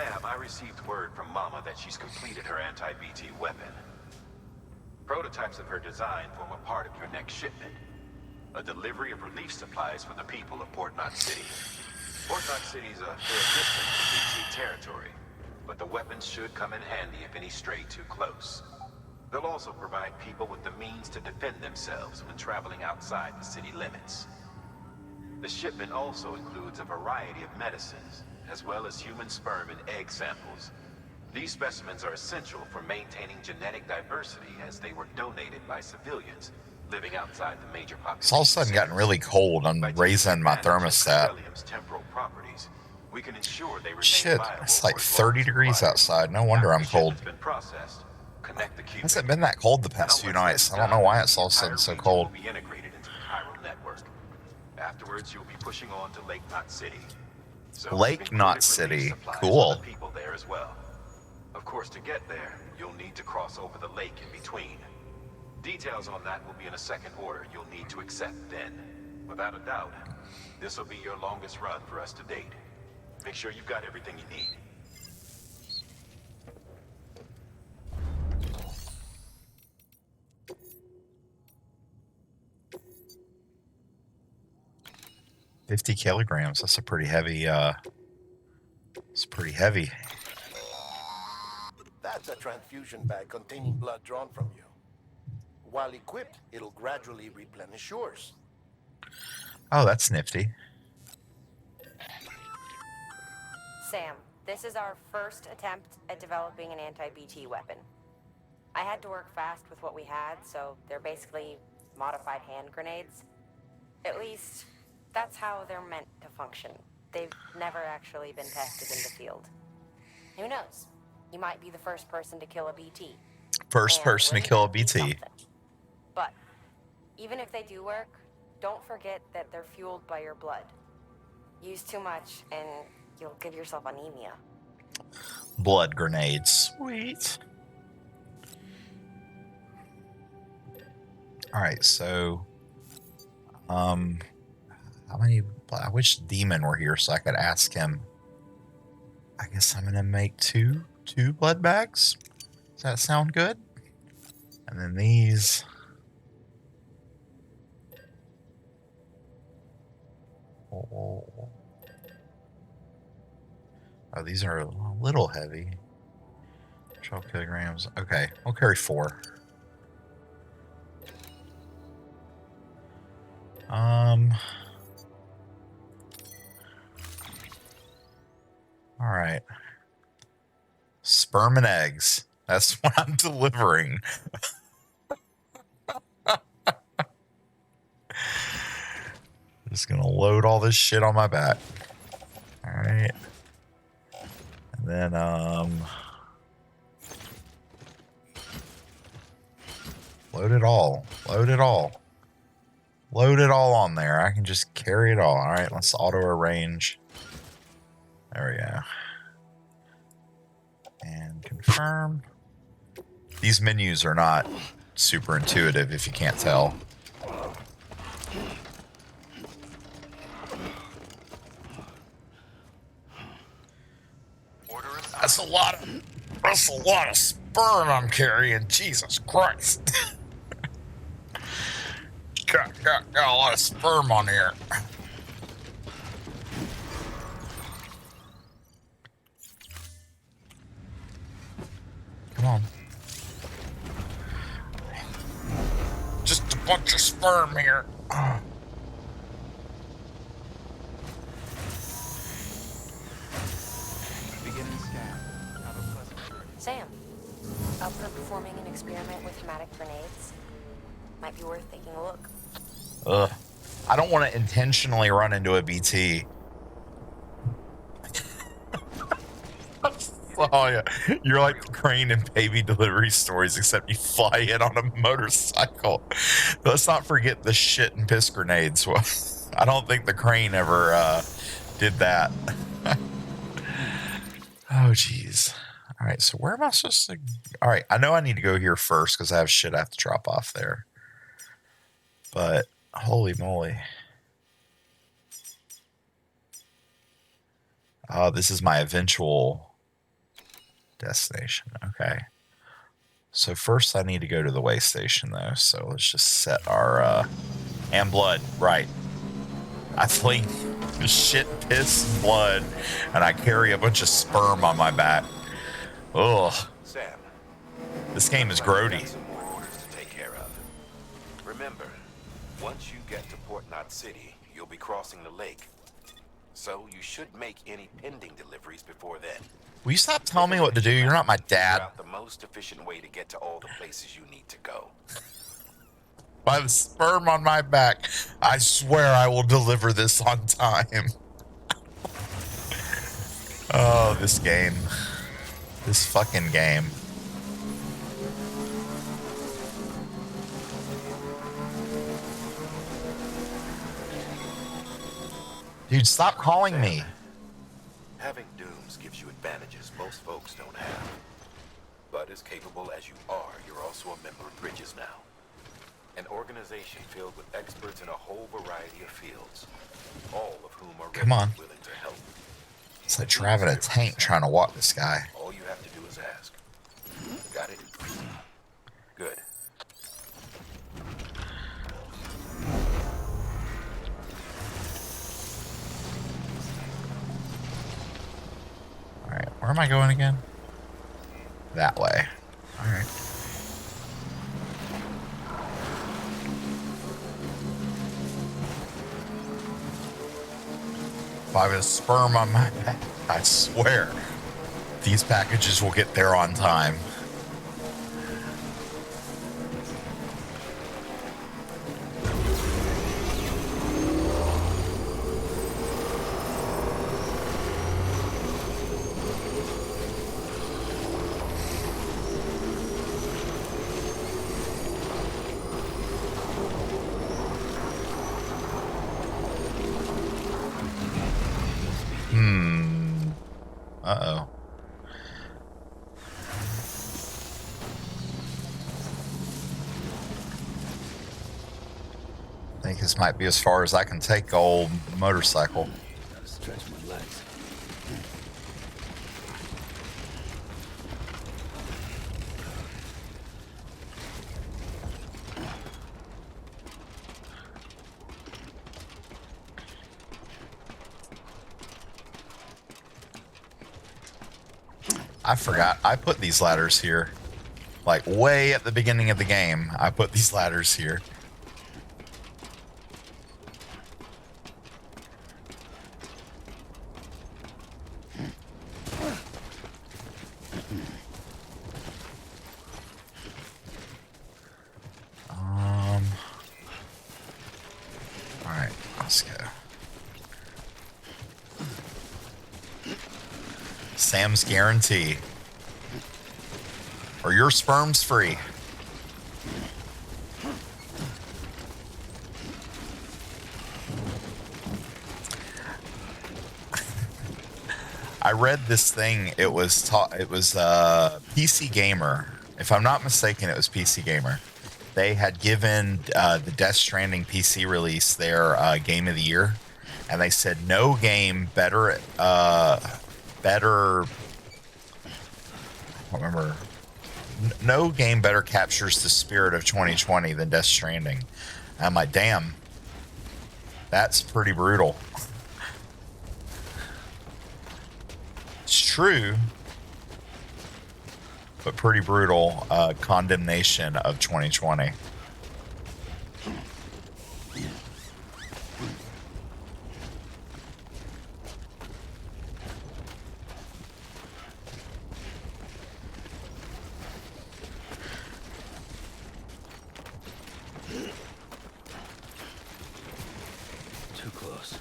Sam, I received word from Mama that she's completed her anti-BT weapon. Prototypes of her design form a part of your next shipment. A delivery of relief supplies for the people of Port Knot City. Port Knot City's a fair distance from BT territory, but the weapons should come in handy if any stray too close. They'll also provide people with the means to defend themselves when traveling outside the city limits. The shipment also includes a variety of medicines, as well as human sperm and egg samples. These specimens are essential for maintaining genetic diversity as they were donated by civilians living outside the major population. It's all of a sudden gotten really cold. I'm raising my thermostat. Temporal properties, we can ensure they remain Shit, viable it's like for as 30 long as degrees required. outside. No wonder I'm cold. Been processed, connect the It hasn't been that cold the past few nights. I don't know why it's all of a sudden so cold. Will be integrated into the chiral network. Afterwards, you'll be pushing on to Lake Knot City. So Lake Knot City, cool. People there as well. Of course, to get there, you'll need to cross over the lake in between. Details on that will be in a second order you'll need to accept then. Without a doubt, this will be your longest run for us to date. Make sure you've got everything you need. $50 kilograms. That's a pretty heavy, it's pretty heavy. That's a transfusion bag containing blood drawn from you. While equipped, it'll gradually replenish yours. Oh, that's nifty. Sam, this is our first attempt at developing an anti-BT weapon. I had to work fast with what we had, so they're basically modified hand grenades. At least, that's how they're meant to function. They've never actually been tested in the field. Who knows? You might be the first person to kill a BT. First person to kill a BT. But even if they do work, don't forget that they're fueled by your blood. Use too much and you'll give yourself anemia. Blood grenades. Sweet. All right, so how many? I wish Demon were here so I could ask him. I guess I'm gonna make two blood bags. Does that sound good? And then these. Oh, these are a little heavy. 12 kilograms. Okay, we'll carry 4. All right. Sperm and eggs. That's what I'm delivering. Just gonna load all this shit on my back. All right. And then, load it all. Load it all. Load it all on there. I can just carry it all. All right, let's auto arrange. There we go. And confirm. These menus are not super intuitive if you can't tell. That's a lot of sperm I'm carrying. Jesus Christ. got a lot of sperm on here. Come on. Just a bunch of sperm here. Sam, up for performing an experiment with pneumatic grenades? Might be worth taking a look. Ugh. I don't want to intentionally run into a BT. Oh yeah, you're like the Crane and baby delivery stories, except you fly in on a motorcycle. Let's not forget the shit and piss grenades. Well, I don't think the Crane ever did that. Oh jeez. All right, so where am I supposed to? All right, I know I need to go here first because I have shit I have to drop off there. But holy moly. This is my eventual destination. Okay. So first I need to go to the way station though. So let's just set our and blood, right. I fling shit, piss, and blood, and I carry a bunch of sperm on my back. Ugh. Sam, This game is grody. some more orders to take care of. Remember, once you get to Port Knot City, you'll be crossing the lake. So you should make any pending deliveries before then. Will you stop telling me what to do? You're not my dad. Figure out the most efficient way to get to all the places you need to go. By the sperm on my back, I swear I will deliver this on time. Oh, this game. This fucking game. Dude, stop calling me. Having dooms gives you advantages most folks don't have. But as capable as you are, you're also a member of Bridges now. An organization filled with experts in a whole variety of fields, all of whom are ready and willing to help. It's like driving a tank trying to walk this guy. All you have to do is ask. Got it? Good. Alright, where am I going again? That way. Alright. If I have a sperm on my back, I swear these packages will get there on time. Uh-oh. I think this might be as far as I can take the old motorcycle. Gotta stretch my legs. I forgot. I put these ladders here. Like way at the beginning of the game, I put these ladders here. Alright, let's go. Sam's guarantee. Or your sperm's free. I read this thing. It was PC Gamer. If I'm not mistaken, it was PC Gamer. They had given the Death Stranding PC release their Game of the Year, and they said no game better. I don't remember. No game better captures the spirit of 2020 than Death Stranding. And I'm like, damn, that's pretty brutal. It's true, but pretty brutal condemnation of 2020. Too close.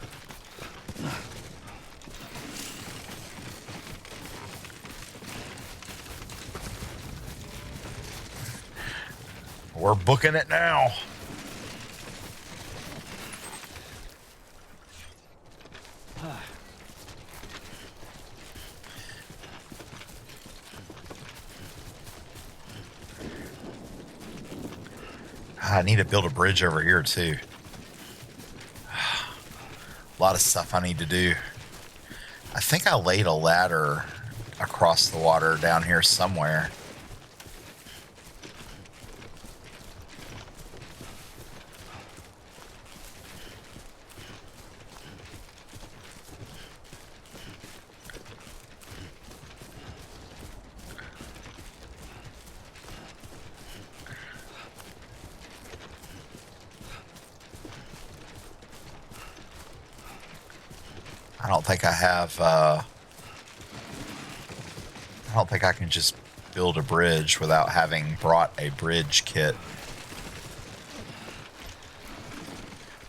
We're booking it now. I need to build a bridge over here too. A lot of stuff I need to do. I think I laid a ladder across the water down here somewhere. I don't think I have, I don't think I can just build a bridge without having brought a bridge kit.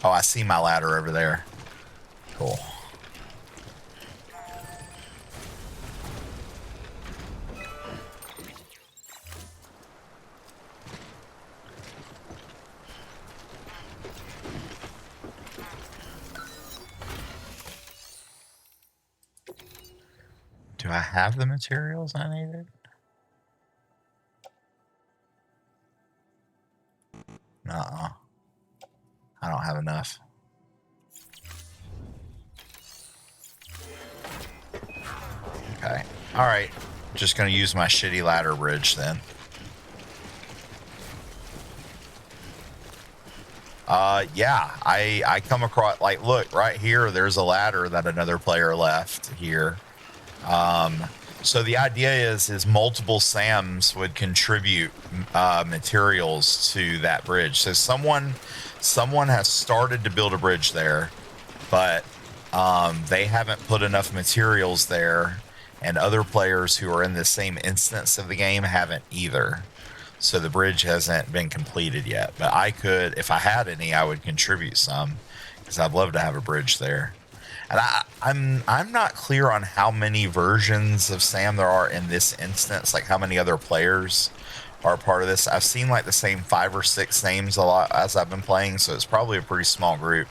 Oh, I see my ladder over there. Cool. Do I have the materials I needed? Nuh-uh. I don't have enough. Okay. Alright. Just gonna use my shitty ladder bridge then. Yeah. I come across, like, look, right here, there's a ladder that another player left here. So the idea is multiple Sams would contribute materials to that bridge. So someone has started to build a bridge there, but they haven't put enough materials there, and other players who are in the same instance of the game haven't either. So the bridge hasn't been completed yet. But I could, if I had any, I would contribute some, because I'd love to have a bridge there. And I'm not clear on how many versions of Sam there are in this instance, like how many other players are part of this. I've seen like the same 5 or 6 names a lot as I've been playing, so it's probably a pretty small group.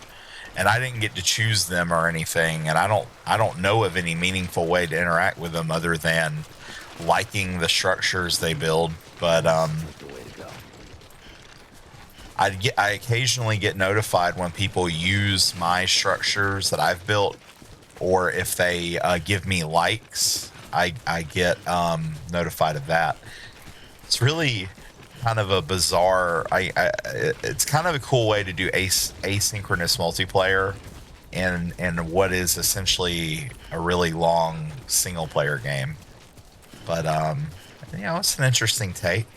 And I didn't get to choose them or anything, and I don't know of any meaningful way to interact with them other than liking the structures they build. But I occasionally get notified when people use my structures that I've built, or if they give me likes, I get notified of that. It's really kind of a bizarre. It's kind of a cool way to do asynchronous multiplayer in what is essentially a really long single player game. But you know, it's an interesting take.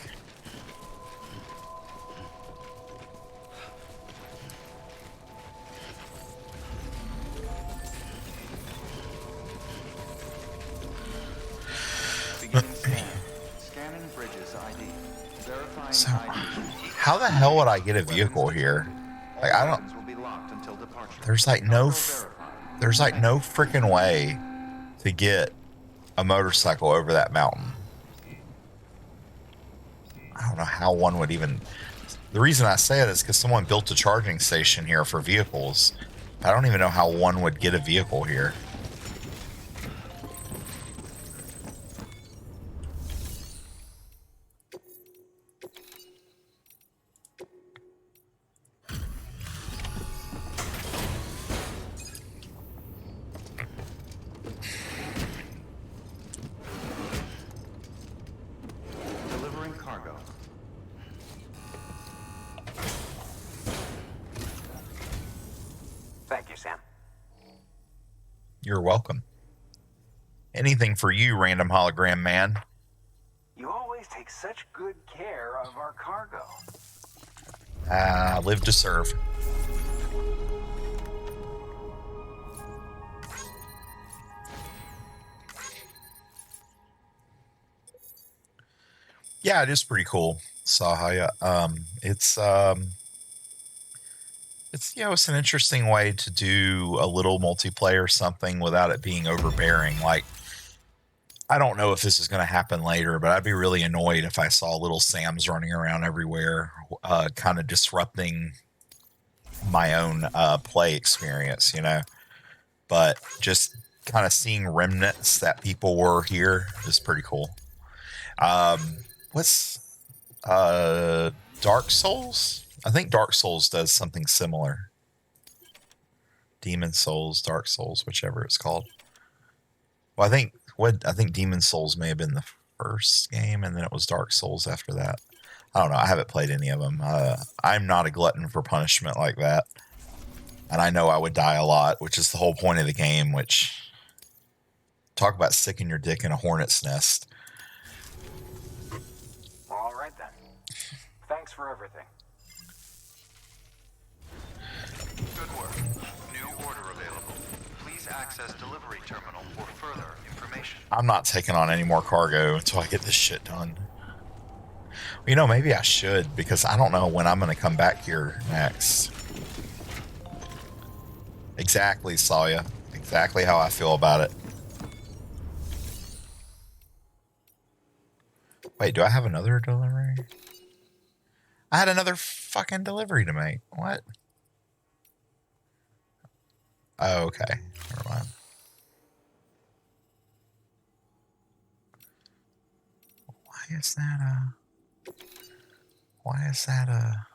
Scanning bridges ID. Verifying So, ID. how the hell would I get a vehicle here? Like, I don't. There's like no freaking way to get a motorcycle over that mountain. I don't know how one would even. The reason I say it is because someone built a charging station here for vehicles. I don't even know how one would get a vehicle here. Delivering cargo. Thank you, Sam. You're welcome. Anything for you, random hologram man. You always take such good care of our cargo. Live to serve. Yeah, it is pretty cool. Sahaya. It's you know, it's an interesting way to do a little multiplayer something without it being overbearing. Like, I don't know if this is going to happen later, but I'd be really annoyed if I saw little Sams running around everywhere, kind of disrupting my own play experience, you know. But just kind of seeing remnants that people were here is pretty cool. What's Dark Souls? I think Dark Souls does something similar. Demon Souls, Dark Souls, whichever it's called. Well, I think I think Demon Souls may have been the first game, and then it was Dark Souls after that. I don't know. I haven't played any of them. I'm not a glutton for punishment like that. And I know I would die a lot, which is the whole point of the game, which... Talk about sticking your dick in a hornet's nest. All right, then. Thanks for everything. Good work. New order available. Please access delivery terminal for further information. I'm not taking on any more cargo until I get this shit done. You know, maybe I should, because I don't know when I'm going to come back here next. Exactly, Sawya. Exactly how I feel about it. Wait, do I have another delivery? I had another fucking delivery to make. What? Oh, okay. Never mind. Why is that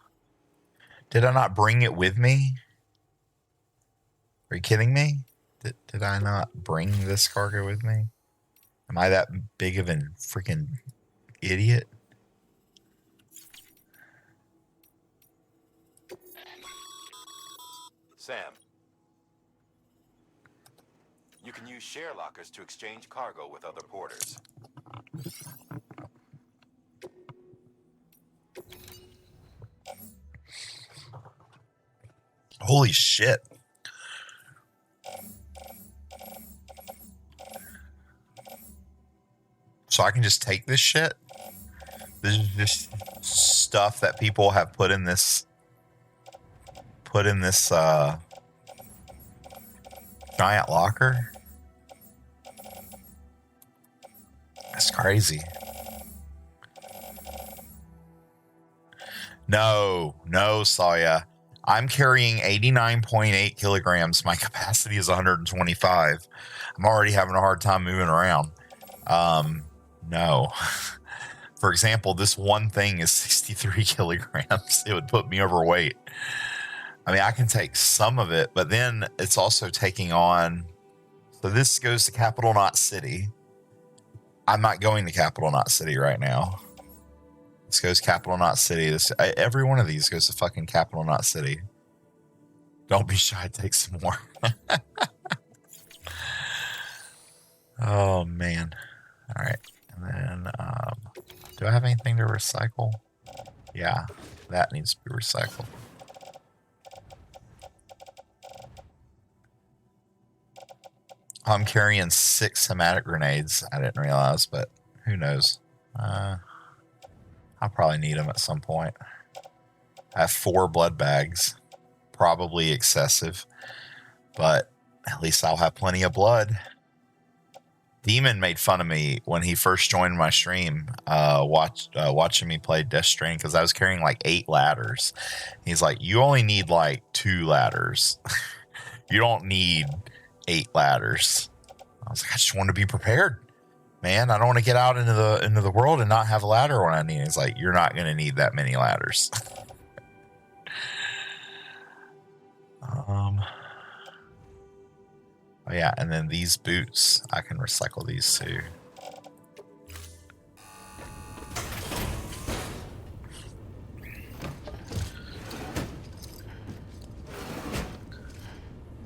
Did I not bring it with me? Are you kidding me? Did I not bring this cargo with me? Am I that big of a freaking idiot? Sam. You can use share lockers to exchange cargo with other porters. Holy shit. So I can just take this shit? This is just stuff that people have put in this giant locker? That's crazy. No, Sawya. I'm carrying 89.8 kilograms. My capacity is 125. I'm already having a hard time moving around. No. For example, this one thing is 63 kilograms. It would put me overweight. I mean, I can take some of it, but then it's also taking on... So this goes to Capital Knot City. I'm not going to Capital Knot City right now. This goes Capital Knot City. Every one of these goes to fucking Capital Knot City. Don't be shy. Take some more. Oh, man. All right. And then, do I have anything to recycle? Yeah, that needs to be recycled. I'm carrying 6 hematic grenades. I didn't realize, but who knows? I'll probably need them at some point. I have 4 blood bags. Probably excessive, but at least I'll have plenty of blood. Demon made fun of me when he first joined my stream, watching me play Death Stranding, because I was carrying like 8 ladders. He's like, you only need like 2 ladders. You don't need 8 ladders. I was like, I just want to be prepared, man. I don't want to get out into the world and not have a ladder when I need it. He's like, you're not going to need that many ladders. Oh yeah, and then these boots, I can recycle these too.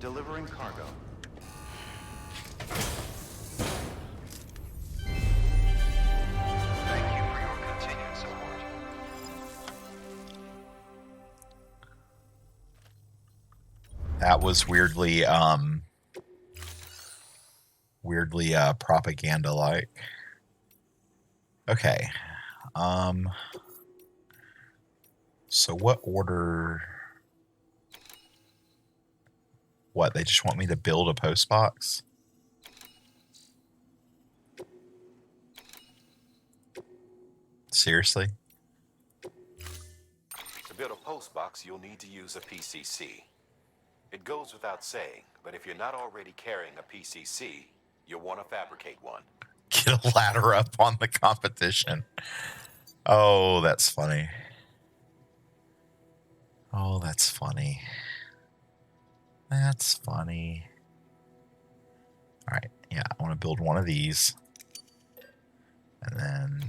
Delivering cargo. Thank you for your continued support. That was weirdly propaganda-like. Okay. So what order... What, they just want me to build a post box? Seriously? To build a post box, you'll need to use a PCC. It goes without saying, but if you're not already carrying a PCC, you'll want to fabricate one. Get a ladder up on the competition. Oh, that's funny. Oh, that's funny. That's funny. All right, yeah, I want to build one of these. And then,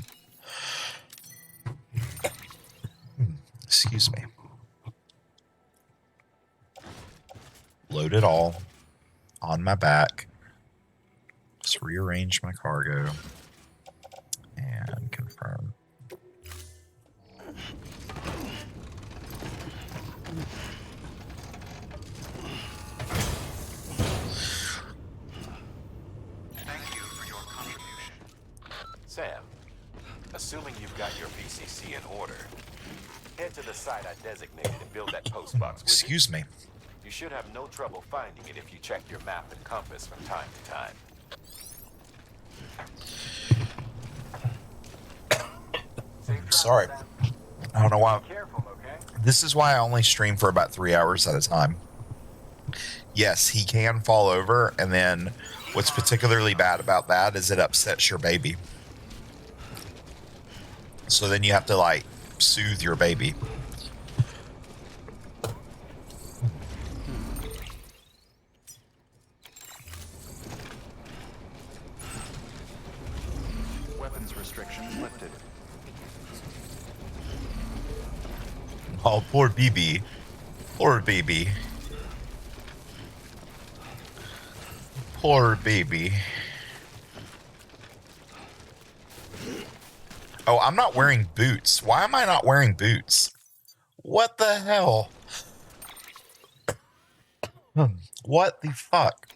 excuse me. Load it all on my back. Just rearrange my cargo and confirm. Thank you for your contribution. Sam, assuming you've got your PCC in order, head to the site I designated and build that post box with it. Excuse me. You should have no trouble finding it if you check your map and compass from time to time. Sorry. I don't know why. This is why I only stream for about 3 hours at a time. Yes, he can fall over, and then what's particularly bad about that is it upsets your baby. So then you have to, like, soothe your baby. Weapons restrictions lifted. Oh, poor BB. Poor baby. Poor baby. Oh, I'm not wearing boots. Why am I not wearing boots? What the hell? What the fuck?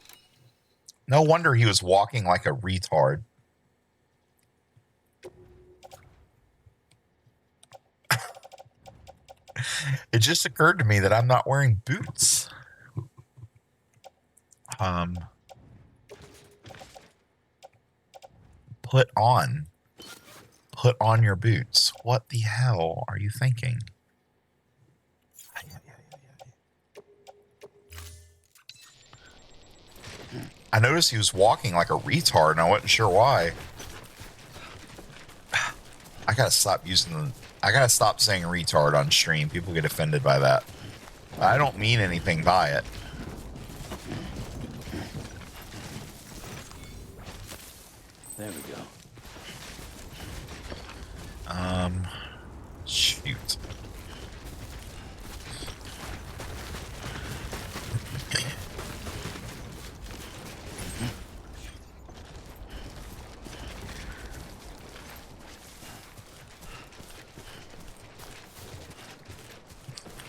No wonder he was walking like a retard. It just occurred to me that I'm not wearing boots. Put on your boots. What the hell are you thinking? I noticed he was walking like a retard, and I wasn't sure why. I gotta stop saying retard on stream. People get offended by that. I don't mean anything by it. There we go. Shoot.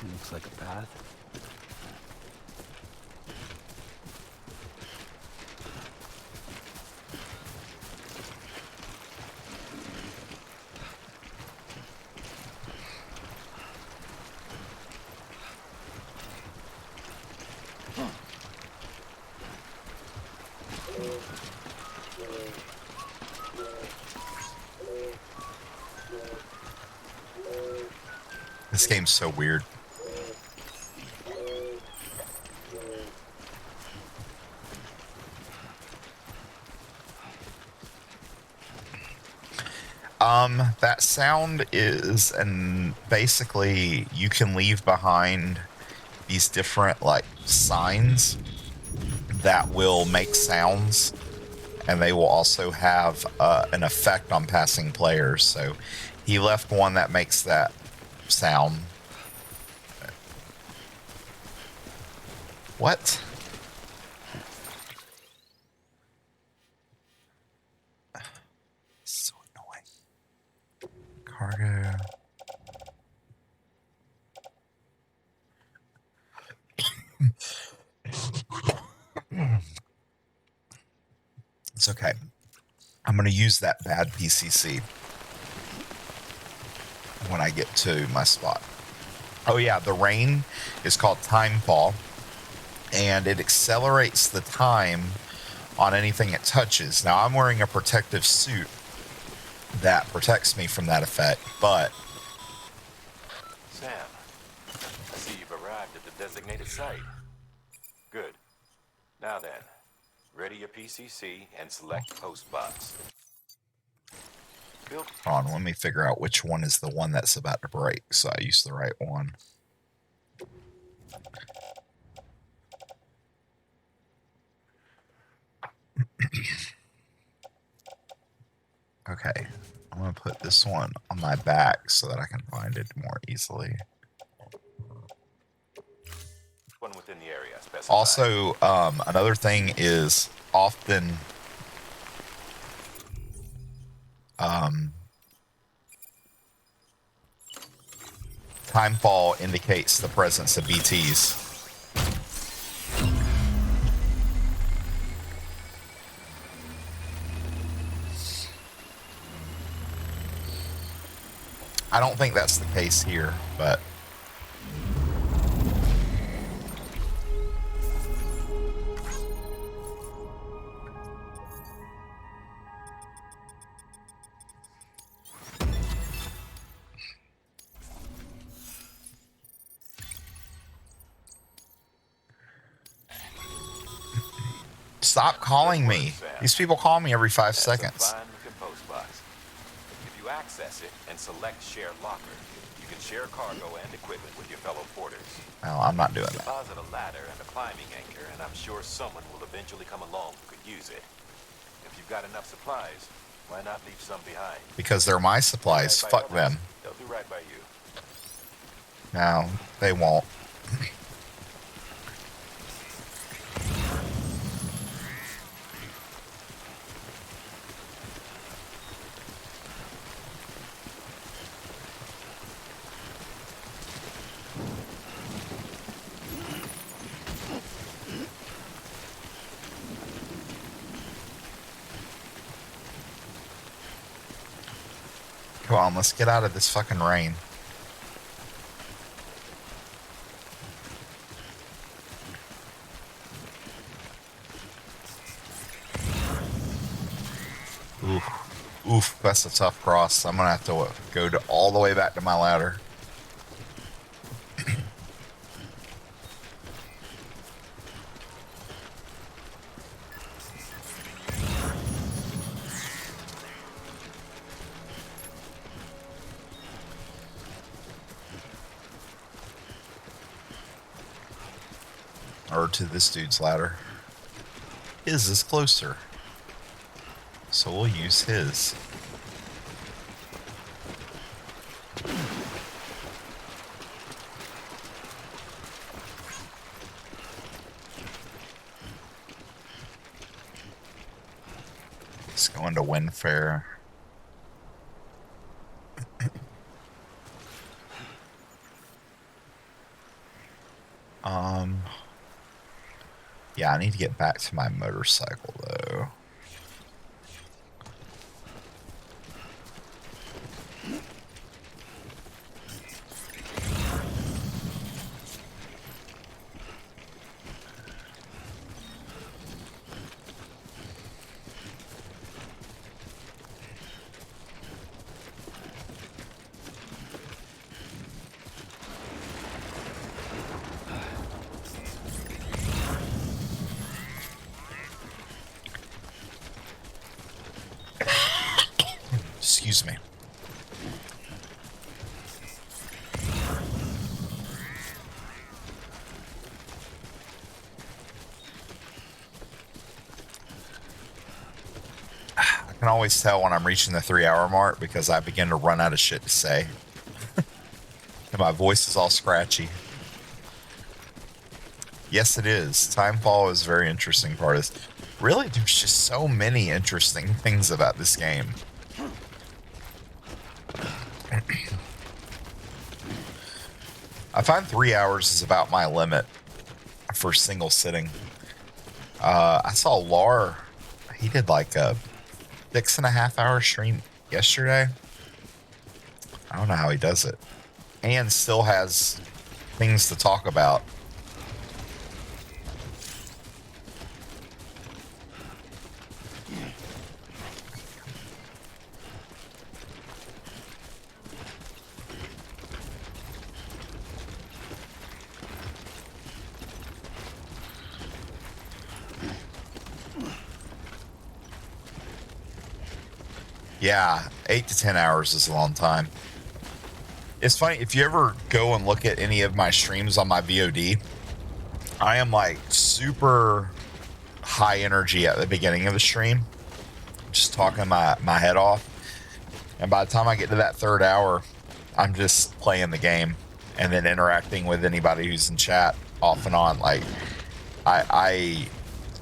Looks like a path. This game's so weird. That sound is, and basically you can leave behind these different like signs that will make sounds, and they will also have an effect on passing players. So he left one that makes that sound. What? So annoying. Cargo. It's okay. I'm going to use that bad PCC when I get to my spot. Oh yeah, the rain is called Timefall, and it accelerates the time on anything it touches. Now I'm wearing a protective suit that protects me from that effect, but... Sam, I see you've arrived at the designated site. Good. Now then, ready your PCC and select post box. Hold on, let me figure out which one is the one that's about to break, so I use the right one. Okay. I'm going to put this one on my back so that I can find it more easily. One within the area specified. Also, another thing is often timefall indicates the presence of BTs. I don't think that's the case here, but stop calling me. These people call me every 5 seconds. If you access it and select Share Locker, you can share cargo and equipment with your fellow porters. No, I'm not doing that. Deposit a ladder and a climbing anchor, and I'm sure someone will eventually come along who could use it. If you've got enough supplies, why not leave some behind? Because they're my supplies. Fuck them. They'll do right by you. No, they won't. Come on, let's get out of this fucking rain. Oof, that's a tough cross. I'm gonna have to go all the way back to my ladder. Or to this dude's ladder. His is closer, so we'll use his. Let's go into Windfair. Yeah, I need to get back to my motorcycle though. Excuse me. I can always tell when I'm reaching the 3-hour mark because I begin to run out of shit to say. And my voice is all scratchy. Yes, it is. Timefall is a very interesting part of this. Really, there's just so many interesting things about this game. I find 3 hours is about my limit for single sitting. I saw Lar, he did like a 6.5 hour stream yesterday. I don't know how he does it. And still has things to talk about. Yeah, 8 to 10 hours is a long time. It's funny, if you ever go and look at any of my streams on my VOD, I am like super high energy at the beginning of the stream, just talking my head off. And by the time I get to that third hour, I'm just playing the game and then interacting with anybody who's in chat off and on. Like, I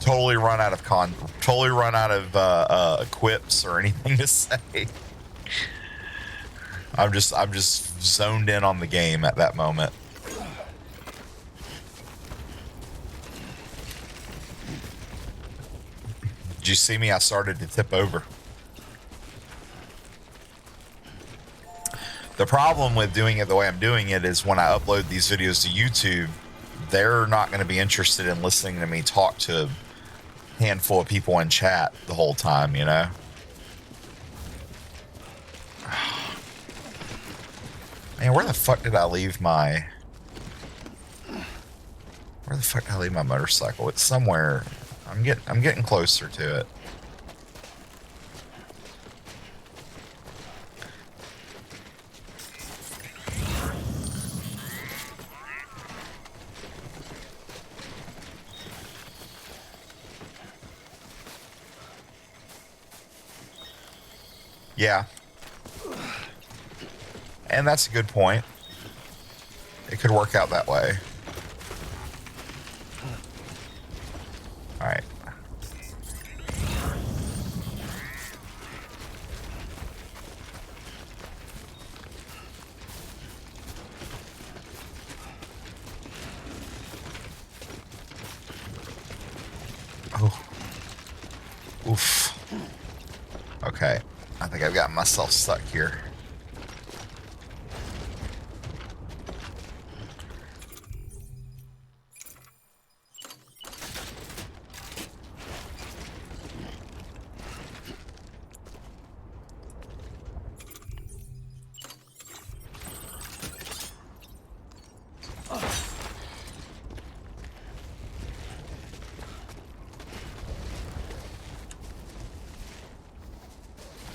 totally run out of quips or anything to say. I'm just zoned in on the game at that moment. Did you see me? I started to tip over. The problem with doing it the way I'm doing it is when I upload these videos to YouTube, they're not going to be interested in listening to me talk to a handful of people in chat the whole time, you know? Man, where the fuck did I leave my... Where the fuck did I leave my motorcycle? It's somewhere. I'm getting closer to it. Yeah. And that's a good point. It could work out that way. All right. Oh. Oof. Okay. I think I've got myself stuck here.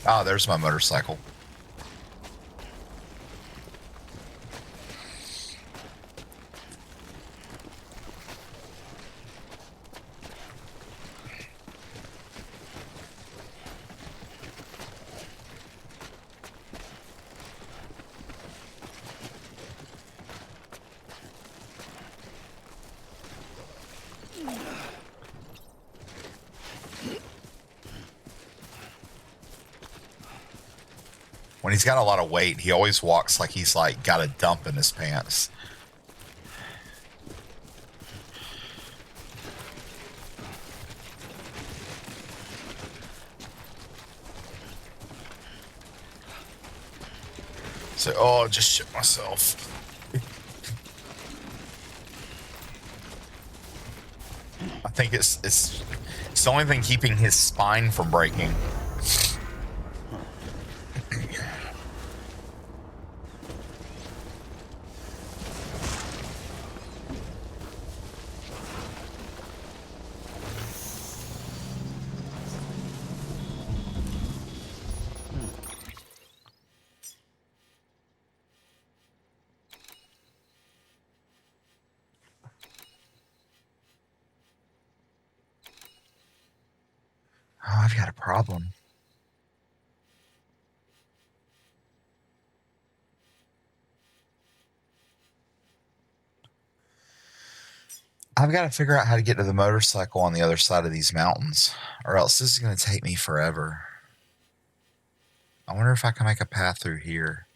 Oh, there's my motorcycle. When he's got a lot of weight, he always walks like he's like got a dump in his pants. So, oh, just shit myself. I think it's the only thing keeping his spine from breaking. Oh, I've got a problem. I've got to figure out how to get to the motorcycle on the other side of these mountains, or else this is going to take me forever. I wonder if I can make a path through here.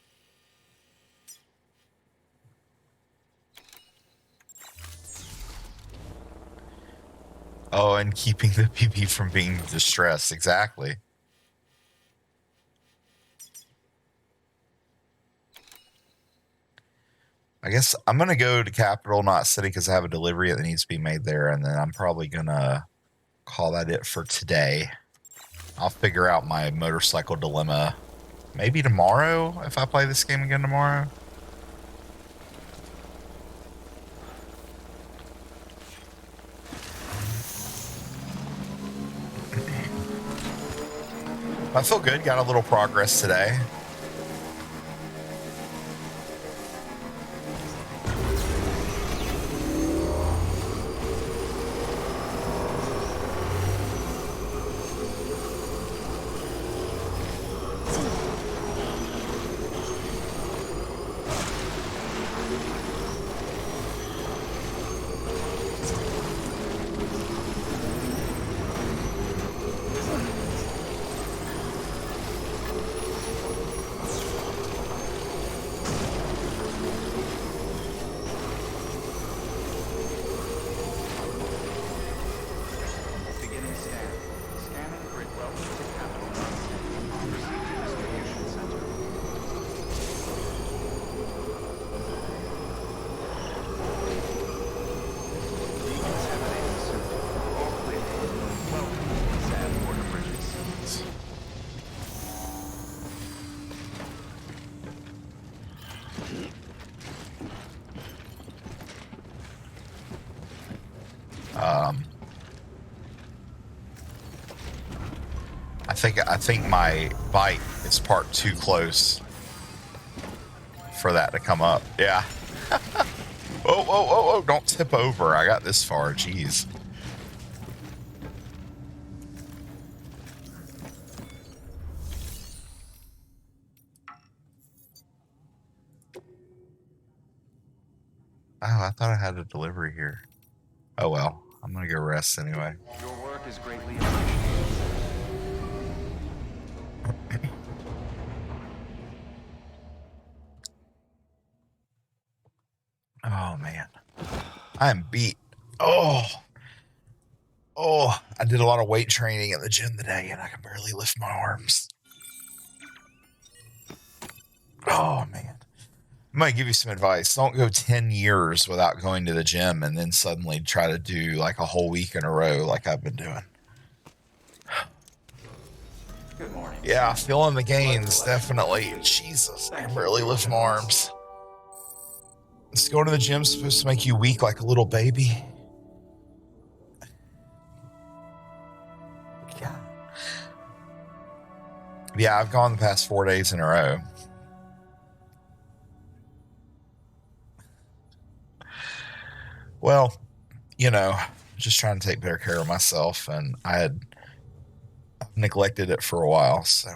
Oh, and keeping the PP from being distressed. Exactly. I guess I'm going to go to Capital, not City, because I have a delivery that needs to be made there, and then I'm probably going to call that it for today. I'll figure out my motorcycle dilemma maybe tomorrow, if I play this game again tomorrow. I feel good. Got a little progress today. I think my bite is parked too close for that to come up. Yeah. Oh, don't tip over. I got this far. Jeez. Oh, I thought I had a delivery here. Oh well, I'm gonna go rest anyway. Your work is greatly appreciated. Oh man, I am beat. Oh, I did a lot of weight training at the gym today, and I can barely lift my arms. Oh man. I'm going to give you some advice. Don't go 10 years without going to the gym and then suddenly try to do like a whole week in a row like I've been doing. Good morning. Yeah, feeling the gains, definitely. Jesus, I can barely lift my arms. Just going to the gym's supposed to make you weak like a little baby. Yeah, I've gone the past 4 days in a row. Well, you know, just trying to take better care of myself, and I've neglected it for a while, so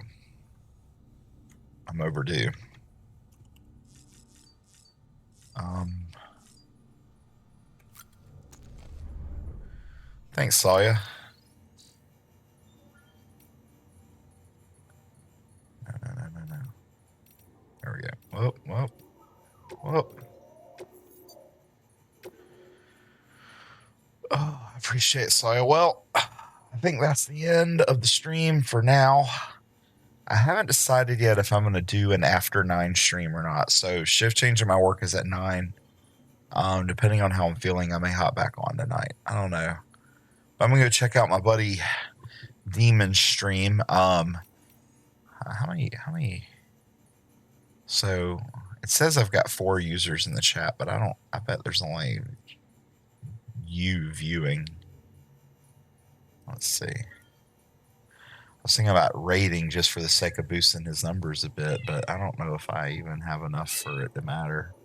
I'm overdue. Thanks, Sawyer. No. There we go. Whoop. Oh, I appreciate it, Sawyer. Well, I think that's the end of the stream for now. I haven't decided yet if I'm going to do an after 9 stream or not. So shift change in my work is at 9. Depending on how I'm feeling, I may hop back on tonight. I don't know. I'm going to go check out my buddy Demon's stream. How many? So it says I've got 4 users in the chat, but I bet there's only you viewing. Let's see. I was thinking about rating just for the sake of boosting his numbers a bit, but I don't know if I even have enough for it to matter.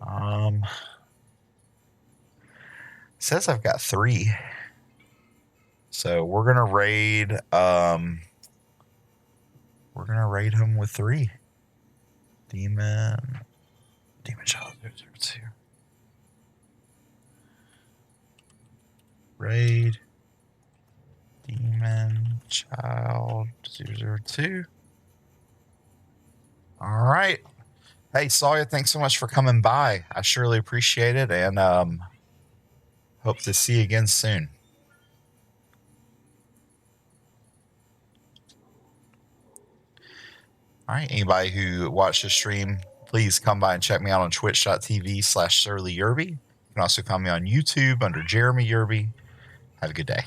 It says I've got 3. So we're gonna raid him with 3. Demon Child 002. Raid Demon Child 002. All right. Hey, Sawyer, thanks so much for coming by. I surely appreciate it, and hope to see you again soon. All right. Anybody who watched the stream, please come by and check me out on twitch.tv/SurlyYerby. You can also find me on YouTube under Jeremy Yerby. Have a good day.